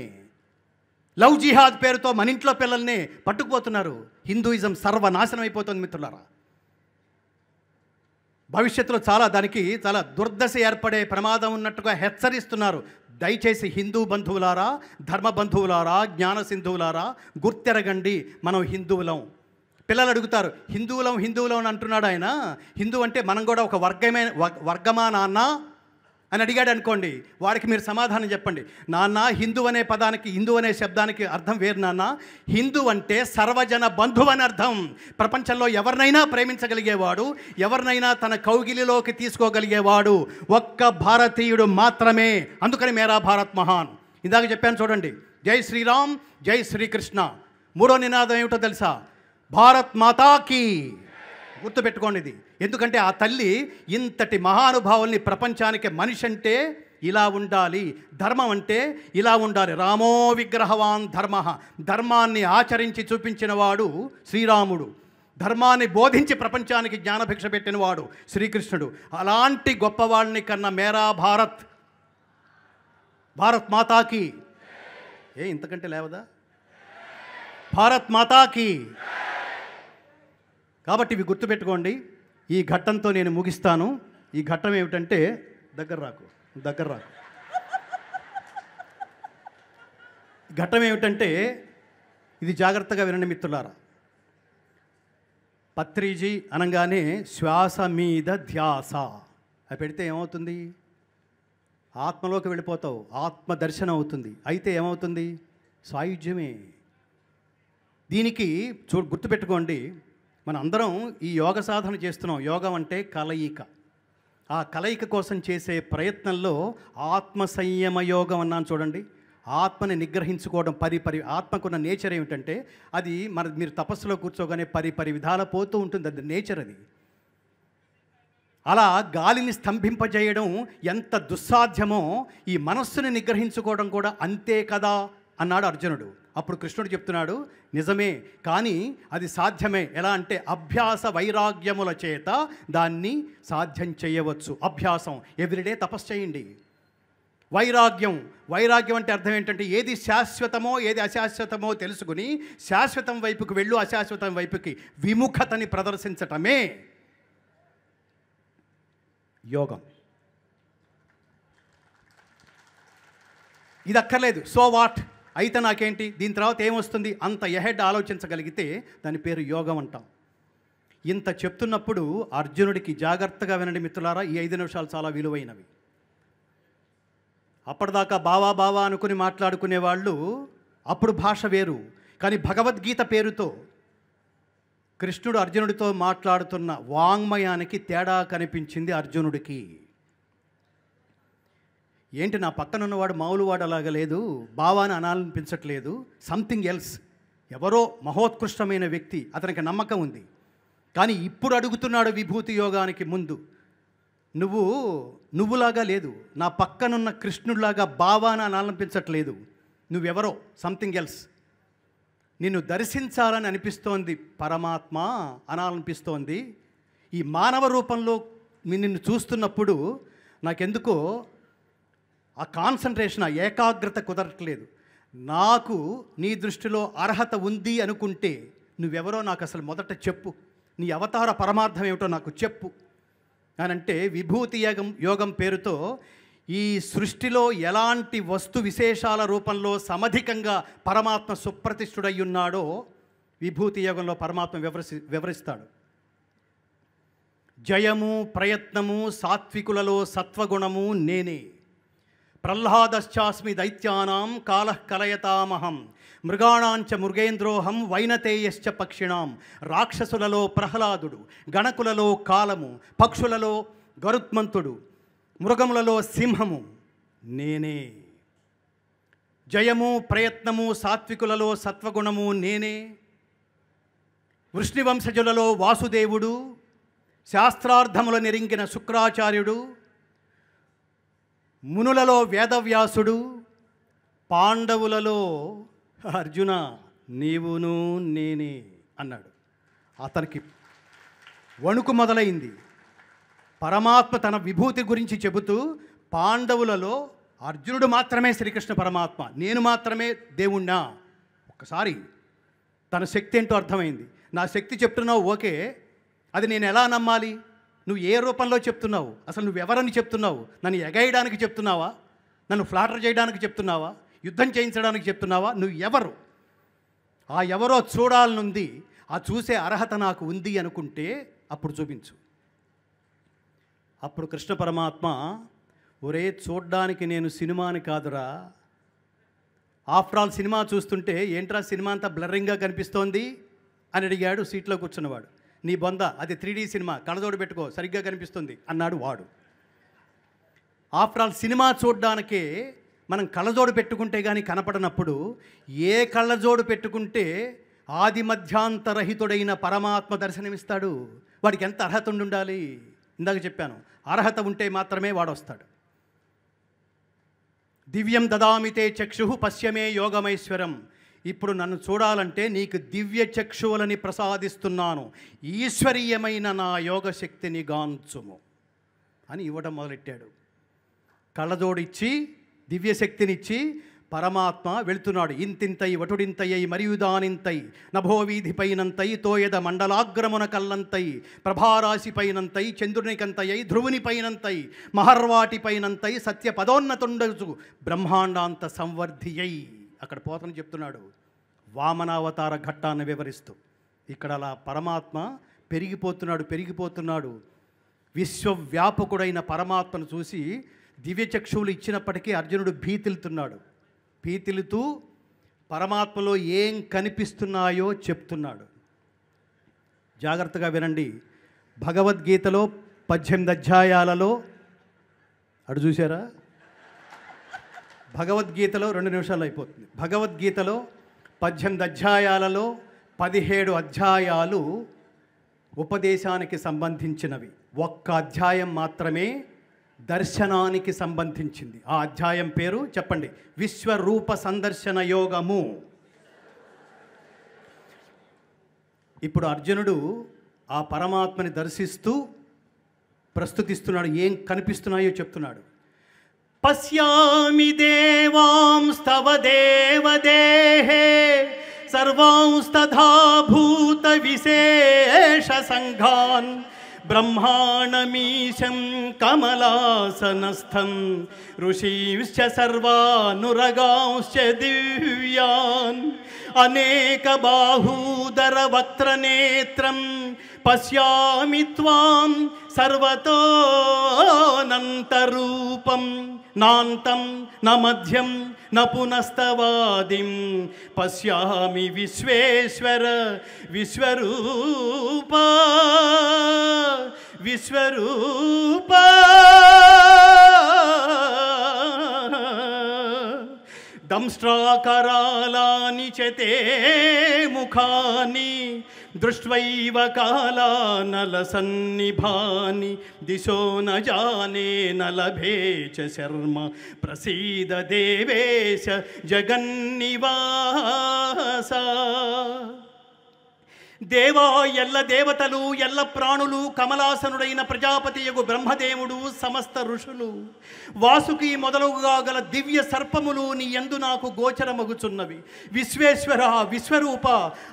Speaker 2: లవ్ జిహాద్ పేరుతో మన ఇంట్లో పిల్లల్ని పట్టుకుపోతున్నారు. హిందూయిజం సర్వనాశనం అయిపోతుంది మిత్రులారా. భవిష్యత్తులో దానికి చాలా దుర్దశ ఏర్పడే ప్రమాదం ఉన్నట్టుగా హెచ్చరిస్తున్నారు. దయచేసి హిందూ బంధువులారా, ధర్మ బంధువులారా, జ్ఞాన సింధువులారా, గుర్తెరగండి, మనం హిందువులం. పిల్లలు అడుగుతారు, హిందువులం అని అంటున్నాడు ఆయన, హిందూ అంటే మనం కూడా ఒక వర్గమా నాన్న అని అడిగాడు అనుకోండి, వాడికి మీరు సమాధానం చెప్పండి. నాన్న, హిందూ అనే పదానికి, హిందూ అనే శబ్దానికి అర్థం వేరు నాన్న. హిందూ అంటే సర్వజన బంధువు అని అర్థం. ప్రపంచంలో ఎవరినైనా ప్రేమించగలిగేవాడు, ఎవరినైనా తన కౌగిలిలోకి తీసుకోగలిగేవాడు ఒక్క భారతీయుడు మాత్రమే. అందుకని మేరా భారత్ మహాన్. ఇందాక చెప్పాను చూడండి, జై శ్రీరామ్, జై శ్రీకృష్ణ. మూడో నినాదం ఏమిటో తెలుసా? భారత్ మాతాకి. గుర్తుపెట్టుకోండి ఇది. ఎందుకంటే ఆ తల్లి ఇంతటి మహానుభావుల్ని ప్రపంచానికి, మనిషి అంటే ఇలా ఉండాలి, ధర్మం అంటే ఇలా ఉండాలి. రామో విగ్రహవాన్ ధర్మ, ధర్మాన్ని ఆచరించి చూపించిన వాడు శ్రీరాముడు, ధర్మాన్ని బోధించి ప్రపంచానికి జ్ఞానభిక్ష పెట్టినవాడు శ్రీకృష్ణుడు. అలాంటి గొప్పవాళ్ళని కన్నా మేరా భారత్, భారత్ మాతాకి. ఇంతకంటే లేవదా? భారత్ మాతాకి. కాబట్టి ఇవి గుర్తుపెట్టుకోండి. ఈ ఘట్టంతో నేను ముగిస్తాను. ఈ ఘట్టం ఏమిటంటే, దగ్గర రాకు. ఘట్టం ఏమిటంటే, ఇది జాగ్రత్తగా వినండి మిత్రులారా. పత్రిజీ అనగానే శ్వాస మీద ధ్యాస అది పెడితే ఏమవుతుంది? ఆత్మలోకి వెళ్ళిపోతావు, ఆత్మ దర్శనం అవుతుంది. అయితే ఏమవుతుంది? సాయుధ్యమే. దీనికి గుర్తుపెట్టుకోండి, మన అందరం ఈ యోగ సాధన చేస్తున్నాం. యోగం అంటే కలయిక. ఆ కలయిక కోసం చేసే ప్రయత్నంలో ఆత్మ సంయమ యోగం అన్నాను చూడండి. ఆత్మని నిగ్రహించుకోవడం ఆత్మకున్న నేచర్ ఏమిటంటే, అది మీరు తపస్సులో కూర్చోగానే పరి విధాల పోతూ ఉంటుంది. అది నేచర్. అది అలా గాలిని స్తంభింపజేయడం ఎంత దుస్సాధ్యమో, ఈ మనస్సుని నిగ్రహించుకోవడం కూడా అంతే కదా అన్నాడు అర్జునుడు. అప్పుడు కృష్ణుడు చెప్తున్నాడు, నిజమే, కానీ అది సాధ్యమే. ఎలా అంటే అభ్యాస వైరాగ్యముల చేత దాన్ని సాధ్యం చేయవచ్చు. అభ్యాసం, ఎవ్రీడే తపస్సు చేయండి. వైరాగ్యం అంటే అర్థం ఏంటంటే, ఏది శాశ్వతమో ఏది అశాశ్వతమో తెలుసుకుని శాశ్వతం వైపుకి వెళ్ళు, అశాశ్వతం వైపుకి విముఖతని ప్రదర్శించటమే యోగం. ఇది అక్కర్లేదు, సో వాట్, అయితే నాకేంటి, దీని తర్వాత ఏమొస్తుంది, అంత ఎహెడ్ ఆలోచించగలిగితే దాని పేరు యోగం అంటాం. ఇంత చెప్తున్నప్పుడు అర్జునుడికి, జాగ్రత్తగా వినండి మిత్రులారా, ఈ 5 నిమిషాలు చాలా విలువైనవి. అప్పటిదాకా బావా అనుకుని మాట్లాడుకునే వాళ్ళు, అప్పుడు భాష వేరు. కానీ భగవద్గీత పేరుతో కృష్ణుడు అర్జునుడితో మాట్లాడుతున్న వాంగ్మయానికి తేడా కనిపించింది అర్జునుడికి. ఏంటి నా పక్కన ఉన్నవాడు మామూలు వాడు అలాగా లేదు, బావాని అనాలనిపించట్లేదు, సంథింగ్ ఎల్స్, ఎవరో మహోత్కృష్టమైన వ్యక్తి, అతనికి నమ్మకం ఉంది. కానీ ఇప్పుడు అడుగుతున్నాడు విభూతి యోగానికి ముందు, నువ్వులాగా లేదు, నా పక్కనున్న కృష్ణుడిలాగా బావాని అనాలనిపించట్లేదు, నువ్వెవరో సంథింగ్ ఎల్స్, నిన్ను దర్శించాలని అనిపిస్తోంది, పరమాత్మ అనాలనిపిస్తోంది. ఈ మానవ రూపంలో నిన్ను చూస్తున్నప్పుడు నాకెందుకో ఆ కాన్సన్ట్రేషన్, ఆ ఏకాగ్రత కుదరట్లేదు. నాకు నీ దృష్టిలో అర్హత ఉంది అనుకుంటే నువ్వెవరో నాకు అసలు మొదట చెప్పు, నీ అవతార పరమార్థం ఏమిటో నాకు చెప్పు అని అంటే, విభూతి యోగం పేరుతో ఈ సృష్టిలో ఎలాంటి వస్తు విశేషాల రూపంలో సమధికంగా పరమాత్మ సుప్రతిష్ఠుడై ఉన్నాడో విభూతి యోగంలో పరమాత్మ వివరిస్తాడు. జయము ప్రయత్నము సాత్వికులలో సత్వగుణము నేనే, ప్రహ్లాదశ్చాస్మి దైత్యానాం కాలః కలయతామహం, మృగాణాంచ మృగేంద్రోహం వైనతేయశ్చ పక్షిణాం, రాక్షసులలో ప్రహ్లాదుడు, గణకులలో కాలము, పక్షులలో గరుత్మంతుడు, మృగములలో సింహము నేనే. జయము ప్రయత్నము సాత్వికులలో సత్వగుణము నేనే, వృష్ణివంశజులలో వాసుదేవుడు, శాస్త్రార్థముల నిరింగిన శుక్రాచార్యుడు, మునులలో వేదవ్యాసుడు, పాండవులలో అర్జున నీవును నేనే అన్నాడు. అతనికి వణుకు మొదలైంది. పరమాత్మ తన విభూతి గురించి చెబుతూ, పాండవులలో అర్జునుడు మాత్రమే శ్రీకృష్ణ పరమాత్మ, నేను మాత్రమే దేవుణ్ణా. ఒక్కసారి తన శక్తి ఏంటో అర్థమైంది. నా శక్తి చెప్తున్నావు ఓకే, అది నేను ఎలా నమ్మాలి? నువ్వు ఏ రూపంలో చెప్తున్నావు? అసలు నువ్వెవరని చెప్తున్నావు? నన్ను ఎగేయడానికి చెప్తున్నావా? నన్ను ఫ్లాటర్ చేయడానికి చెప్తున్నావా? యుద్ధం చేయించడానికి చెప్తున్నావా? నువ్వు ఎవరు? ఆ ఎవరో చూడాలనుంది, ఆ చూసే అర్హత నాకు ఉంది అనుకుంటే అప్పుడు చూపించు. అప్పుడు కృష్ణ పరమాత్మ, ఒరే చూడ్డానికి నేను సినిమాని కాదురా, ఆఫ్టర్ ఆల్ సినిమా చూస్తుంటే ఏంట్రా సినిమా అంతా బ్లర్రింగ్గా కనిపిస్తోంది అని అడిగాడు సీట్లో కూర్చున్నవాడు. నీ బొంద, అది 3D సినిమా, కళ్ళజోడు పెట్టుకో సరిగ్గా కనిపిస్తుంది అన్నాడు వాడు. ఆఫ్టర్ ఆల్ సినిమా చూడ్డానికే మనం కళ్ళజోడు పెట్టుకుంటే కానీ కనపడనప్పుడు ఏ కళ్ళజోడు పెట్టుకుంటే ఆది మధ్యాంతరహితుడైన పరమాత్మ దర్శనమిస్తాడు? వాడికి ఎంత అర్హత ఉండాలి? ఇందాక చెప్పాను, అర్హత ఉంటే మాత్రమే వాడు వస్తాడు. దివ్యం దదామితే చక్షు పశ్యమే యోగమైశ్వరం. ఇప్పుడు నన్ను చూడాలంటే నీకు దివ్య చక్షువులని ప్రసాదిస్తున్నాను, ఈశ్వరీయమైన నా యోగశక్తిని గాంచుము అని ఇవ్వడం మొదలెట్టాడు. కళ్ళజోడిచ్చి దివ్యశక్తినిచ్చి పరమాత్మ వెళుతున్నాడు. ఇంతింతై వటుడింతయ్యై మరియు దానింతై నభోవీధిపైనంతై తోయద మండలాగ్రమున కల్లంతై ప్రభారాశిపైనంతై చంద్రునికంతయ్యై ధ్రువునిపైనంతై మహర్వాటిపైనంతై సత్య పదోన్నతుండచు బ్రహ్మాండాంత సంవర్ధియై. అక్కడ పోతని చెప్తున్నాడు వామనావతార ఘట్టాన్ని వివరిస్తూ. ఇక్కడ అలా పరమాత్మ పెరిగిపోతున్నాడు. విశ్వవ్యాపకుడైన పరమాత్మను చూసి దివ్యచక్షువులు ఇచ్చినప్పటికీ అర్జునుడు భీతిలుతూ పరమాత్మలో ఏం కనిపిస్తున్నాయో చెప్తున్నాడు. జాగ్రత్తగా వినండి. భగవద్గీతలో 18 అధ్యాయాలలో అటు చూసారా, భగవద్గీతలో 2 నిమిషాలు అయిపోతుంది. భగవద్గీతలో 18 అధ్యాయాలలో 17 అధ్యాయాలు ఉపదేశానికి సంబంధించినవి, ఒక్క అధ్యాయం మాత్రమే దర్శనానికి సంబంధించింది. ఆ అధ్యాయం పేరు చెప్పండి, విశ్వరూప సందర్శన యోగము. ఇప్పుడు అర్జునుడు ఆ పరమాత్మని దర్శిస్తూ ప్రస్తుతిస్తున్నాడు, ఏం కనిపిస్తున్నాయో చెప్తున్నాడు. పశ్యామి దేవాంస్తవ దేవదేహే సర్వాంస్తథా భూత విశేష సంఘాన్ బ్రహ్మాణమీశం కమలాసనస్థం ఋషీంశ్చ సర్వానురగాంశ్చ దివ్యాన్ అనేక బాహూదర వక్త్రనేత్రం పశ్యామి త్వాం సర్వతోనంతరూపం నాంతం న మధ్యం న పునస్తవాదిం పశ్యామి విశ్వేశ్వర విశ్వరూప విశ్వరూప దంష్ట్రాకరాలాని చతే ముఖాని దృష్ట్వైవ కాలానలసన్నిభాని దిశో న జానే న లభే చ శర్మ ప్రసీద దేవేశ జగన్నివాస. దేవా ఎల్ల దేవతలు ఎల్ల ప్రాణులు కమలాసనుడైన ప్రజాపతియగు బ్రహ్మదేవుడు సమస్త ఋషులు వాసుకి మొదలుగా గల దివ్య సర్పములు నీ యందు నాకు గోచరమగుచున్నవి. విశ్వేశ్వర విశ్వరూప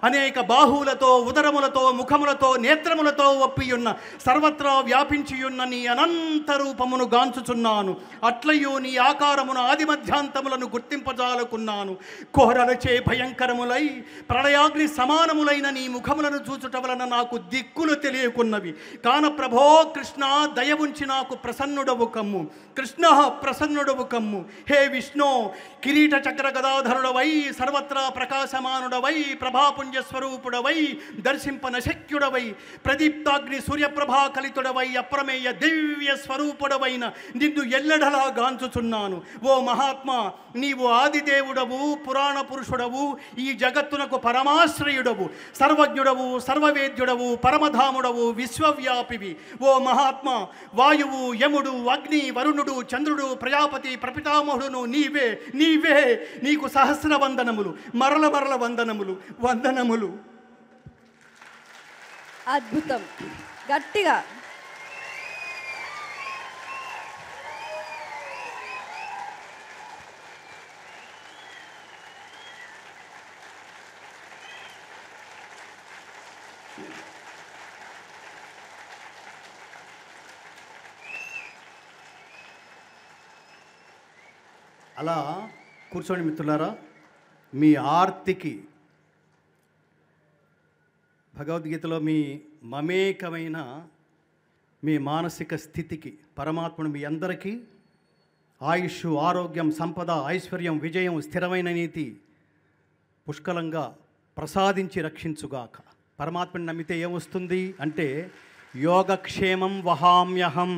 Speaker 2: అనేక బాహువులతో ఉదరములతో ముఖములతో నేత్రములతో ఒప్పియున్న సర్వత్రా వ్యాపించియున్న నీ అనంత రూపమును గాంచుచున్నాను. అట్లయో నీ ఆకారమున ఆదిమధ్యాంతములను గుర్తింపజాలకున్నాను. కోరలచే భయంకరములై ప్రళయాగ్ని సమానములైన నీ ముఖములను చూచుట వలన నాకు దిక్కులు తెలియకున్నవి. కాన ప్రభో కృష్ణ దయ ఉంచి నాకు ప్రసన్నుడవు కమ్ము. కృష్ణ ప్రసన్నుడవు కమ్ము. హే విష్ణు కిరీట చక్ర గదాధరుడవై సర్వత్రా ప్రకాశమానుడవై ప్రభాపుంజ స్వరూపుడవై దర్శింపనశక్యుడవై ప్రదీప్తాగ్ని సూర్యప్రభా కలితుడవై అప్రమేయ దివ్య స్వరూపుడవైన నిన్ను ఎల్లడలా గాంచుచున్నాను. ఓ మహాత్మా, నీవు ఆదిదేవుడవు, పురాణ పురుషుడవు, ఈ జగత్తునకు పరమాశ్రయుడవు, సర్వజ్ఞుడవు, సర్వవేద్యుడవు, పరమధాముడవు, విశ్వవ్యాపివి. ఓ మహాత్మా, వాయువు, యముడు, అగ్ని, వరుణుడు, చంద్రుడు, ప్రజాపతి, ప్రపితామహుడును నీవే. నీవే. నీకు సహస్ర వందనములు, మరల మరల వందనములు, వందనములు.
Speaker 1: అద్భుతం. గట్టిగా
Speaker 2: అలా కూర్చోండి మిత్రులారా. మీ ఆర్తికి, భగవద్గీతలో మీ మమేకమైన మీ మానసిక స్థితికి పరమాత్ముడు మీ అందరికీ ఆయుష్, ఆరోగ్యం, సంపద, ఐశ్వర్యం, విజయం, స్థిరమైన నీతి పుష్కలంగా ప్రసాదించి రక్షించుగాక. పరమాత్మని నమ్మితే ఏమొస్తుంది అంటే యోగక్షేమం వహామ్యహం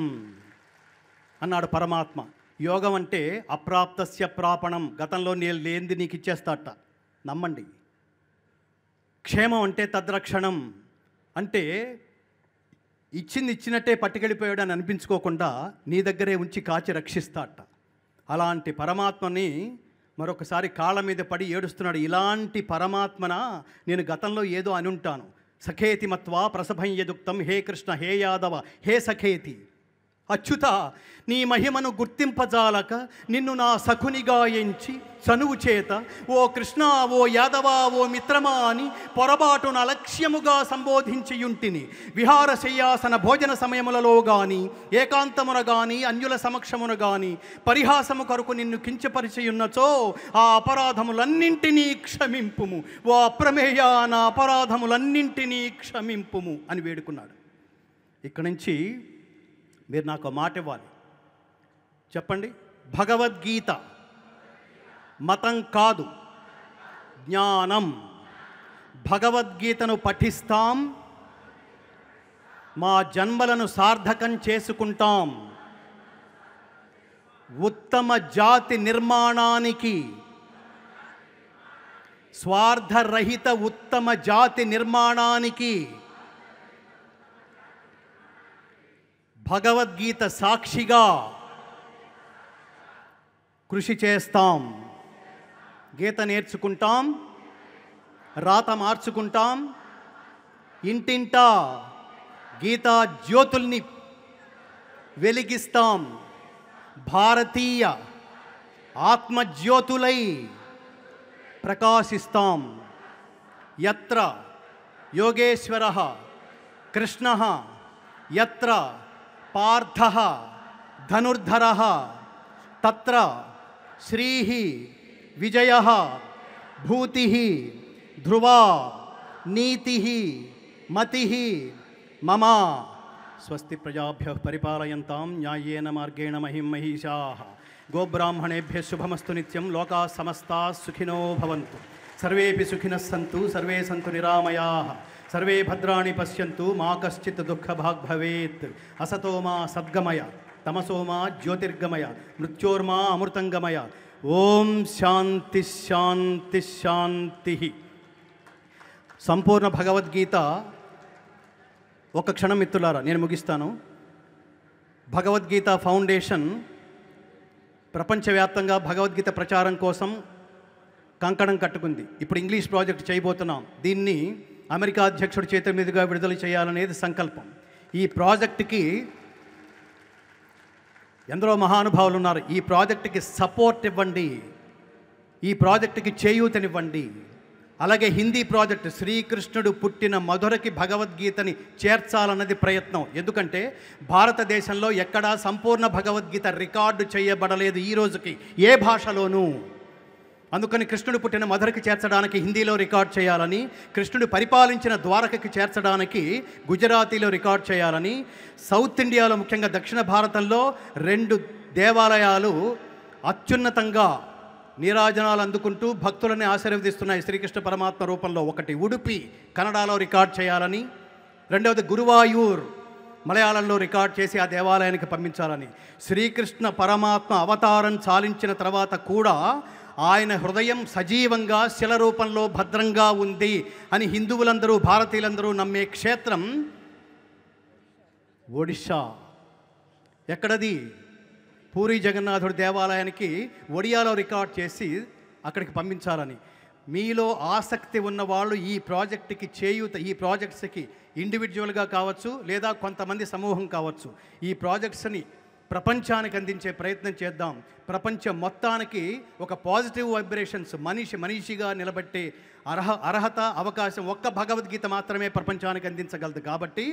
Speaker 2: అన్నాడు పరమాత్మ. యోగం అంటే అప్రాప్తస్య ప్రాపణం, గతంలో నేను లేనిది నీకు ఇచ్చేస్తాట, నమ్మండి. క్షేమం అంటే తద్రక్షణం, అంటే ఇచ్చింది ఇచ్చినట్టే పట్టుకెళ్ళిపోయాడు అని అనిపించుకోకుండా నీ దగ్గరే ఉంచి కాచి రక్షిస్తాట. అలాంటి పరమాత్మని మరొకసారి కాళ్ళ మీద పడి ఏడుస్తున్నాడు. ఇలాంటి పరమాత్మన నేను గతంలో ఏదో అని ఉంటాను. సఖేతి మత్వా ప్రసభం యదుక్తం, హే కృష్ణ, హే యాదవ, హే సఖేతి. అచ్యుత, నీ మహిమను గుర్తింపజాలక నిన్ను నా సఖునిగా ఎంచి చనువు చేత ఓ కృష్ణ, ఓ యాదవ, ఓ మిత్రమా అని పొరబాటున అలక్ష్యముగా సంబోధించియుంటిని. విహార శయ్యాసన భోజన సమయములలో గాని, ఏకాంతమున గాని, అన్యుల సమక్షమున గాని పరిహాసము కొరకు నిన్ను కించపరిచియున్నచో ఆ అపరాధములన్నింటినీ క్షమింపుము. ఓ అప్రమేయ, నా అపరాధములన్నింటినీ క్షమింపుము అని వేడుకున్నాడు. ఇక్కడి నుంచి మీరు నాకు మాట ఇవ్వాలి. చెప్పండి, భగవద్గీత మతం కాదు, జ్ఞానం. భగవద్గీతను పఠిస్తాం, మా జన్మలను సార్థకం చేసుకుంటాం. ఉత్తమ జాతి నిర్మాణానికి, స్వార్థరహిత ఉత్తమ జాతి నిర్మాణానికి భగవద్గీత సాక్షిగా కృషి చేస్తాం. గీత నేర్చుకుంటాం, రాత మార్చుకుంటాం, ఇంటింటా గీతా జ్యోతుల్ని వెలిగిస్తాం. భారతీయ ఆత్మజ్యోతులై ప్రకాశిస్తాం. యత్ర యోగేశ్వరః కృష్ణః, యత్ర పార్థః ధనుర్ధరః, తత్ర శ్రీః విజయః భూతిః ధ్రువా నీతిః మతిః మమ. స్వస్తి ప్రజాభ్యః పరిపాలయంతాం న్యాయేన మార్గేణ మహిం మహిషాః. గోబ్రాహ్మణేభ్యः శుభమస్తు నిత్యం. లోకాः సమస్తాः సుఖినో భవంతు. సర్వేపి సుఖినः సంతు, సర్వే సంతు నిరామయాః, సర్వే భద్రాణి పశ్యంతు, మా కశ్చిత్ దుఃఖభాగ్ భవేత్. అసతో మా సద్గమయ, తమసో మా జ్యోతిర్గమయ, మృత్యోర్మా అమృతంగమయ. ఓం శాంతి శాంతి శాంతి. సంపూర్ణ భగవద్గీత ఒక క్షణం మిత్రులారా నేను ముగిస్తాను. భగవద్గీత ఫౌండేషన్ ప్రపంచవ్యాప్తంగా భగవద్గీత ప్రచారం కోసం కంకణం కట్టుకుంది. ఇప్పుడు ఇంగ్లీష్ ప్రాజెక్ట్ చేయబోతున్నాం. దీన్ని అమెరికా అధ్యక్షుడి చేతుల మీదుగా విడుదల చేయాలనేది సంకల్పం. ఈ ప్రాజెక్టుకి ఎందరో మహానుభావులు ఉన్నారు. ఈ ప్రాజెక్టుకి సపోర్ట్ ఇవ్వండి, ఈ ప్రాజెక్టుకి చేయూతనివ్వండి. అలాగే హిందీ ప్రాజెక్టు శ్రీకృష్ణుడు పుట్టిన మధురకి భగవద్గీతని చేర్చాలన్నది ప్రయత్నం. ఎందుకంటే భారతదేశంలో ఎక్కడా సంపూర్ణ భగవద్గీత రికార్డు చేయబడలేదు ఈ రోజుకి ఏ భాషలోనూ. అందుకని కృష్ణుడు పుట్టిన మధురకి చేర్చడానికి హిందీలో రికార్డ్ చేయాలని, కృష్ణుడు పరిపాలించిన ద్వారకకి చేర్చడానికి గుజరాతీలో రికార్డ్ చేయాలని, సౌత్ ఇండియాలో ముఖ్యంగా దక్షిణ భారతంలో 2 దేవాలయాలు అత్యున్నతంగా నీరాజనాలు అందుకుంటూ భక్తులని ఆశీర్వదిస్తున్నాయి శ్రీకృష్ణ పరమాత్మ రూపంలో. ఒకటి ఉడుపి కన్నడలో రికార్డ్ చేయాలని, రెండవది గురువాయూర్ మలయాళంలో రికార్డ్ చేసి ఆ దేవాలయానికి పంపించాలని. శ్రీకృష్ణ పరమాత్మ అవతారం చాలించిన తర్వాత కూడా ఆయన హృదయం సజీవంగా శిల రూపంలో భద్రంగా ఉంది అని హిందువులందరూ భారతీయులందరూ నమ్మే క్షేత్రం ఒడిషా. ఎక్కడది? పూరి జగన్నాథుడి దేవాలయానికి ఒడియాలో రికార్డ్ చేసి అక్కడికి పంపించాలని. మీలో ఆసక్తి ఉన్నవాళ్ళు ఈ ప్రాజెక్టుకి చేయూత, ఈ ప్రాజెక్ట్స్కి ఇండివిజువల్గా కావచ్చు లేదా కొంతమంది సమూహం కావచ్చు, ఈ ప్రాజెక్ట్స్ని ప్రపంచానికి అందించే ప్రయత్నం చేద్దాం. ప్రపంచం మొత్తానికి ఒక పాజిటివ్ వైబ్రేషన్స్ మనిషిగా నిలబెట్టే అర్హత అవకాశం ఒక్క భగవద్గీత మాత్రమే ప్రపంచానికి అందించగలదు. కాబట్టి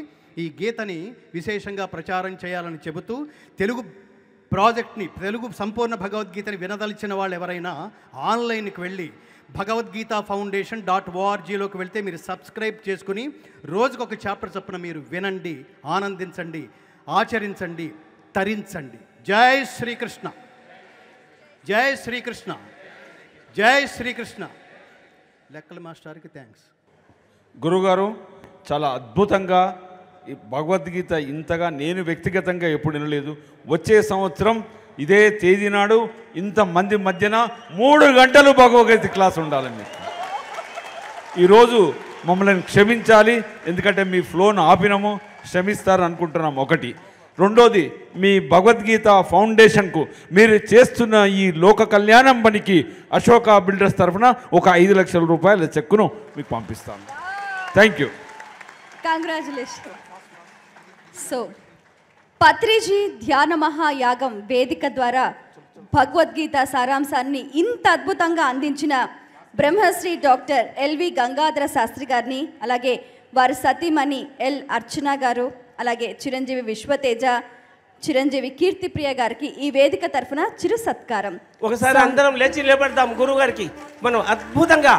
Speaker 2: ఈ గీతని విశేషంగా ప్రచారం చేయాలని చెబుతూ తెలుగు ప్రాజెక్ట్ని, తెలుగు సంపూర్ణ భగవద్గీతని వినదలిచిన వాళ్ళు ఎవరైనా ఆన్లైన్కి వెళ్ళి భగవద్గీత foundation.orgలోకి వెళ్తే మీరు సబ్స్క్రైబ్ చేసుకుని రోజుకొక చాప్టర్ చొప్పున మీరు వినండి, ఆనందించండి, ఆచరించండి, తరించండి. జై శ్రీకృష్ణ, జై శ్రీకృష్ణ, జై శ్రీకృష్ణ. లెక్కల మాస్టర్కి థ్యాంక్స్.
Speaker 3: గురుగారు చాలా అద్భుతంగా ఈ భగవద్గీత ఇంతగా నేను వ్యక్తిగతంగా ఎప్పుడు వినలేదు. వచ్చే సంవత్సరం ఇదే తేదీ నాడు ఇంతమంది మధ్యన 3 గంటలు భగవద్గీత క్లాస్ ఉండాలండి. ఈరోజు మమ్మల్ని క్షమించాలి, ఎందుకంటే మీ ఫ్లోను ఆపినాము, క్షమిస్తారు అనుకుంటున్నాము. ఒకటి. రెండోది, మీ భగవద్గీత ఫౌండేషన్కు మీరు చేస్తున్న ఈ లోక కళ్యాణం పనికి అశోక బిల్డర్స్ తరఫున ఒక 5 లక్షల రూపాయల చెక్కును మీకు పంపిస్తాను. Thank you.
Speaker 1: Congratulation. So Patriji ధ్యాన మహాయాగం వేదిక ద్వారా భగవద్గీత సారాంశాన్ని ఇంత అద్భుతంగా అందించిన బ్రహ్మశ్రీ డాక్టర్ ఎల్వి గంగాధర శాస్త్రి గారిని, అలాగే వారి సతీమణి ఎల్ అర్చన గారు, అలాగే చిరంజీవి విశ్వతేజ, చిరంజీవి కీర్తిప్రియ గారికి ఈ వేదిక తరఫున చిరు సత్కారం.
Speaker 4: ఒకసారి అందరం లేచి నిలబడతాం గురువు గారికి. మనం అద్భుతంగా